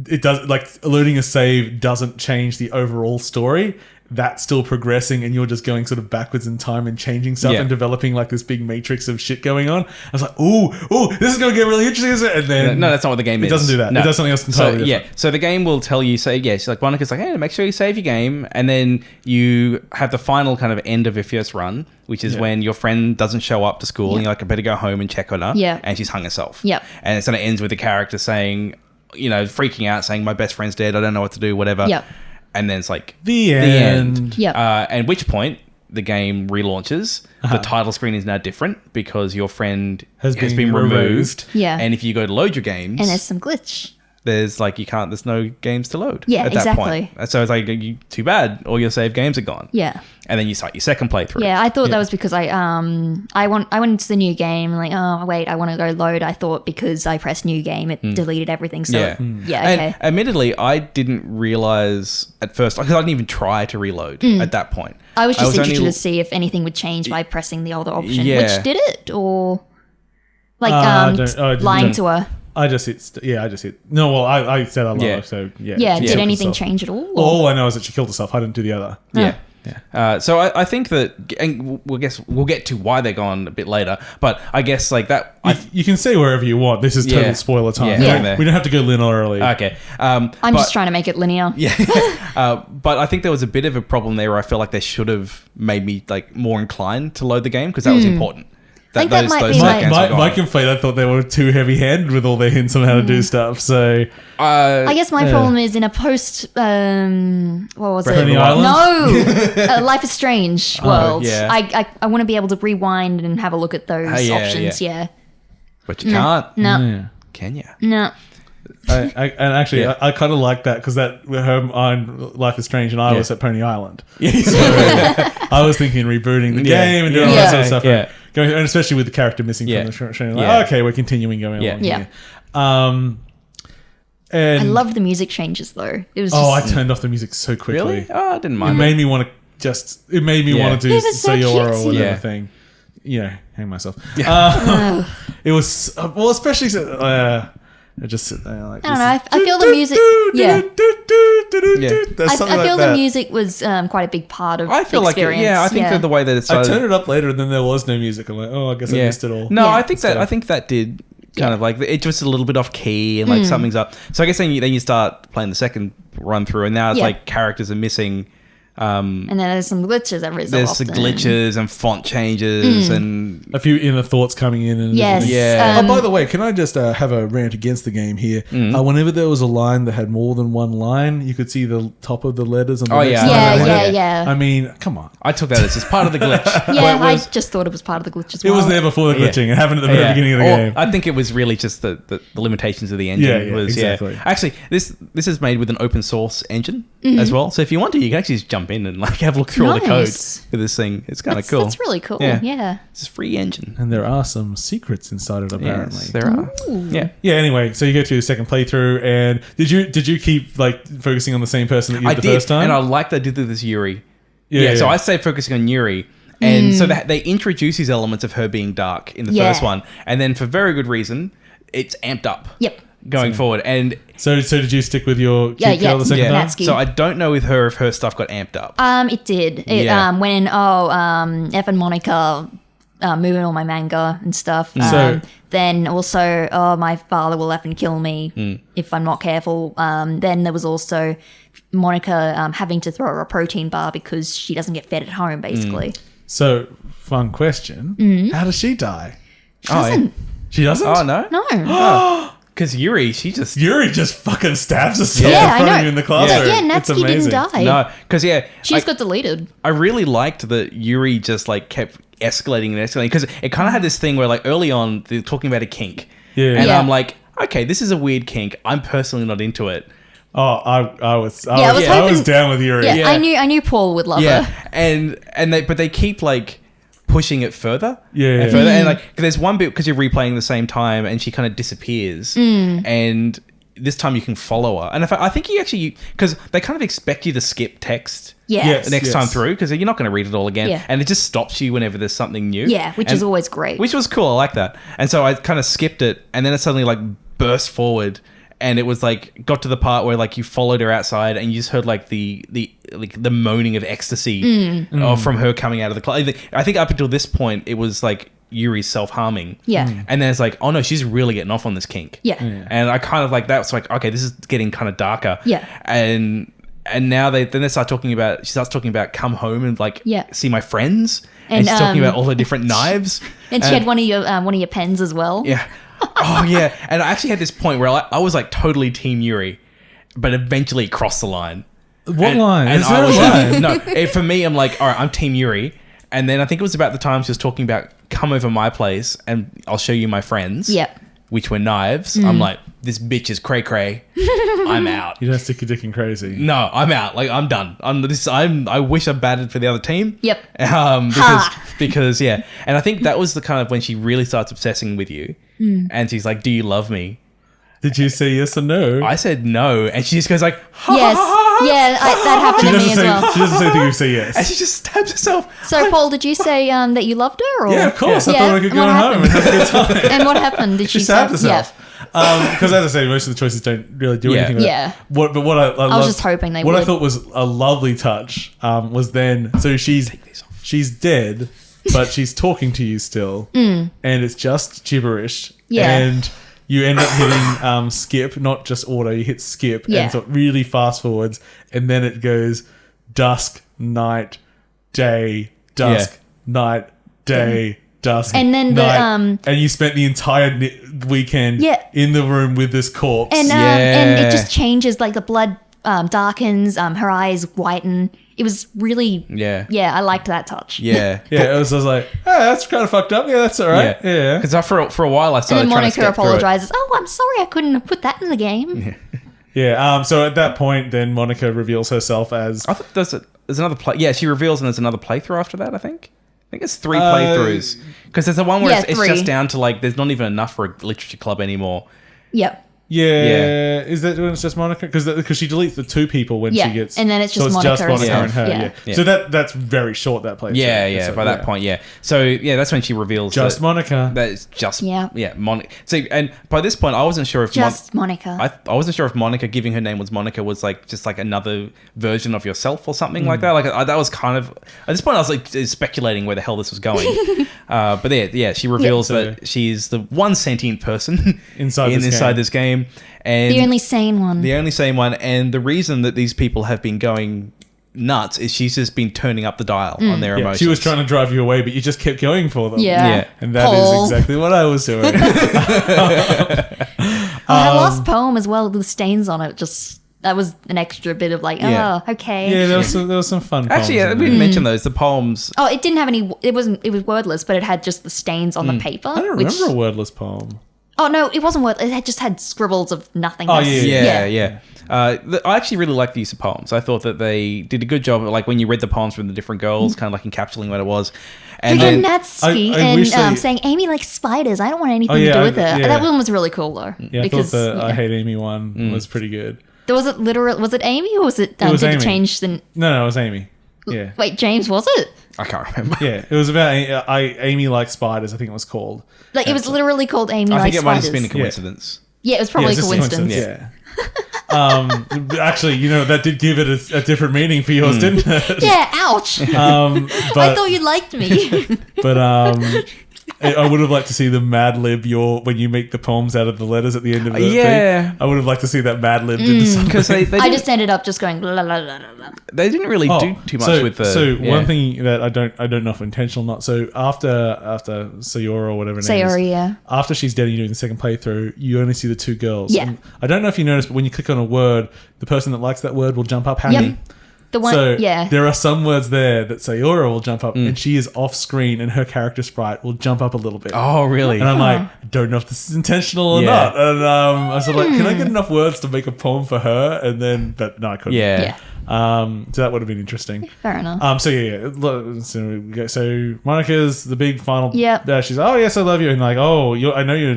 It does like loading a save doesn't change the overall story. That's still progressing and you're just going sort of backwards in time and changing stuff and developing like this big matrix of shit going on. I was like, ooh, this is going to get really interesting. And then no, that's not what the game is. It doesn't do that. No. It does something else entirely different. Yeah. So the game will tell you, she's like, Monica's like, hey, make sure you save your game. And then you have the final kind of end of your first run, which is when your friend doesn't show up to school and you're like, I better go home and check on her. Yeah. And she's hung herself. Yep. And it sort of ends with the character saying, freaking out, saying, my best friend's dead. I don't know what to do, whatever. Yep. And then it's like The end. Yep. at which point the game relaunches. The title screen is now different because your friend has been removed. Yeah. And if you go to load your games, And there's some glitch. there's no games to load. Yeah, at that exactly. point. So it's like, too bad, all your saved games are gone. Yeah. And then you start your second playthrough. Yeah, I thought that was because I went into the new game and like, oh wait, I want to go load. I thought because I pressed new game, it deleted everything. So Yeah. yeah, okay. And admittedly, I didn't realize at first, because I didn't even try to reload at that point. I was just interested only- to see if anything would change by pressing the older option. Yeah. Which did it? Or like don't- lying to her. I just hit. No, well, I said I love her, so yeah. Yeah, she did killed anything herself. change at all? Or? All I know is that she killed herself. I didn't do the other. Yeah. So I think that, and we'll get to why they're gone a bit later, but I guess like that. You can say wherever you want. This is total spoiler time. Yeah. We don't have to go linearly. Okay. I'm just trying to make it linear. Yeah. But I think there was a bit of a problem there where I feel like they should have made me like more inclined to load the game because that was important. I think that might be My complaint, I thought they were too heavy-handed with all their hints on how to do stuff. So I guess my problem is in a post, what was it? Pony Island? No, Life is Strange world. yeah. I want to be able to rewind and have a look at those options. Yeah. But you can't. No. yeah. Can you? No. I kind of like that because that her on Life is Strange and I was at Pony Island. So I was thinking rebooting the game and doing all that sort of stuff. Yeah. And especially with the character missing from the show. Like, okay, we're continuing going on here. And I loved the music changes though. It was. I turned off the music so quickly. Really? Oh, I didn't It mind. made me want to It made me want to do It was so Sayora or cutesy. whatever Yeah. thing. Hang myself. It was especially. I just sit there like. I don't know. I feel the music. Yeah. I feel the music was quite a big part of I feel the like experience. I think that the way that it I started. turned it up later and then there was no music. I'm like, I guess I missed it all. No, Yeah. I think that did kind of like it was a little bit off key and like something's up. So I guess then you start playing the second run through and now it's like characters are missing. And then there's some glitches every so There's often. some glitches and font changes and A few inner thoughts coming in. And Yes. Yeah. by the way, can I just have a rant against the game here? Whenever there was a line that had more than one line, you could see the top of the letters on the next line. Yeah. I mean, come on. I took that as just part of the glitch. Yeah, Where it I was- just thought it was part of the glitch as It well. was there before the glitching. It happened at the very beginning of the Or game. I think it was really just the limitations of the engine. Yeah, exactly. Actually, this is made with an open source engine as well. So if you want to, you can actually just jump in and like have a look through all the code Nice. with this thing. It's kind of cool. That's really cool. Yeah. Yeah. It's a free engine. And there are some secrets inside it, apparently. Yes, there are. Yeah. Yeah. Anyway, so you go to your second playthrough, and did you keep like focusing on the same person that you I did did, the first time? and I liked that I did this Yuri. Yeah. So I stayed focusing on Yuri. And so they introduce these elements of her being dark in the first one. And then for very good reason, it's amped up. Yep. Going forward. And So did you stick with your cute Yeah, girl the second yeah. time? Natsuki. so I don't know with her if her stuff got amped up. It did. It Yeah. when F and Monica moving all my manga and stuff. So- Then also, my father will effing kill me if I'm not careful. Then there was also Monica having to throw her a protein bar because she doesn't get fed at home, basically. So, fun question. How does she die? She doesn't. She doesn't? Oh, no? No. Because Yuri, she just... Yuri just fucking stabs herself Yeah, in I front of know. you in the classroom. Yeah, It's Natsuki didn't amazing. die. No, because, She just got deleted. I really liked that Yuri just, like, kept escalating and escalating. Because it kind of had this thing where, like, early on, they're talking about a kink. Yeah. And Yeah. I'm like, okay, this is a weird kink. I'm personally not into it. Oh, I was hoping- down with Yuri. Yeah, Yeah. I knew Paul would love Yeah. her. But they keep, like... pushing it further Yeah. and further, and like 'cause there's one bit because you're replaying the same time and she kind of disappears, and this time you can follow her, and I think you actually, because they kind of expect you to skip text Yeah. the next time through because you're not going to read it all again, Yeah. and it just stops you whenever there's something new. Yeah, which And- is always great. which was cool. I like that, and so I kind of skipped it, and then it suddenly like burst forward. And it was like got to the part where like you followed her outside and you just heard like the moaning of ecstasy from her coming out of the closet. I think up until this point it was like Yuri's self-harming. Yeah. And then it's like, oh no, she's really getting off on this kink. Yeah. And I kind of like that. It's like, okay, this is getting kind of darker. Yeah. And now they start talking about, she starts talking about come home and like Yeah. see my friends. And And, she's talking about all her different knives. And she had one of your pens as well. Yeah. Oh yeah. And I actually had this point where I was like totally team Yuri, but eventually it crossed the line. What And- line? and Is I there a was line? no, for me, I'm like, all right, I'm team Yuri. And then I think it was about the time she was talking about come over my place and I'll show you my friends. Yep. Which were knives. I'm like, this bitch is cray cray. I'm out. You don't stick your dick in crazy. No, I'm out. Like I'm done. I wish I batted for the other team. Yep. Because yeah, and I think that was the kind of when she really starts obsessing with you, and she's like, "Do you love me?" Did you say yes or no? I said no, and she just goes like, ha, Yes. ha, ha, ha. Yeah, that happened to me as well. She doesn't say thing you say and yes. she just stabs herself. So, Paul, did you say that you loved her? Or? Yeah, of course. I Yeah. thought I could go What home and have a good time. And what happened? Did She she stabbed herself. Yeah. Because as I say, most of the choices don't really do Yeah. anything. With Yeah. It. What I was just hoping they What I would. thought was a lovely touch was then. So she's dead, but she's talking to you still, and it's just gibberish. Yeah. And you end up hitting skip, not just auto. You hit skip, Yeah. and so it really fast forwards, and then it goes dusk, night, day, dusk, night, day. Dusk, And then the, night, and you spent the entire weekend Yeah. in the room with this corpse. And Yeah. and it just changes, like the blood darkens, her eyes whiten. It was really Yeah. I liked that touch. Yeah. yeah, I was like, oh, that's kind of fucked up. Yeah, that's all right. Yeah. Because for a while I And started then trying to Monica step through it. apologizes. Oh, I'm sorry, I couldn't have put that in the game. Yeah. So at that point, then Monica reveals herself as I thought there's another play. Yeah, she reveals and there's another playthrough after that. I think it's 3 playthroughs because there's the one where Yeah, it's 3. just down to like there's not even enough for a literature club anymore. Yep. Yeah. Is that when it's just Monica? Because she deletes the 2 people when Yeah, she gets. and then it's just so Monica herself, and her. yeah. Yeah. So that's very short. That place. Yeah, by that point, yeah. So yeah, that's when she reveals Just Monica. That it's just Yeah. Monica. So and by this point, I wasn't sure if Just Monica. I wasn't sure if Monica giving her name was Monica was like just like another version of yourself or something like that. Like that was kind of at this point I was like speculating where the hell this was going. But yeah, she reveals that she's the one sentient person Inside this game. this game, and the only sane one. the only same one. And the reason that these people have been going nuts is she's just been turning up the dial on their Yeah, emotions. she was trying to drive you away, but you just kept going for them. Yeah. Yeah. And that Paul. is exactly what I was doing. Her last poem as well, with the stains on it, just that was an extra bit of like, Yeah. oh, okay. Yeah, there was some fun. Actually, poems yeah, in we there. didn't mention those. The poems. Oh, it didn't have any. It was wordless, but it had just the stains on the paper. I don't remember a wordless poem. Oh no, it wasn't wordless. It had just had scribbles of nothingness. Oh, yeah. Yeah. I actually really like the use of poems. I thought that they did a good job of, like, when you read the poems from the different girls, kind of like encapsulating what it was. And Freaking then, Natsuki I wish and they- saying Amy likes spiders. I don't want anything yeah, to do with her. yeah. That one was really cool though. Yeah, because I thought the I yeah. Hate Amy one was pretty good. There was it literal. Was it Amy or was it? was did Amy. it change the? No, it was Amy. Yeah. Wait, James, was it? I can't remember. Yeah, it was about Amy Likes Spiders, I think it was called. Like it was literally called Amy I likes think it might have spiders. just been a coincidence. Yeah, it was probably it's a just coincidence. Yeah. Actually, that did give it a different meaning for yours, didn't it? Yeah, ouch. But I thought you liked me. but I would have liked to see the Mad Lib when you make the poems out of the letters at the end of the thing. I would have liked to see that Mad Lib into something. Because they I just ended up just going la la la la la. They didn't really do too much with the. So one thing that I don't know if intentional or not. So after Sayora or whatever her name is, Sayori, yeah. after she's dead and you're doing the second playthrough, you only see the two girls. Yeah. And I don't know if you noticed, but when you click on a word, the person that likes that word will jump up. Yep. The one, So yeah. there are some words there that Sayora will jump up, and she is off screen, and her character sprite will jump up a little bit. Oh, really? And I'm like, I don't know if this is intentional or Yeah. not. And I was like, can I get enough words to make a poem for her? And then, but no, I couldn't. Yeah. So that would have been interesting. Fair enough. So so Monica's the big final. Yep. She's oh yes, I love you, and like I know you're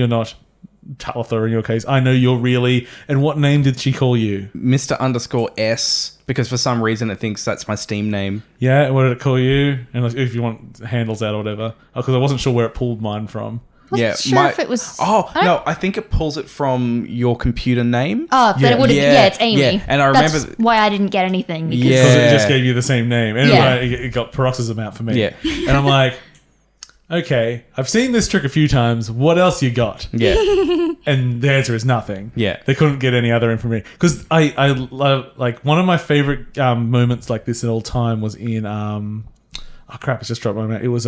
not Talitha in your case. I know you're really. And what name did she call you? Mr._S, because for some reason it thinks that's my Steam name. Yeah, what did it call you? And like, if you want handles out or whatever, because I wasn't sure where it pulled mine from. Wasn't sure if it was. I think it pulls it from your computer name. Oh, then it would have. Yeah, it's Amy. Yeah, and I remember that's why I didn't get anything. Because Because it just gave you the same name. Anyway, Yeah. it got paroxysm out for me. Yeah. And I'm like, okay, I've seen this trick a few times. What else you got? Yeah. And the answer is nothing. Yeah. They couldn't get any other information. Because I love, like, one of my favorite moments like this in all time was in, oh crap, it's just dropped my mouth. It was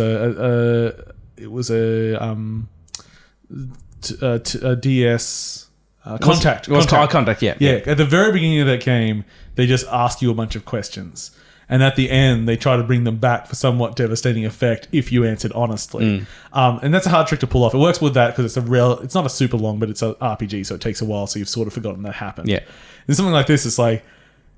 a DS Contact. It was Contact, yeah. Yeah, at the very beginning of that game, they just ask you a bunch of questions. And at the end, they try to bring them back for somewhat devastating effect if you answered honestly. And that's a hard trick to pull off. It works with that because it's not a super long, but it's an RPG, so it takes a while, so you've sort of forgotten that happened. Yeah. And something like this, it's like,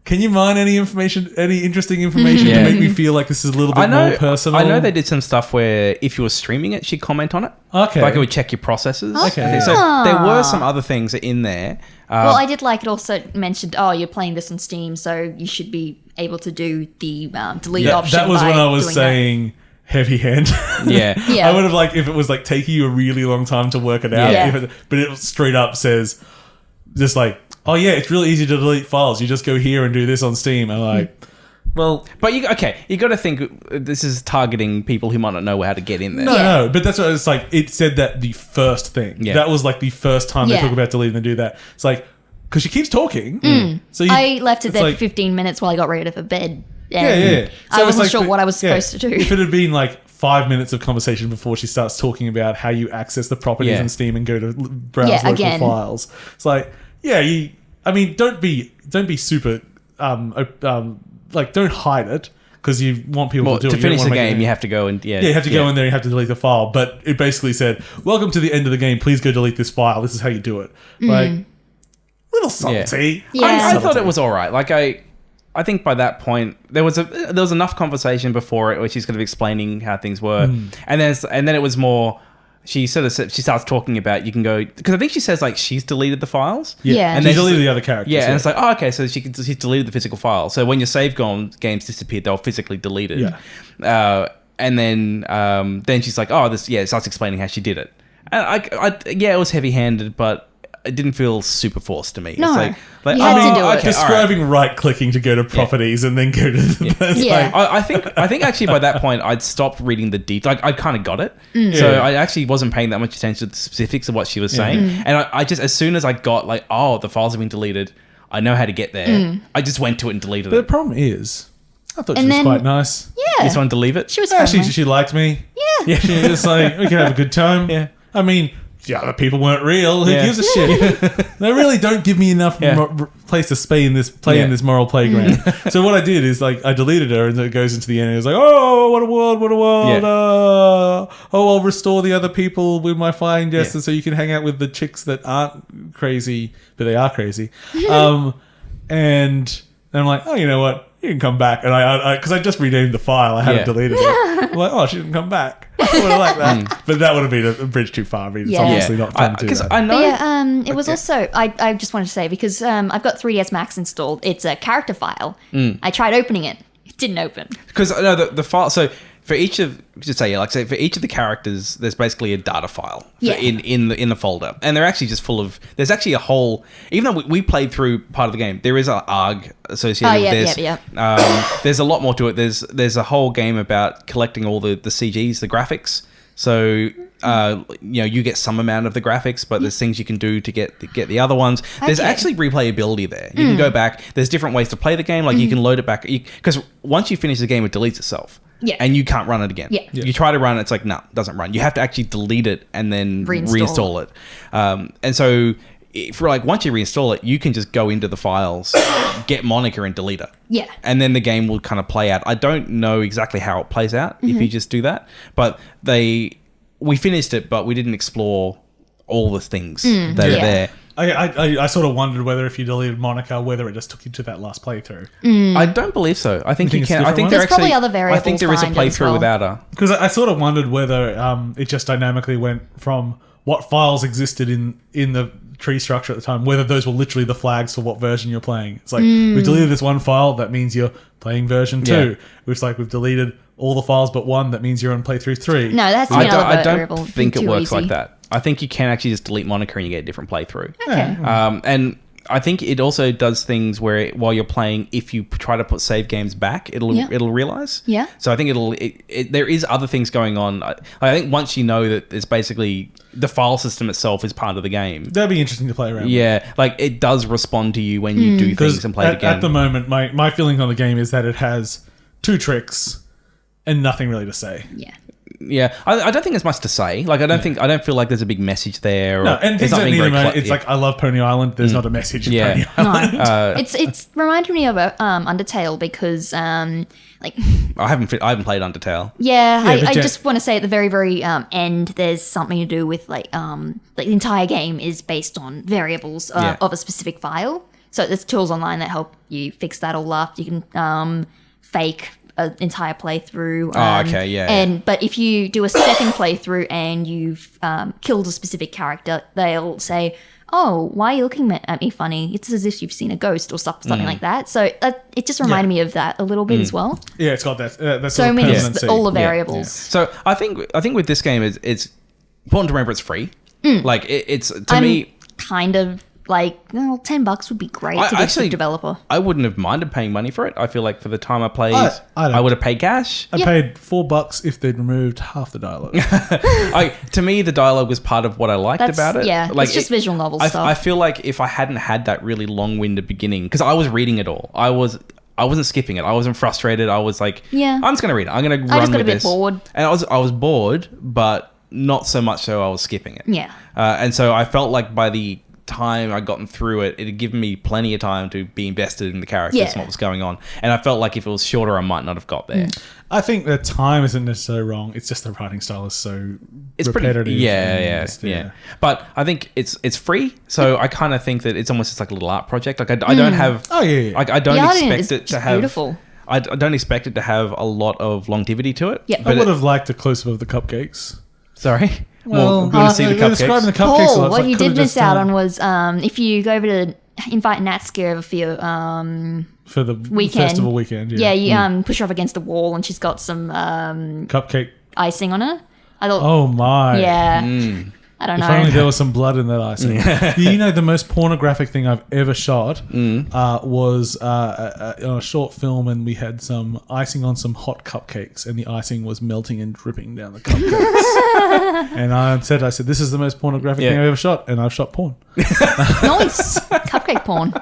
can you mine any interesting information to make me feel like this is a little bit more personal? I know they did some stuff where if you were streaming it, she'd comment on it. Okay. Like it would check your processes. Okay. So there were some other things in there. well, I did like it also mentioned, you're playing this on Steam, so you should be able to do the delete option. That was by when I was doing saying heavy hand. Yeah. Yeah. I would have liked if it was like taking you a really long time to work it out. Yeah. But it straight up says just like, oh yeah, it's really easy to delete files. You just go here and do this on Steam. I'm like, well, But you got to think this is targeting people who might not know how to get in there. no, but that's what it's like. It said that the first thing. Yeah. That was like the first time they Yeah. talk about deleting and do that. It's like, because she keeps talking. So I left it it's there like- for 15 minutes while I got ready for bed. Yeah. I So wasn't it's sure like what I was supposed to do. If it had been like 5 minutes of conversation before she starts talking about how you access the properties Yeah. in Steam and go to browse Yeah, local again. files, it's like, don't be super like, don't hide it because you want people Well, to do to it. You don't finish wanna the make it- game, you have to go and you have to go in there and you have to delete the file. But it basically said, welcome to the end of the game. Please go delete this file. This is how you do it. Like, little salty. Yeah. I thought it was all right. Like I think by that point there was enough conversation before it where she's kind of explaining how things were, and then it was more. She sort of she starts talking about you can go because I think she says like she's deleted the files. Yeah. And then she she's deleted like- the other characters. Yeah, and it's like, oh, okay, so she's deleted the physical file. So when your save games disappeared, they were physically deleted. Yeah. And then she's like, oh, this, it starts explaining how she did it. And it was heavy-handed, but it didn't feel super forced to me. No. It's like You had to do it. okay, describing right-clicking to go to properties and then go to the it's Yeah. like, I think actually by that point I'd stopped reading the detail. Like I kind of got it, so Yeah. I actually wasn't paying that much attention to the specifics of what she was saying. And I just as soon as I got like, oh, the files have been deleted, I know how to get there. I just went to it and deleted the it. problem is, I thought And she was then- quite nice. Yeah. Just wanted to leave it. She was Yeah, friendly. she liked me. Yeah. She was like, we can have a good time. Yeah. I mean, the other people weren't real. Who Yeah. gives a shit? They really don't give me enough Yeah. place to play in this moral playground. So what I did is like I deleted her, and it goes into the end. And it was like, oh, what a world, what a world. Yeah. I'll restore the other people with my flying jesters, Yeah. so you can hang out with the chicks that aren't crazy, but they are crazy. And then I'm like, oh, you know what? You can come back. And I because I just renamed the file. I hadn't Yeah. deleted it. I'm like, oh, she didn't come back. I would have liked that. But that would have been a bridge too far. I mean, it's Yeah. obviously not fun to do Because that. I know. But yeah, it was also, I just wanted to say, because I've got 3ds Max installed, it's a character file. I tried opening it. It didn't open. Because no, the file. So for each of for each of the characters, there's basically a data file in the folder, and they're actually just full of. There's actually a whole. Even though we played through part of the game, there is an ARG associated with this. There's a lot more to it. There's a whole game about collecting all the CGs, the graphics. So you get some amount of the graphics, but there's things you can do to get the other ones. There's actually replayability there. You can go back. There's different ways to play the game. Like you can load it back because once you finish the game, it deletes itself. Yeah. And you can't run it again. Yeah. You try to run it, it's like, no, it doesn't run. You have to actually delete it and then reinstall it. And so for once you reinstall it, you can just go into the files, get Monica and delete it. Yeah. And then the game will kind of play out. I don't know exactly how it plays out if you just do that. But we finished it, but we didn't explore all the things that are there. I sort of wondered whether if you deleted Monica, whether it just took you to that last playthrough. I don't believe so. I think you can. I think there's probably other variables. I think there is a playthrough without her. Because I sort of wondered whether it just dynamically went from what files existed in the tree structure at the time, whether those were literally the flags for what version you're playing. It's like, we deleted this one file, that means you're playing version 2. Yeah. It's like, we've deleted all the files but one, that means you're on playthrough 3. No, that's another variable. I don't think it works easy. like that. I think you can actually just delete Monica and you get a different playthrough. Okay. And I think it also does things where while you're playing, if you try to put save games back, it'll realize. Yeah. So I think there is other things going on. I think once you know that it's basically the file system itself is part of the game. That'd be interesting to play around with. Yeah, like it does respond to you when you do things and play it again. At the moment, my feeling on the game is that it has 2 tricks and nothing really to say. Yeah. Yeah, I don't think there's much to say. Like, I don't feel like there's a big message there. Or No, and things there's don't need a it's like, I love Pony Island. There's not a message in Pony Island. No. It's reminded me of Undertale because I haven't played Undertale. I just want to say at the very, very end, there's something to do with like the entire game is based on variables of a specific file. So there's tools online that help you fix that all up. You can fake an entire playthrough. But if you do a second playthrough and you've killed a specific character, they'll say, "Oh, why are you looking at me funny? It's as if you've seen a ghost or something like that." So it just reminded me of that a little bit as well. Yeah, it's got that. That's so many, all the variables. Yeah. So I think with this game, it's important to remember it's free. Like it's to me kind of. Like, $10 would be great to give to the developer. I wouldn't have minded paying money for it. I feel like for the time I played, I would have paid cash. I paid $4 if they'd removed half the dialogue. To me, the dialogue was part of what I liked about it. Yeah, like, it's just visual novel stuff. I feel like if I hadn't had that really long-winded beginning, because I was reading it all, I wasn't skipping it. I wasn't frustrated. I was like, I'm just going to read it. I'm going to run with this. I just got a bit bored. And I was bored, but not so much so I was skipping it. Yeah. And so I felt like by the time I'd gotten through it had given me plenty of time to be invested in the characters and what was going on. And I felt like if it was shorter, I might not have got there. I think the time isn't necessarily wrong. It's just the writing style is so repetitive. Pretty, But I think it's free, so I kind of think that it's almost just like a little art project. Like I don't have. Like I don't expect it to have. Beautiful. I don't expect it to have a lot of longevity to it. Yeah, I would have liked a close-up of the cupcakes. Sorry. Well, we're going to see the cupcakes. Describing the cupcakes. Paul, what you did miss out on was if you go over to invite Natsuki over for the weekend. Festival weekend. Yeah, you push her up against a wall and she's got some cupcake icing on her. I thought, oh my. Yeah. I don't know. If only there was some blood in that icing. You know, the most pornographic thing I've ever shot was on a short film, and we had some icing on some hot cupcakes, and the icing was melting and dripping down the cupcakes. And I said, this is the most pornographic thing I've ever shot, and I've shot porn. Nice. Cupcake porn.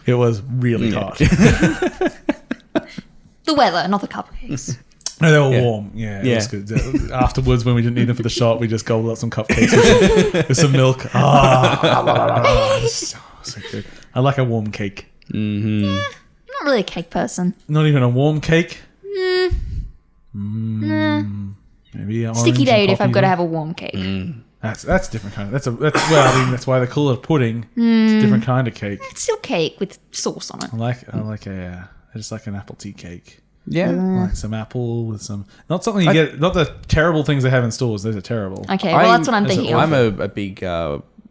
It was really hot. The weather, not the cupcakes. No, they were warm. Yeah, it was good. Afterwards, when we didn't need them for the shot, we just gobbled up some cupcakes with some milk. So good. I like a warm cake. Mm-hmm. Yeah, I'm not really a cake person. Not even a warm cake? Nah. Maybe sticky date if I've got to have a warm cake. That's a different kind of. That's why they call it a pudding. It's a different kind of cake. It's still cake with sauce on it. I just like an apple tea cake. Yeah. Like some apple with some... Not something you get... Not the terrible things they have in stores. Those are terrible. Okay, well, that's what I'm thinking of. I'm a big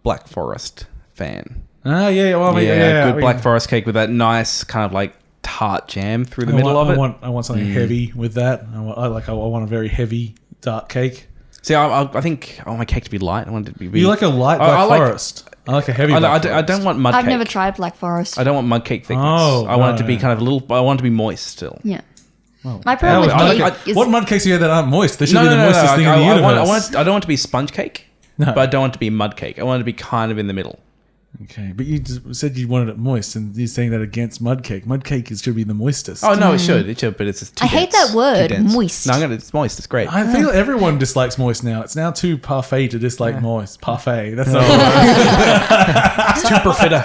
Black Forest fan. Ah, yeah. Well, good Black Forest cake with that nice kind of like tart jam through the middle of it. I want something heavy with that. I want a very heavy dark cake. See, I think I want my cake to be light. I want it to be. You like a light Black Forest. I like a heavy Black Forest. I don't want mud cake. I've never tried Black Forest. I don't want mud cake thickness. Oh, I want it to be kind of a little. I want it to be moist still. Yeah. My problem with cake is... What mud cakes you have that aren't moist? They should be the moistest thing in the universe. I don't want it to be sponge cake, but I don't want it to be mud cake. I want it to be kind of in the middle. Okay, but you just said you wanted it moist, and you're saying that against mud cake. Mud cake should be the moistest. Oh no, it should, but it's just too I hate dense. that word, Too dense. moist. No, it's moist. It's great. I feel everyone dislikes moist now. It's now too parfait to dislike moist. Parfait. That's not It's too perfitter.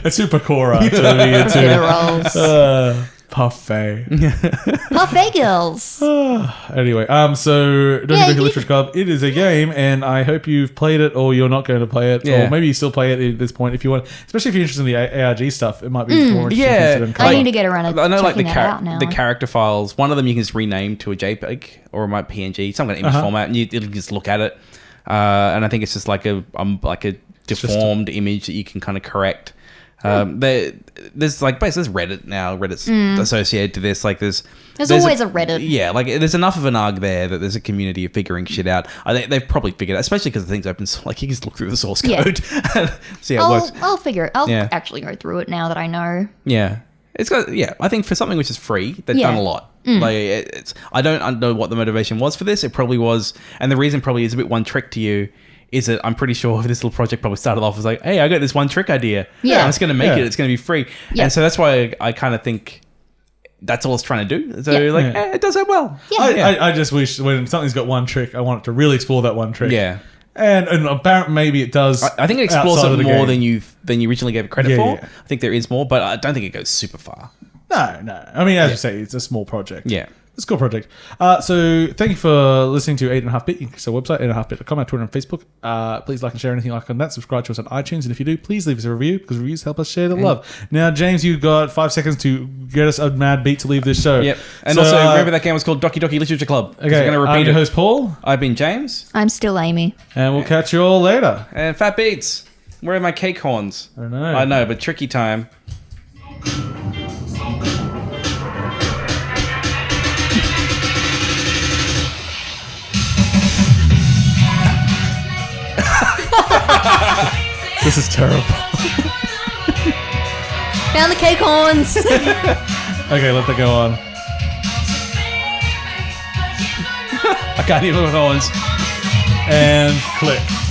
it's super cora to me. Potato rolls. Parfait. Parfait girls. Anyway, so Doki Doki Literature Club, it is a game, and I hope you've played it, or you're not going to play it, or maybe you still play it at this point if you want. Especially if you're interested in the ARG stuff, it might be more interesting. I need to get around to I know, like checking that out now. the character files. One of them you can just rename to a JPEG or it might PNG, some kind of image format, and it'll just look at it. And I think it's just like a deformed image that you can kind of correct. There's like basically there's Reddit now. Reddit's associated to this. Like there's always a Reddit. Yeah, like there's enough of an arg there that there's a community of figuring shit out. I think they've probably figured it out, especially because the thing's open. So like you can just look through the source code, and see how it works. I'll figure it. I'll actually go through it now that I know. Yeah, it's got. Yeah, I think for something which is free, they've done a lot. Like it's. I don't know what the motivation was for this. It probably was, and the reason probably is a bit one trick to you. Is that I'm pretty sure this little project probably started off as like, hey, I got this one trick idea. Yeah. I'm just going to make it. It's going to be free. Yeah. And so that's why I kind of think that's all it's trying to do. So it does that well. Yeah. I just wish when something's got one trick, I want it to really explore that one trick. Yeah. And apparently maybe it does. I think it explores it more than you originally gave it credit for. Yeah. I think there is more, but I don't think it goes super far. No. I mean, as you say, it's a small project. Yeah. It's a cool project. So thank you for listening to 8.5bit. You can see our website, 8.5bit.com, our Twitter and Facebook. Please like and share anything like on that. Subscribe to us on iTunes. And if you do, please leave us a review because reviews help us share the love. Now, James, you've got 5 seconds to get us a mad beat to leave this show. Yep. And also, remember that game was called Doki Doki Literature Club. Okay, we're going to repeat I'm your host, Paul. I've been James. I'm still Amy. And we'll catch you all later. And Fat Beats. Where are my cake horns? I don't know. I know, but tricky time. This is terrible. Found the cake horns. Okay, let that go on. I can't even with horns. And click.